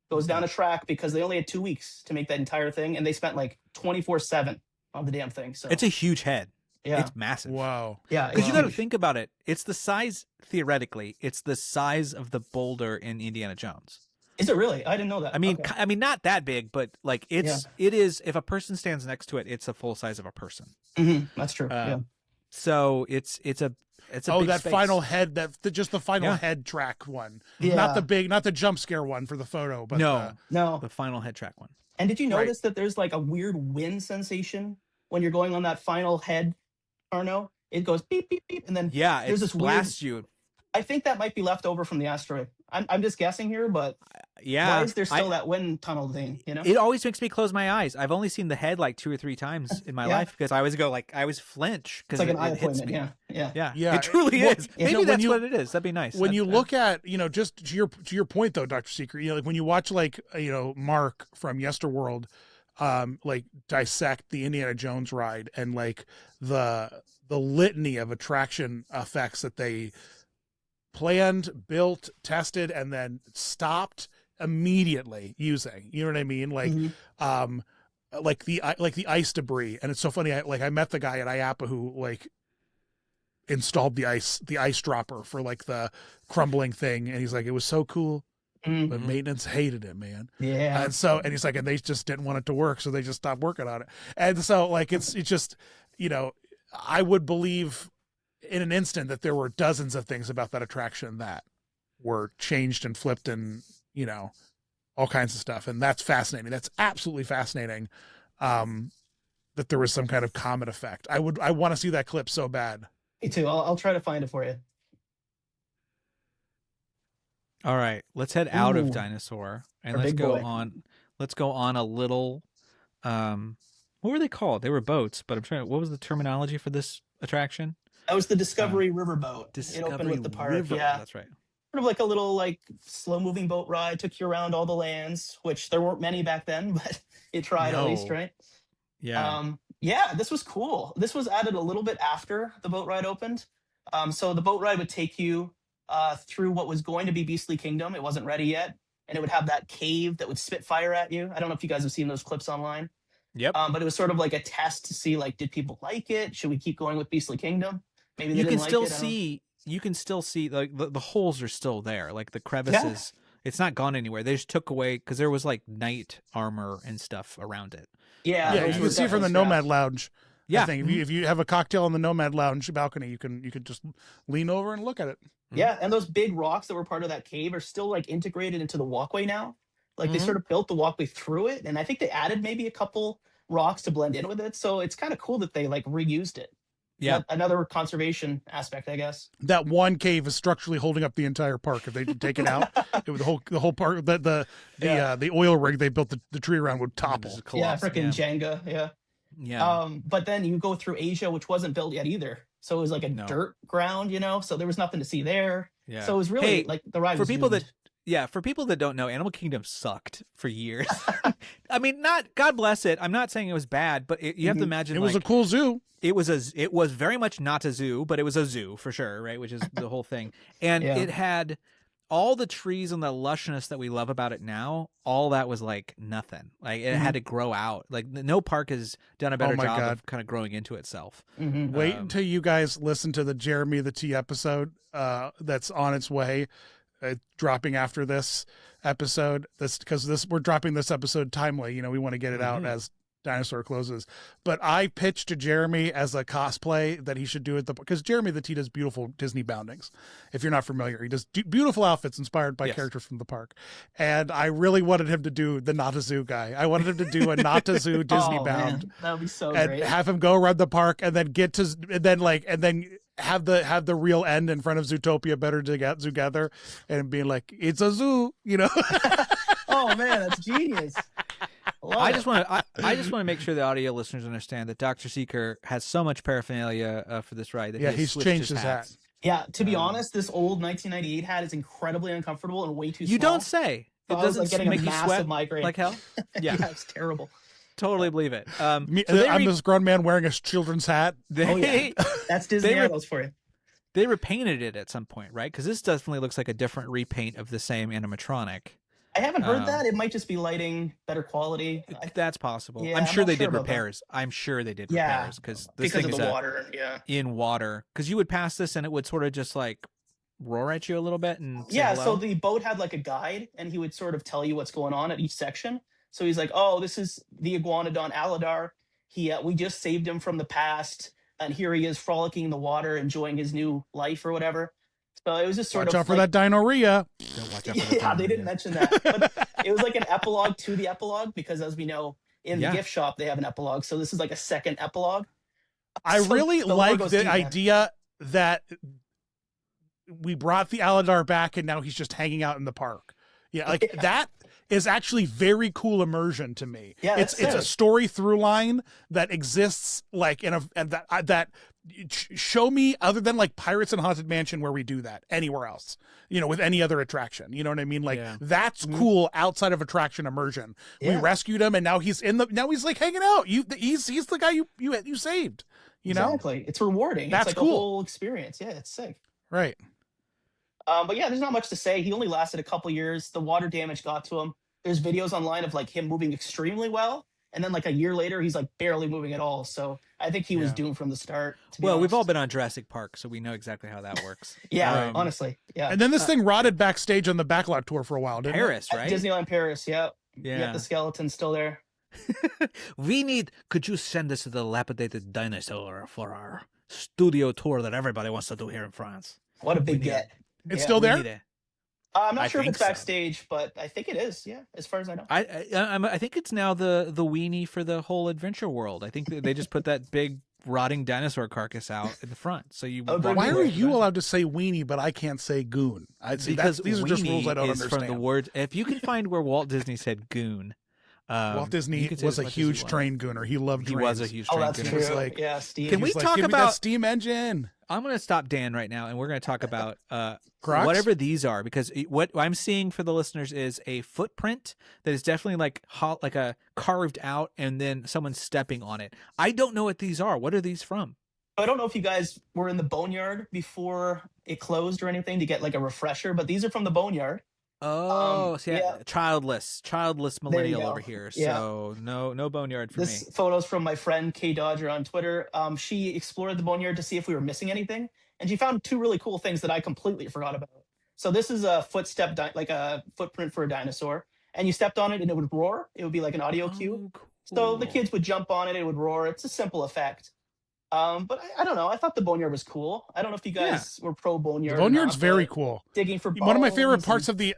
S3: goes down a track because they only had 2 weeks to make that entire thing, and they spent like 24/7 on the damn thing. So
S2: it's a huge head.
S3: Yeah,
S2: it's massive.
S1: Wow.
S3: Yeah,
S2: because you got to think about it. It's the size, theoretically, it's the size of the boulder in Indiana Jones.
S3: Is it really? I didn't know that.
S2: I mean, not that big, but like it is. If a person stands next to it, it's a full size of a person.
S3: Mm-hmm. That's true.
S2: So it's a big
S1: that
S2: space.
S1: final head, just the final head track one, not the jump scare one for the photo, but
S2: no, the final head track one.
S3: And did you notice that there's like a weird wind sensation when you're going on that final head, Arno? It goes beep beep beep, and then there's this
S2: blasts
S3: weird.
S2: You.
S3: I think that might be left over from the asteroid. I'm just guessing here, but why is there still that wind tunnel thing? You know,
S2: it always makes me close my eyes. I've only seen the head like 2 or 3 times in my life, because I always go like, I always flinch because
S3: it's like an eye
S2: hits
S3: appointment.
S2: me.
S3: Yeah.
S2: It truly is. Maybe that's what it is. That'd be nice.
S1: When you look at, just to your point though, Dr. Seeker, like when you watch like Mark from Yesterworld, like dissect the Indiana Jones ride, and like the litany of attraction effects that they planned, built, tested, and then stopped immediately using. You know what I mean? Like, like the ice debris. And it's so funny. I met the guy at IAPA who like installed the ice dropper for like the crumbling thing, and he's like, it was so cool. But maintenance hated it, man.
S3: Yeah.
S1: And he's like, and they just didn't want it to work, so they just stopped working on it. And so like it's just, I would believe in an instant that there were dozens of things about that attraction that were changed and flipped, and all kinds of stuff. And that's fascinating. That's absolutely fascinating. that there was some kind of comet effect. I want to see that clip so bad.
S3: Me too. I'll try to find it for you.
S2: All right, let's head out of
S3: Ooh.
S2: Dinosaur and
S3: Our
S2: let's
S3: big
S2: go
S3: boy.
S2: on. Let's go on a little. What were they called? They were boats, but I'm trying. What was the terminology for this attraction?
S3: That was the Discovery Riverboat. It opened with the park.
S2: River.
S3: Yeah.
S2: That's right.
S3: Sort of like a little slow moving boat ride, took you around all the lands, which there weren't many back then, but it tried at least,
S2: No.
S3: right?
S2: Yeah.
S3: Yeah, this was cool. This was added a little bit after the boat ride opened. So the boat ride would take you through what was going to be Beastly Kingdom. It wasn't ready yet. And it would have that cave that would spit fire at you. I don't know if you guys have seen those clips online.
S2: Yep.
S3: But it was sort of like a test to see, like, did people like it? Should we keep going with Beastly Kingdom? Maybe they
S2: You
S3: didn't
S2: can still
S3: like it. I don't know.
S2: see. You can still see like the holes are still there, like the crevices. It's not gone anywhere. They just took away because there was like knight armor and stuff around it.
S3: Yeah,
S1: Yeah,
S3: those
S1: you
S3: were
S1: can see from the
S3: definitely
S1: Nomad
S3: scrapped.
S1: Lounge.
S2: Yeah.
S1: I think if you have a cocktail on the Nomad Lounge balcony, you could just lean over and look at it.
S3: Yeah, and those big rocks that were part of that cave are still like integrated into the walkway now. Like they
S2: Mhm.
S3: sort of built the walkway through it, and I think they added maybe a couple rocks to blend in with it. So it's kind of cool that they like reused it.
S2: Yeah.
S3: Another conservation aspect, I guess.
S1: That one cave is structurally holding up the entire park. If they could take it out, it would, the whole park, the oil rig they built the tree around would topple.
S2: Just
S3: Yeah,
S2: collapse.
S3: freaking Jenga. Yeah.
S2: Yeah.
S3: But then you go through Asia, which wasn't built yet either. So it was like a
S2: No.
S3: dirt ground, so there was nothing to see there.
S2: Yeah.
S3: So it was really
S2: Hey,
S3: like the ride
S2: for
S3: was
S2: people
S3: doomed.
S2: for people that don't know, Animal Kingdom sucked for years. I mean, not God bless it. I'm not saying it was bad, but you have to imagine
S1: It was a cool zoo.
S2: it was very much not a zoo, but it was a zoo for sure, right? Which is the whole thing. And
S3: Yeah.
S2: it had all the trees and the lushness that we love about it now. All that was like nothing. Like it had to grow out. Like no park has done a better
S1: my
S2: job
S1: God.
S2: of kind of growing into itself.
S3: Mhm.
S1: Wait until you guys listen to the Jeremy the T episode that's on its way, dropping after this episode. Because we're dropping this episode timely. We want to get it out as Dinosaur closes. But I pitched to Jeremy as a cosplay that he should do it because Jeremy the T does beautiful Disney boundings. If you're not familiar, he does beautiful outfits inspired by characters from the park. And I really wanted him to do the Not a Zoo guy. I wanted him to do a Not a Zoo Disney
S3: Oh,
S1: bound.
S3: man, that would be so
S1: And
S3: great.
S1: have him go around the park and then have the real end in front of Zootopia Better Together and being like, it's a zoo,
S3: Oh man, that's genius.
S2: I just want to make sure the audio listeners understand that Dr. Seeker has so much paraphernalia for this ride that
S1: Yeah,
S2: he has
S1: he's
S2: switched
S1: changed
S2: his
S1: his hat.
S2: hats.
S3: Yeah, to be honest, this old 1998 hat is incredibly uncomfortable and way too small.
S2: You don't say.
S3: So
S2: It
S3: I was,
S2: doesn't
S3: getting
S2: make
S3: a
S2: you
S3: massive
S2: sweat
S3: migraine.
S2: like hell.
S3: Yeah,
S2: Yeah,
S3: it's terrible.
S2: totally believe it.
S1: I'm
S2: they
S1: this grown man wearing a children's hat.
S3: Oh yeah, that's Disney
S2: They were-
S3: Idols for you.
S2: They repainted it at some point, right? Because this definitely looks like a different repaint of the same animatronic.
S3: I haven't heard
S2: Um,
S3: that. It might just be lighting, better quality.
S2: That's possible.
S3: Yeah,
S2: I'm
S3: I'm
S2: sure
S3: not
S2: they
S3: sure
S2: did
S3: about that.
S2: repairs. I'm sure they did
S3: Yeah,
S2: repairs because this
S3: because
S2: thing
S3: of
S2: is
S3: the water. Yeah.
S2: in water. Because you would pass this and it would sort of just like roar at you a little bit and say
S3: Yeah,
S2: hello.
S3: so the boat had like a guide, and he would sort of tell you what's going on at each section. So he's like, "Oh, this is the iguanodon Aladar. We just saved him from the past, and here he is frolicking in the water, enjoying his new life or whatever." So it was just sort
S1: Watch
S3: of
S1: out for
S3: like,
S1: that Dino-ria.
S2: Don't watch out for the
S3: yeah,
S2: time,
S3: they didn't
S2: yeah.
S3: mention that, but it was like an epilogue to the epilogue because, as we know, in the
S2: Yeah.
S3: gift shop they have an epilogue. So this is like a second epilogue.
S1: I
S3: So
S1: really
S3: the lore
S1: like
S3: goes
S1: the
S3: deep, man.
S1: idea that we brought the Aladar back and now he's just hanging out in the park. Yeah, like
S3: Yeah.
S1: that is actually very cool immersion to me.
S3: Yeah,
S1: it's
S3: that's
S1: a
S3: sick.
S1: story through line that exists like that show me other than like Pirates and Haunted Mansion where we do that anywhere else, with any other attraction. You know what I mean? Like
S2: Yeah.
S1: that's cool outside of attraction immersion. We
S3: Yeah.
S1: rescued him and now he's like hanging out. He's the guy you saved.
S3: Exactly. It's rewarding.
S1: That's
S3: it's like
S1: cool.
S3: a whole experience. Yeah, it's sick.
S1: Right.
S3: But yeah, there's not much to say. He only lasted a couple years. The water damage got to him. There's videos online of like him moving extremely well, and then like a year later, he's like barely moving at all. So I think he was
S1: Yeah.
S3: doomed from the start. To be
S2: Well, we've all
S3: honest.
S2: been on Jurassic Park, so we know exactly how that works.
S3: Yeah,
S2: Um,
S3: honestly, yeah.
S1: And then this thing rotted backstage on the backlot tour for a while, didn't
S2: Paris,
S3: At
S2: right?
S3: Disneyland Paris, yeah.
S2: Yeah.
S3: Yep, the skeleton's still there.
S2: Could you send us a dilapidated dinosaur for our studio tour that everybody wants to do here in France?
S3: What a big
S2: need
S3: get.
S1: It's
S3: Yeah.
S1: still
S2: We
S1: there?
S2: need it.
S3: I'm not
S2: I
S3: sure if
S2: think
S3: it's
S2: so.
S3: backstage, but I think it is. Yeah, as far as I know.
S2: I think it's now the weenie for the whole adventure world. I think they just put that big rotting dinosaur carcass out in the front, so you
S3: Oh,
S2: walk
S3: good
S1: Why
S2: into
S1: are
S3: Weenie.
S2: it.
S1: you allowed to say weenie, but I can't say goon? I see.
S2: Because
S1: These are just rules I don't
S2: weenie is
S1: understand.
S2: from the word. If you can find where Walt Disney said goon,
S1: Walt
S2: you
S1: Disney
S2: can say
S1: was
S2: as
S1: a
S2: much as you
S1: huge
S2: want.
S1: train gooner. He loved
S2: He
S1: trains.
S2: was a huge
S3: Oh,
S2: train
S3: that's
S2: gooner.
S3: true.
S1: was like-
S3: Yeah, Steve.
S2: Can we
S1: He's like,
S2: talk
S1: give me
S2: about-
S1: that steam engine?
S2: I'm going to stop Dan right now, and we're going to talk about
S1: Crocs?
S2: whatever these are, because what I'm seeing for the listeners is a footprint that is definitely like a carved out, and then someone stepping on it. I don't know what these are. What are these from?
S3: I don't know if you guys were in the Boneyard before it closed or anything to get like a refresher, but these are from the Boneyard.
S2: Oh, see,
S3: yeah.
S2: childless
S3: There you
S2: millennial
S3: go.
S2: over here.
S3: Yeah.
S2: So no Boneyard for
S3: This
S2: me.
S3: photo's from my friend Kay Dodger on Twitter. She explored the Boneyard to see if we were missing anything, and she found two really cool things that I completely forgot about. So this is a like a footprint for a dinosaur, and you stepped on it and it would roar. It would be like an audio cue.
S2: Oh,
S3: So the
S2: cool.
S3: kids would jump on it, it would roar. It's a simple effect. But I don't know. I thought the Boneyard was cool. I don't know if you guys were pro Boneyard.
S1: The Boneyard's
S3: or not,
S1: very
S3: but
S1: cool.
S3: Digging for
S1: One of my favorite
S3: bones
S1: parts
S3: and-
S1: of the,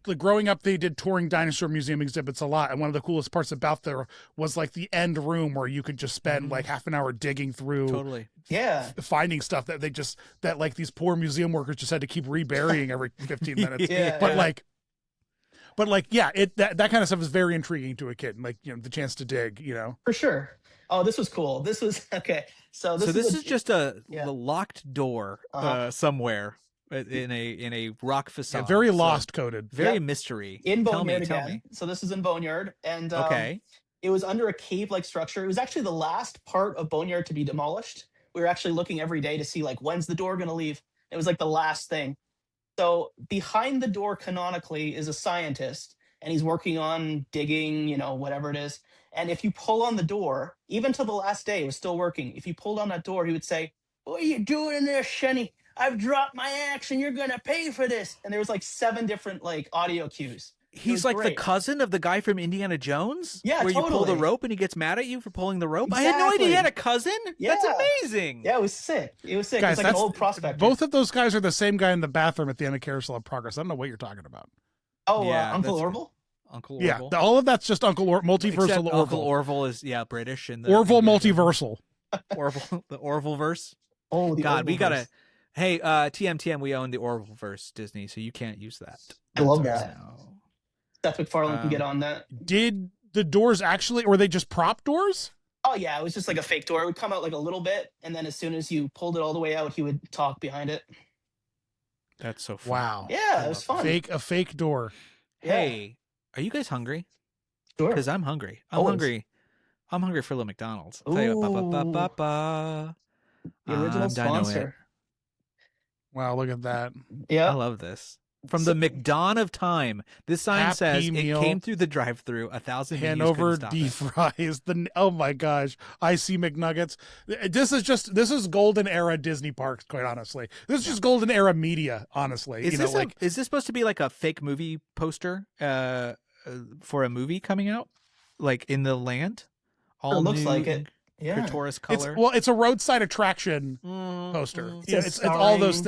S1: like growing up, they did touring dinosaur museum exhibits a lot, and one of the coolest parts about there was like the end room where you could just spend like half an hour digging through,
S2: Totally.
S3: yeah.
S1: finding stuff that like these poor museum workers just had to keep reburying every 15 minutes.
S3: Yeah.
S1: But like, yeah, that kind of stuff is very intriguing to a kid. Like, the chance to dig,
S3: For sure. Oh, this was cool. This was okay. So this
S2: is just a
S3: yeah.
S2: locked door somewhere in a rock facade.
S1: Yeah, very
S2: So,
S1: lost coded.
S2: very
S3: Yep.
S2: mystery.
S3: in
S2: Tell
S3: Boneyard
S2: me, tell
S3: again.
S2: me.
S3: So this is in Boneyard, and
S2: Okay.
S3: it was under a cave-like structure. It was actually the last part of Boneyard to be demolished. We were actually looking every day to see like when's the door going to leave. It was like the last thing. So behind the door, canonically, is a scientist, and he's working on digging, whatever it is. And if you pull on the door, even till the last day, it was still working. If you pulled on that door, he would say, "What are you doing in there, Shenny? I've dropped my axe, and you're gonna pay for this." And there was like 7 different like audio cues.
S2: He's like the
S3: great.
S2: cousin of the guy from Indiana Jones?
S3: Yeah,
S2: Where you pull the
S3: totally.
S2: rope and he gets mad at you for pulling the rope? I had no idea he had a cousin? That's
S3: Yeah.
S2: amazing.
S3: Yeah, it was sick. It was sick.
S1: Guys,
S3: It's like an
S1: that's-
S3: old prospector.
S1: Both of those guys are the same guy in the bathroom at the end of Carousel of Progress. I don't know what you're talking about.
S3: Oh,
S2: Yeah,
S3: Uncle
S2: that's-
S3: Orville?
S2: Uncle
S1: Yeah,
S2: Orville.
S1: all of that's just multiversal
S2: Except Uncle
S1: Orville.
S2: Orville is British and the
S1: Orville
S2: Indiana
S1: multiversal.
S2: Jones. Orville, the Orville verse.
S3: Oh, the
S2: God, we
S3: Orville
S2: gotta.
S3: verse.
S2: Hey, TM, we own the Orville verse, Disney, so you can't use that.
S3: I love that.
S2: No.
S3: Seth MacFarlane can get on that.
S1: Did the doors actually, or were they just prop doors?
S3: Oh, yeah, it was just like a fake door. It would come out like a little bit, and then as soon as you pulled it all the way out, he would talk behind it.
S2: That's so fun.
S1: Wow.
S3: Yeah, it was fun.
S1: A fake door.
S2: Hey, are you guys hungry?
S3: Sure.
S2: Because I'm hungry. I'm
S3: Always.
S2: hungry. I'm hungry for little McDonald's. I'll tell you what.
S3: The original
S2: I'm Dino Land.
S3: sponsor.
S1: Wow, look at that.
S2: I
S3: Yeah.
S2: love this. From the McDon of time. This sign
S1: Happy
S2: says
S1: Meal.
S2: it came through the drive-through. 1,000 menus
S1: Hanover
S2: couldn't stop
S1: deep
S2: it.
S1: fries. Oh my gosh. Icy McNuggets. This is golden era Disney parks, quite honestly. This is just golden era media, honestly.
S2: Is this
S1: like
S2: is this supposed to be like a fake movie poster for a movie coming out? Like in the land? All
S3: looks
S2: new
S3: like it.
S2: in
S3: Yeah.
S2: Tourist color.
S1: it's a roadside attraction poster.
S2: Mm.
S1: You know,
S3: Says
S1: it's all those
S3: starring-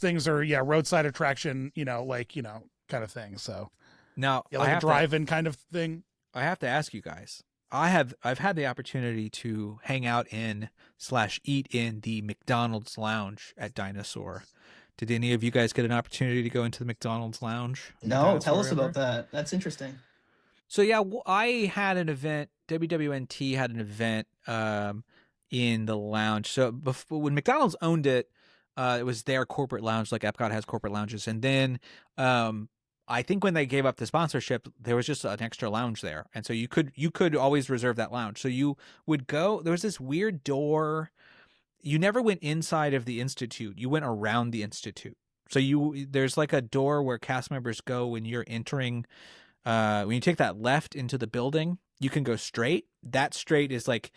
S1: things are
S3: Yeah.
S1: roadside attraction, kind of thing. So
S2: Now,
S1: yeah, like a drive-in kind of thing.
S2: I have to ask you guys. I've had the opportunity to hang out in / eat in the McDonald's lounge at Dinosaur. Did any of you guys get an opportunity to go into the McDonald's lounge? at
S3: No, tell
S2: Dinosaur
S3: us
S2: ever?
S3: about that. That's interesting.
S2: So yeah, I had an event. WWNT had an event in the lounge. So before, when McDonald's owned it, it was their corporate lounge, like Epcot has corporate lounges. And then I think when they gave up the sponsorship, there was just an extra lounge there, and so you could always reserve that lounge. So you would go. There was this weird door. You never went inside of the Institute. You went around the Institute. So there's like a door where cast members go when you're entering. When you take that left into the building, you can go straight. That straight is like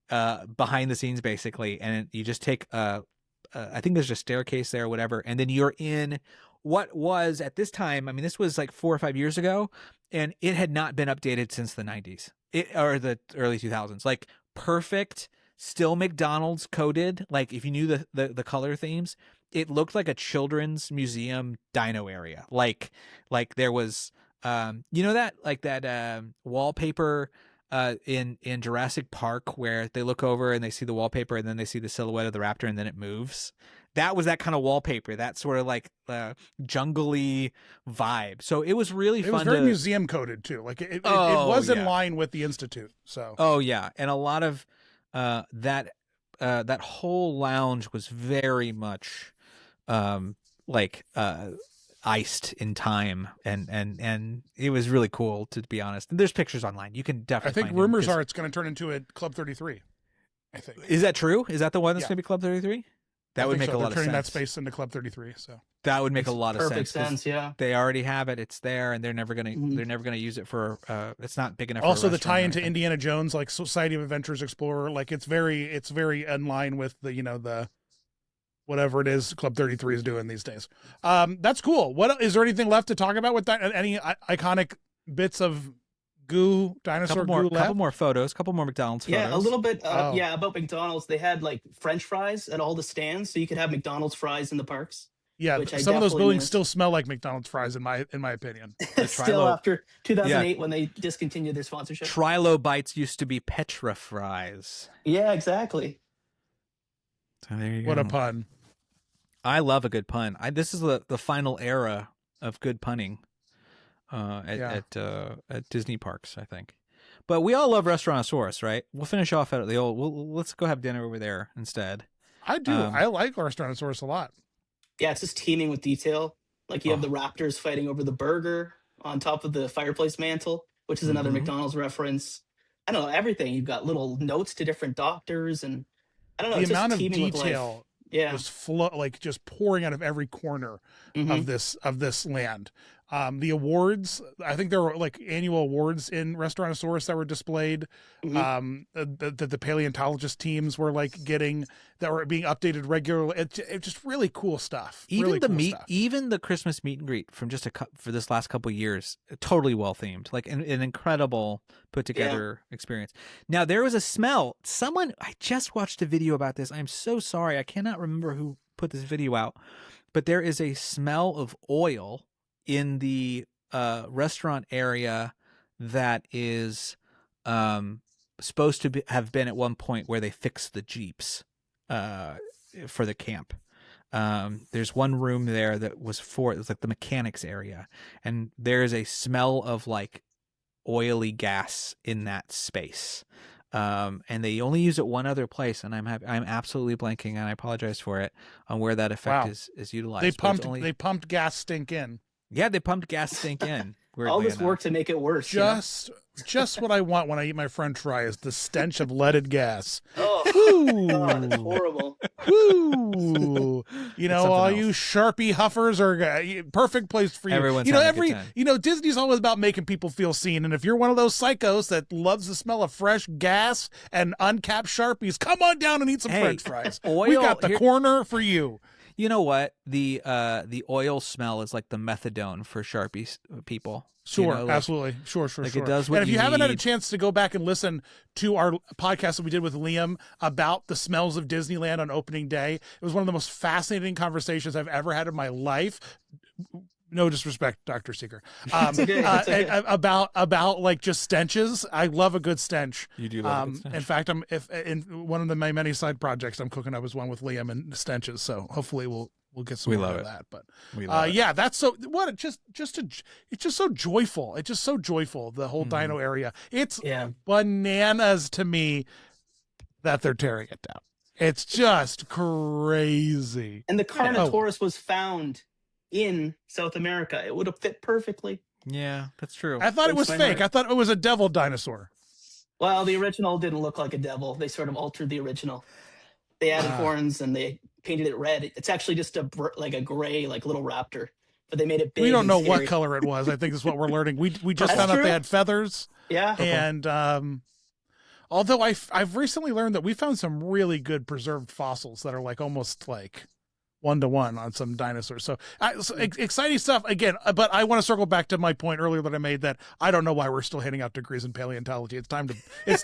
S2: behind the scenes basically, and you just take I think there's a staircase there or whatever, and then you're in what was at this time, I mean, this was like 4 or 5 years ago, and it had not been updated since the 90s or the early 2000s. Like perfect, still McDonald's coded. Like if you knew the color themes, it looked like a children's museum dino area. Like there was, you know, that wallpaper in Jurassic Park where they look over and they see the wallpaper and then they see the silhouette of the raptor and then it moves. That was that kind of wallpaper, that sort of like jungly vibe. So it was really fun.
S1: It was very museum coded too. Like it was in line with the Institute. So
S2: and a lot of that whole lounge was very much iced in time, and it was really cool, to be honest. And there's pictures online. You can definitely.
S1: I think rumors are it's going to turn into a Club 33. I think.
S2: Is that true? Is that the one that's going to be Club 33? That would make a lot of sense.
S1: Turning that space into Club 33. So
S2: that would make a lot of sense.
S3: Perfect sense. Yeah.
S2: They already have it. It's there, and they're never gonna use it for. It's not big enough.
S1: Also,
S2: for a
S1: the tie into
S2: anything.
S1: Indiana Jones, like Society of Adventures Explorer, like it's very in line with the whatever it is Club 33 is doing these days. That's cool. What is there anything left to talk about with that? Any iconic bits of dinosaur goo left?
S2: Couple more photos, couple more McDonald's photos.
S3: Yeah, a little bit. About McDonald's, they had like French fries at all the stands, so you could have McDonald's fries in the parks.
S1: Yeah, some of those buildings still smell like McDonald's fries, in my opinion.
S3: Still after 2008 when they discontinued their sponsorship.
S2: Trilo bites used to be Petra fries.
S3: Yeah, exactly.
S2: So there you go.
S1: What a pun!
S2: I love a good pun. This is the final era of good punning at Disney parks, I think. But we all love Restaurantosaurus, right? We'll finish off at the old. Let's go have dinner over there instead.
S1: I do. I like Restaurantosaurus a lot.
S3: Yeah, it's just teeming with detail. Like you have the raptors fighting over the burger on top of the fireplace mantle, which is another McDonald's reference. I don't know, everything. You've got little notes to different doctors, and I don't know.
S1: The amount of detail was just pouring out of every corner of this land. The awards, I think there were like annual awards in Restaurantosaurus that were displayed, that the paleontologist teams were like getting, that were being updated regularly. It's just really cool stuff.
S2: Even even the Christmas meet and greet from for this last couple of years, totally well themed, like an incredible put together experience. Now there was a smell. I just watched a video about this. I'm so sorry, I cannot remember who put this video out, but there is a smell of oil in the restaurant area that is supposed to have been at one point where they fixed the Jeeps for the camp. There's one room there that it was like the mechanics area, and there's a smell of like oily gas in that space. And they only use it one other place, and I'm absolutely blanking, and I apologize for it, on where that effect is utilized.
S1: They pumped gas stink in.
S2: Yeah, they pumped gas stink in.
S3: All this work to make it worse.
S1: Just what I want when I eat my French fry is the stench of leaded gas.
S3: God, that's horrible.
S1: Woo. All you Sharpie huffers are perfect place for you.
S2: Everyone's
S1: Disney's always about making people feel seen, and if you're one of those psychos that loves the smell of fresh gas and uncapped Sharpies, come on down and eat some French fries. We got the corner for you.
S2: You know what? The oil smell is like the methadone for Sharpie people.
S1: Sure, absolutely. Sure.
S2: Like it does what
S1: and if you haven't
S2: need.
S1: had a chance to go back and listen to our podcast that we did with Liam about the smells of Disneyland on opening day, it was one of the most fascinating conversations I've ever had in my life. No disrespect, Dr. Seeker.
S3: Okay.
S1: About like just stenches. I love a good stench.
S2: You do love a good stench.
S1: In fact, in one of my many side projects I'm cooking up is one with Liam and stenches. So hopefully we'll get some more of that. But that's so it's just so joyful. It's just so joyful, the whole dino area. It's bananas to me that they're tearing it down. It's just crazy.
S3: And the Carnotaurus was found in South America. It would have fit perfectly.
S2: Yeah, that's true.
S1: I thought it was fake. I thought it was a devil dinosaur.
S3: Well, the original didn't look like a devil. They sort of altered the original. They added horns and they painted it red. It's actually just a gray, like little raptor, but they made it big.
S1: We don't know what color it was. I think is what we're learning. We just found out they had feathers.
S3: Yeah.
S1: And although I've recently learned that we found some really good preserved fossils that are like almost like 1-to-1 on some dinosaurs. So, exciting stuff again. But I want to circle back to my point earlier that I made that I don't know why we're still handing out degrees in paleontology. It's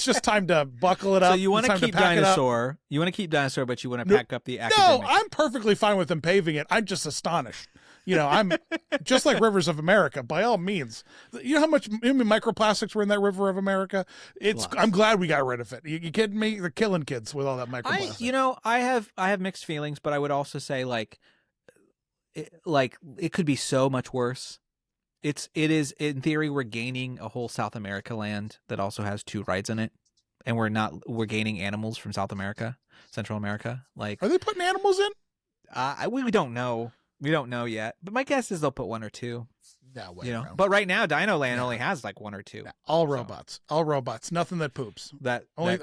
S1: just time to buckle it up.
S2: So you want to keep Dinosaur. You want to keep Dinosaur, but you want to pack up the academic.
S1: No, I'm perfectly fine with them paving it. I'm just astonished. I'm just like Rivers of America, by all means. You know how many microplastics were in that River of America? I'm glad we got rid of it. You kidding me? They're killing kids with all that microplastic.
S2: I have mixed feelings, but I would also say it could be so much worse. It is in theory we're gaining a whole South America land that also has 2 rides in it, and we're gaining animals from South America, Central America. Are
S1: they putting animals in?
S2: We don't know. We don't know yet, but my guess is they'll put 1 or 2.
S1: No way.
S2: But right now, Dinoland only has 1 or 2.
S1: All robots. All robots. Nothing that poops. Only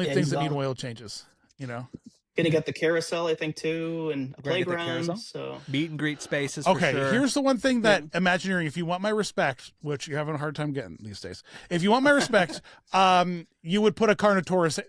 S1: things that need oil changes.
S3: Gonna get the carousel, I think, too, and a playground. So
S2: meet and greet spaces.
S1: Okay,
S2: for sure.
S1: Here's the one thing that Imagineering, if you want my respect, which you're having a hard time getting these days, if you want my respect, you would put a Carnotaurus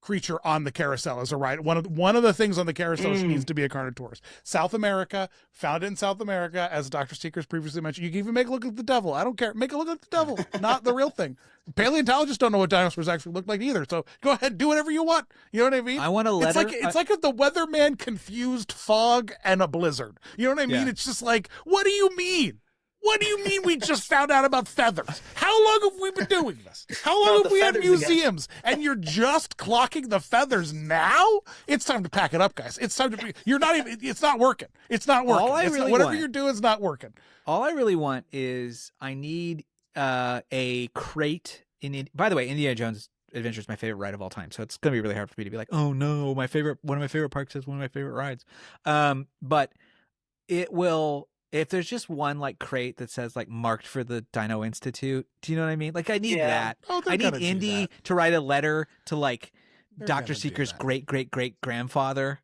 S1: creature on the carousel as a ride. One of the things on the carousel needs to be a Carnotaurus. South America, found in South America, as Dr. Seekers previously mentioned. You can even make it look like the devil. I don't care. Make it look like the devil, not the real thing. Paleontologists don't know what dinosaurs actually look like either. So go ahead, do whatever you want. You know what I mean?
S2: I want to let
S1: It's like if the weatherman confused fog and a blizzard. You know what I mean?
S2: Yeah.
S1: It's just like, what do you mean? What do you mean we just found out about feathers? How long have we been doing this? How long have we had museums? And you're just clocking the feathers now? It's time to pack it up, guys. It's time to you're not even, it's not working. It's not working. Whatever you're doing is not working.
S2: All I really want is I need a crate by the way, Indiana Jones Adventure is my favorite ride of all time. So it's going to be really hard for me to be like, oh no, one of my favorite parks is one of my favorite rides. But it will, if there's just one crate that says marked for the Dino Institute, do you know what I mean? I need that.
S1: Oh,
S2: I need Indy to write a letter to Dr. Seeker's great grandfather,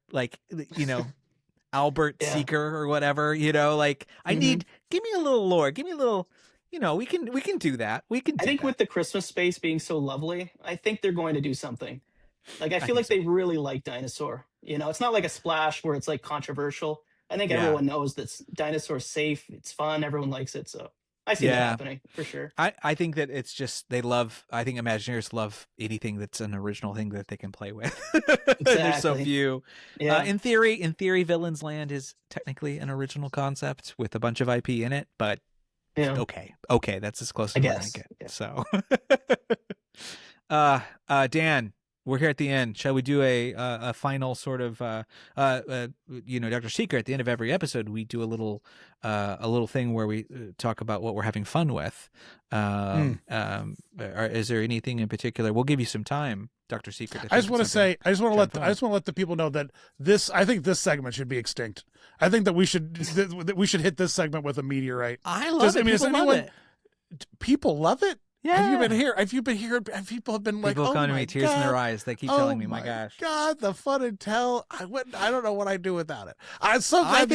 S2: Albert Seeker or whatever, I need, give me a little lore, give me a little, we can do that. I
S3: think with the Christmas space being so lovely, I think they're going to do something. I feel like they really like Dinosaur. It's not like a splash where it's controversial. I think everyone knows that Dinosaur's safe. It's fun. Everyone likes it. So I see that happening for sure.
S2: I think that it's just, I think Imagineers love anything that's an original thing that they can play with.
S3: Exactly.
S2: There's so few.
S3: Yeah.
S2: In theory, Villains Land is technically an original concept with a bunch of IP in it, but okay. That's as close as we're going to get. Yeah. So, Dan, we're here at the end. Shall we do a final sort of Dr. Seeker, at the end of every episode we do a little thing where we talk about what we're having fun with. Is there anything in particular? We'll give you some time, Dr. Seeker.
S1: I just want to let the people know that I think this segment should be extinct. I think that we should hit this segment with a meteorite.
S2: I love it. People love it.
S1: People love it.
S2: Yeah.
S1: Have you been here? People have been like,
S2: people
S1: oh
S2: come to
S1: my
S2: me, tears in their eyes. They keep telling me, my gosh.
S1: God, the fun and tell. I don't know what I'd do without it. I'm so glad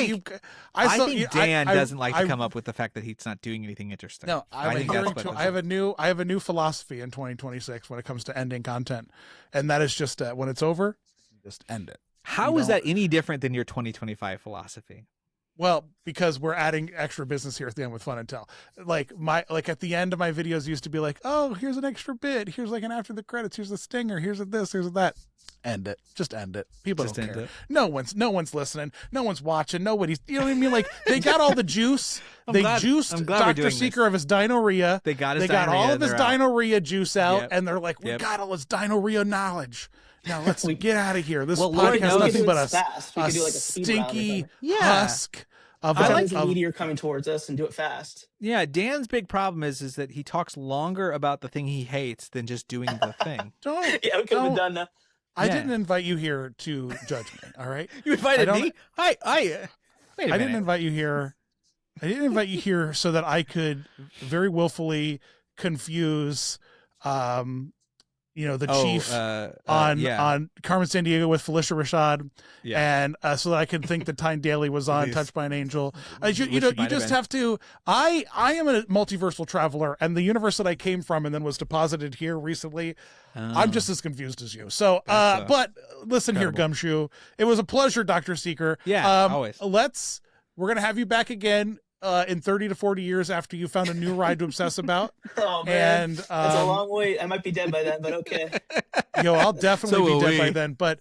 S2: I think Dan doesn't like to come up with the fact that he's not doing anything interesting.
S1: No, I have a new philosophy in 2026 when it comes to ending content, and that is just when it's over, just end it.
S2: How is that any different than your 2025 philosophy?
S1: Well, because we're adding extra business here at the end with fun and tell. At the end of my videos used to be like, oh, here's an extra bit. Here's an after the credits. Here's a stinger. Here's a this. Here's a that. End it. Just end it. People don't care. No one's listening. No one's watching. Nobody's. You know what I mean? They got all the juice. Juiced Dr. Seeker of his dinorrhea.
S2: They got
S1: all of his dinorrhea juice out, and they're like, we got all his dinorrhea knowledge. Now let's get out of here. This podcast has nothing but a stinky husk of
S3: a meteor coming towards us, and do it fast.
S2: Yeah, Dan's big problem is that he talks longer about the thing he hates than just doing the thing.
S3: We could have been done.
S1: I didn't invite you here to judge me. All right,
S2: you invited me. Wait a minute.
S1: I didn't invite you here. I didn't invite you here so that I could very willfully confuse you know, the chief on Carmen Sandiego with Felicia Rashad, and so that I could think that Tyne Daly was on Touched by an Angel. You just have to. I am a multiversal traveler, and the universe that I came from and then was deposited here recently, I'm just as confused as you. So, but listen here, Gumshoe, it was a pleasure, Dr. Seeker.
S2: Yeah, always.
S1: We're gonna have you back again. In 30 to 40 years after you found a new ride to obsess about.
S3: Oh man,
S1: and
S3: that's a long wait. I might be dead by then, but okay.
S1: I'll definitely be dead by then, but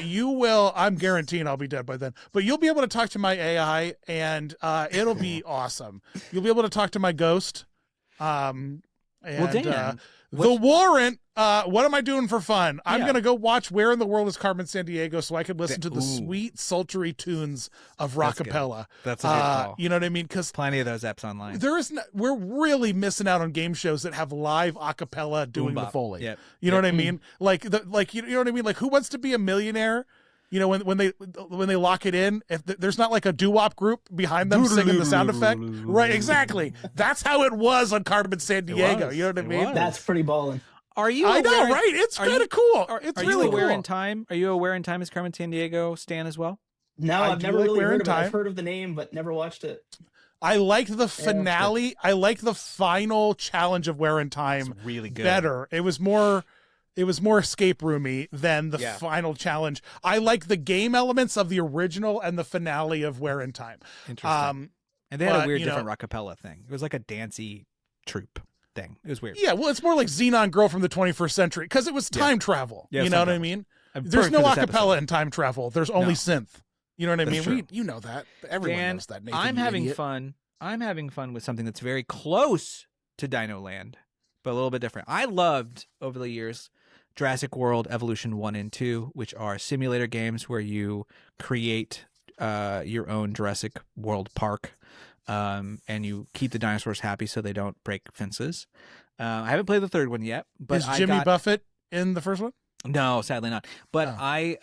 S1: you will, I'm guaranteeing I'll be dead by then, but you'll be able to talk to my AI and it'll be awesome. You'll be able to talk to my ghost. And
S2: Dan,
S1: the warrant, what am I doing for fun? I'm going to go watch Where in the World is Carmen Sandiego so I can listen to the sweet, sultry tunes of rockapella.
S2: That's a good call.
S1: You know what I mean? Because
S2: plenty of those apps online.
S1: We're really missing out on game shows that have live acapella doing the Foley.
S2: Yep.
S1: You know what I mean? Like you know what I mean? Like Who Wants to Be a Millionaire? You know, when they lock it in, if there's not like a doo-wop group behind them singing the sound effect, right? Exactly. That's how it was on Carmen Sandiego. You know what I mean?
S3: That's pretty ballin'.
S2: Are you?
S1: I know, right? It's kind of cool. It's really
S2: Aware
S1: cool.
S2: in Time? Are you Aware in Time as Carmen Sandiego Stan as well?
S3: No, I've never really heard of it. I've heard of the name, but never watched it.
S1: I liked the finale. I liked the final challenge of Where in Time.
S2: It's really good.
S1: Better. It was more escape roomy than the final challenge. I like the game elements of the original and the finale of Where in Time.
S2: Interesting. And they had a weird different rockapella thing. It was like a dancey troupe thing. It was weird.
S1: Yeah, well, it's more like Xenon Girl from the 21st Century because it was time travel.
S2: Yeah,
S1: you know what I mean? There's no acapella in time travel. There's only synth. You know what I mean? You know that. Everyone knows that. Nathan,
S2: I'm having fun. I'm having fun with something that's very close to Dinoland, but a little bit different. I loved over the years Jurassic World Evolution 1 and 2, which are simulator games where you create your own Jurassic World park, and you keep the dinosaurs happy so they don't break fences. I haven't played the third one yet, but
S1: is Jimmy Buffett in the first one?
S2: No, sadly not. But I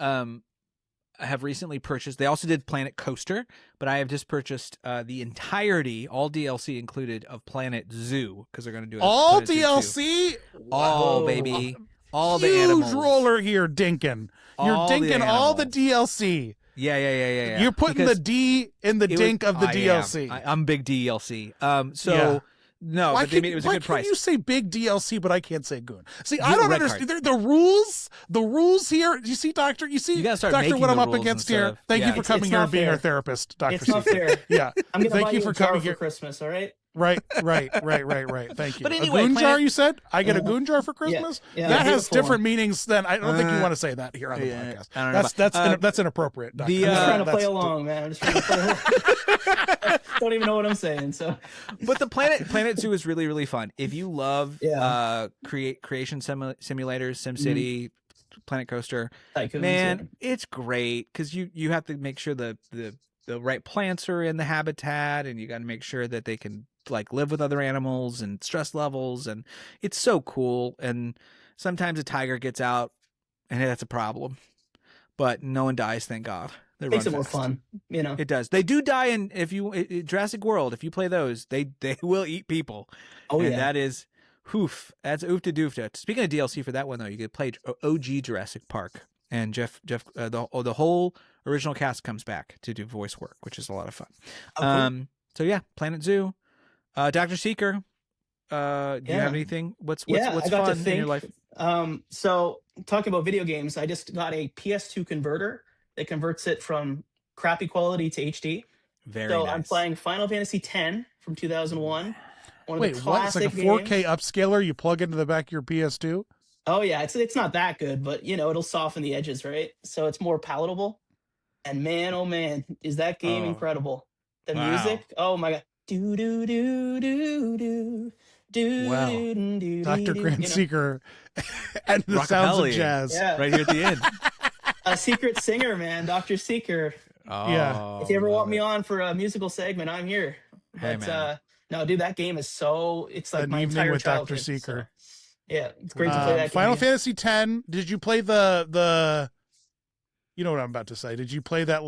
S2: have recently purchased. They also did Planet Coaster, but I have just purchased the entirety, all DLC included, of Planet Zoo because they're going to do it.
S1: All DLC,
S2: all baby. All the
S1: huge
S2: animals.
S1: Roller here, Dinkin. You're dinking all the DLC.
S2: Yeah.
S1: You're putting the D in the dink of the DLC.
S2: I'm big DLC. No,
S1: why
S2: but it was a good price.
S1: You say big DLC, but I can't say goon. See, I don't understand the rules here. You see, Doctor, you gotta start Doctor, what I'm up against here. Thank you for coming here and being our therapist, Doctor.
S3: It's not fair.
S1: Yeah,
S3: I'm gonna
S1: thank you for coming here
S3: for Christmas. All right.
S1: Right. Thank you.
S2: But anyway,
S1: a goon jar, you said? I get a goon jar for Christmas?
S3: Yeah,
S1: that has different meanings than I don't think you want to say that here on the podcast.
S2: I don't know
S1: that's inappropriate. Doctor.
S3: I'm just trying to play along, man. I'm just trying to play along. Don't even know what I'm saying. So,
S2: but the Planet Zoo is really, really fun. If you love creation simulators, SimCity, Planet Coaster,
S3: Tycoons,
S2: man, it's great because you have to make sure the right plants are in the habitat, and you got to make sure that they can like live with other animals and stress levels, and it's so cool. And sometimes a tiger gets out and that's a problem, but no one dies, thank God. They
S3: makes it more fun, you know.
S2: It does. They do die in Jurassic World. If you play those, they will eat people. That is that's oofta doofta. Speaking of DLC for that one though, you could play OG Jurassic Park, and the whole original cast comes back to do voice work, which is a lot of fun. Okay. So yeah, Planet Zoo. Dr. Seeker, do you have anything? What's fun in your life?
S3: So talking about video games, I just got a PS2 converter that converts it from crappy quality to HD.
S2: Very nice.
S3: I'm playing Final Fantasy X from 2001.
S1: Wait, what? It's like a 4K upscaler you plug into the back of your PS2?
S3: Oh yeah, it's not that good, but you know, it'll soften the edges, right? So it's more palatable. And man, oh man, is that game incredible. The music, oh my God. Do do do do do do.
S1: Wow, Dr. Grant Seeker and the sounds of jazz,
S2: right here at the end.
S3: A secret singer, man, Dr. Seeker.
S2: Oh, yeah.
S3: If you ever want me on for a musical segment, I'm here.
S2: Hey,
S3: but
S2: man.
S3: No, dude, that game is it's like
S1: An
S3: my
S1: evening
S3: entire
S1: with
S3: childhood.
S1: Dr. Seeker.
S3: So, yeah, it's great to play that game.
S1: Final Fantasy X. Did you play the? You know what I'm about to say. Did you play that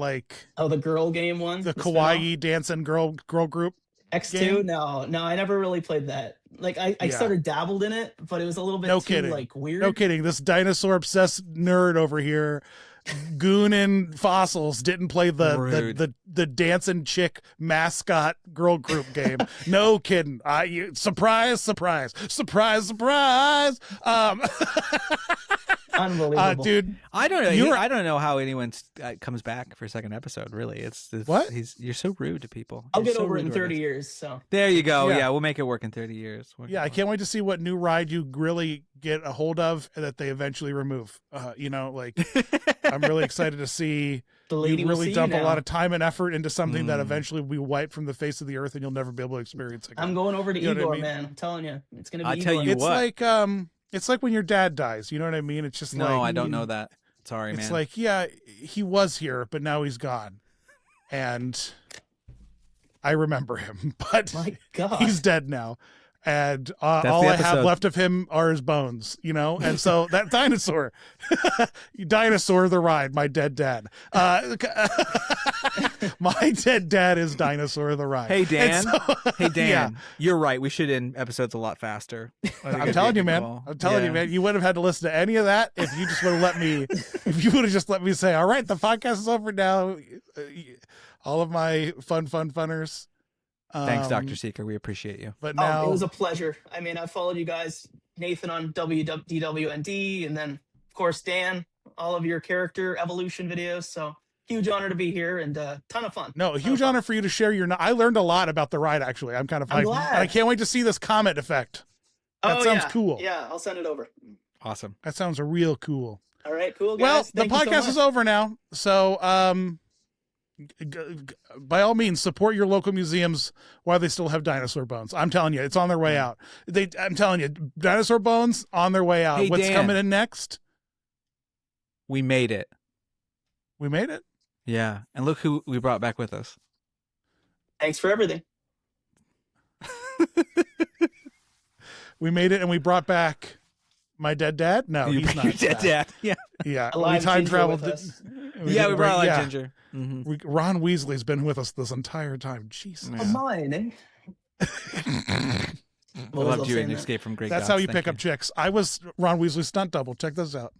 S3: the girl game one?
S1: The kawaii dancing girl group?
S3: X2?
S1: game?
S3: No, I never really played that. Like I
S1: Yeah.
S3: sort of dabbled in it, but it was a little bit
S1: No
S3: too
S1: kidding.
S3: like weird.
S1: No kidding. This dinosaur obsessed nerd over here, gooning fossils, didn't play the dancing chick mascot girl group game. No kidding. Surprise, surprise, surprise, surprise.
S3: Unbelievable.
S1: Dude,
S2: I don't know. I don't know how anyone comes back for a second episode. Really, it's
S1: what?
S2: You're so rude to people.
S3: I'll
S2: You're
S3: get
S2: so
S3: over it
S2: rude
S3: in
S2: to
S3: 30
S2: us.
S3: years. So
S2: There you go.
S1: Yeah.
S2: Yeah, we'll make it work in 30 years.
S1: Yeah, I can't wait to see what new ride you really get a hold of and that they eventually remove. I'm really excited to see
S3: the lady
S1: you
S3: will
S1: really
S3: see
S1: dump
S3: you
S1: a
S3: now.
S1: lot of time and effort into something that
S2: Mm.
S1: eventually will be wiped from the face of the earth and you'll never be able to experience again.
S3: I'm going over to
S1: You know what I
S3: Igor,
S1: mean?
S3: man. I'm telling you, it's gonna be.
S2: I tell
S3: Igor.
S2: you
S1: It's
S2: what.
S1: it's like when your dad dies. You know what I mean? It's just
S2: No,
S1: like
S2: I don't know that. Sorry,
S1: it's
S2: man.
S1: like, yeah, he was here, but now he's gone, and I remember him, but
S3: My God.
S1: he's dead now. And all
S2: the
S1: I have
S2: episode.
S1: left of him are his bones, And so that dinosaur, Dinosaur the ride, my dead dad. My dead dad is Dinosaur the ride.
S2: Hey, Dan.
S1: And so-
S2: Hey, Dan.
S1: Yeah.
S2: You're right. We should end episodes a lot faster.
S1: I'm telling you, man. I'm telling you, man. You wouldn't have had to listen to any of that if you just would have let me. If you would have just let me say, "All right, the podcast is over now." All of my funners.
S2: Thanks, Dr. Seeker. We appreciate you.
S1: But now
S3: it was a pleasure. I mean, I followed you guys, Nathan on DWND, and then of course Dan, all of your character evolution videos. So huge honor to be here and ton of fun.
S1: a huge honor for you to share your. I learned a lot about the ride. Actually, I'm kind of
S3: I'm
S1: hyped,
S3: glad.
S1: and I can't wait to see this comment effect. That sounds cool.
S3: Yeah, I'll send it over.
S2: Awesome.
S1: That sounds real cool.
S3: All right, cool guys.
S1: Well, the
S3: Thank you so
S1: podcast is
S3: much.
S1: over now, so by all means, support your local museums while they still have dinosaur bones. I'm telling you, it's on their way out. I'm telling you, dinosaur bones on their way out.
S2: Hey,
S1: What's
S2: Dan.
S1: coming in next?
S2: We made it.
S1: We made it.
S2: Yeah. And look who we brought back with us.
S3: Thanks for everything.
S1: We made it, and we brought back my dead dad. No,
S2: Your
S1: he's not.
S2: dead
S1: back.
S2: dad. Yeah.
S1: Yeah, we
S3: Alive
S1: time
S3: Ginger
S1: traveled.
S3: with us.
S2: We brought like
S1: yeah.
S2: Ginger. Mm-hmm.
S1: Ron Weasley's been with us this entire time. Jesus.
S2: Yeah.
S3: Of mine, eh?
S2: I
S3: What was
S2: loved
S3: I
S2: you
S3: saying
S2: in
S3: there?
S2: Escape from Great
S1: That's
S2: Gods.
S1: how you
S2: Thank
S1: pick up chicks. I was Ron Weasley's stunt double. Check this out.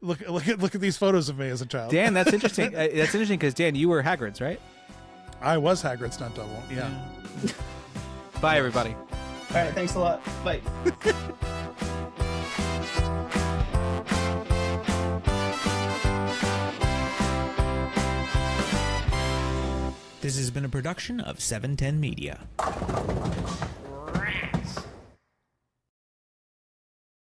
S1: look at these photos of me as a child.
S2: Dan, that's interesting. That's interesting because Dan, you were Hagrid's, right?
S1: I was Hagrid's stunt double. Yeah.
S2: Bye, everybody.
S3: All right, thanks a lot. Bye.
S6: This has been a production of 710 Media.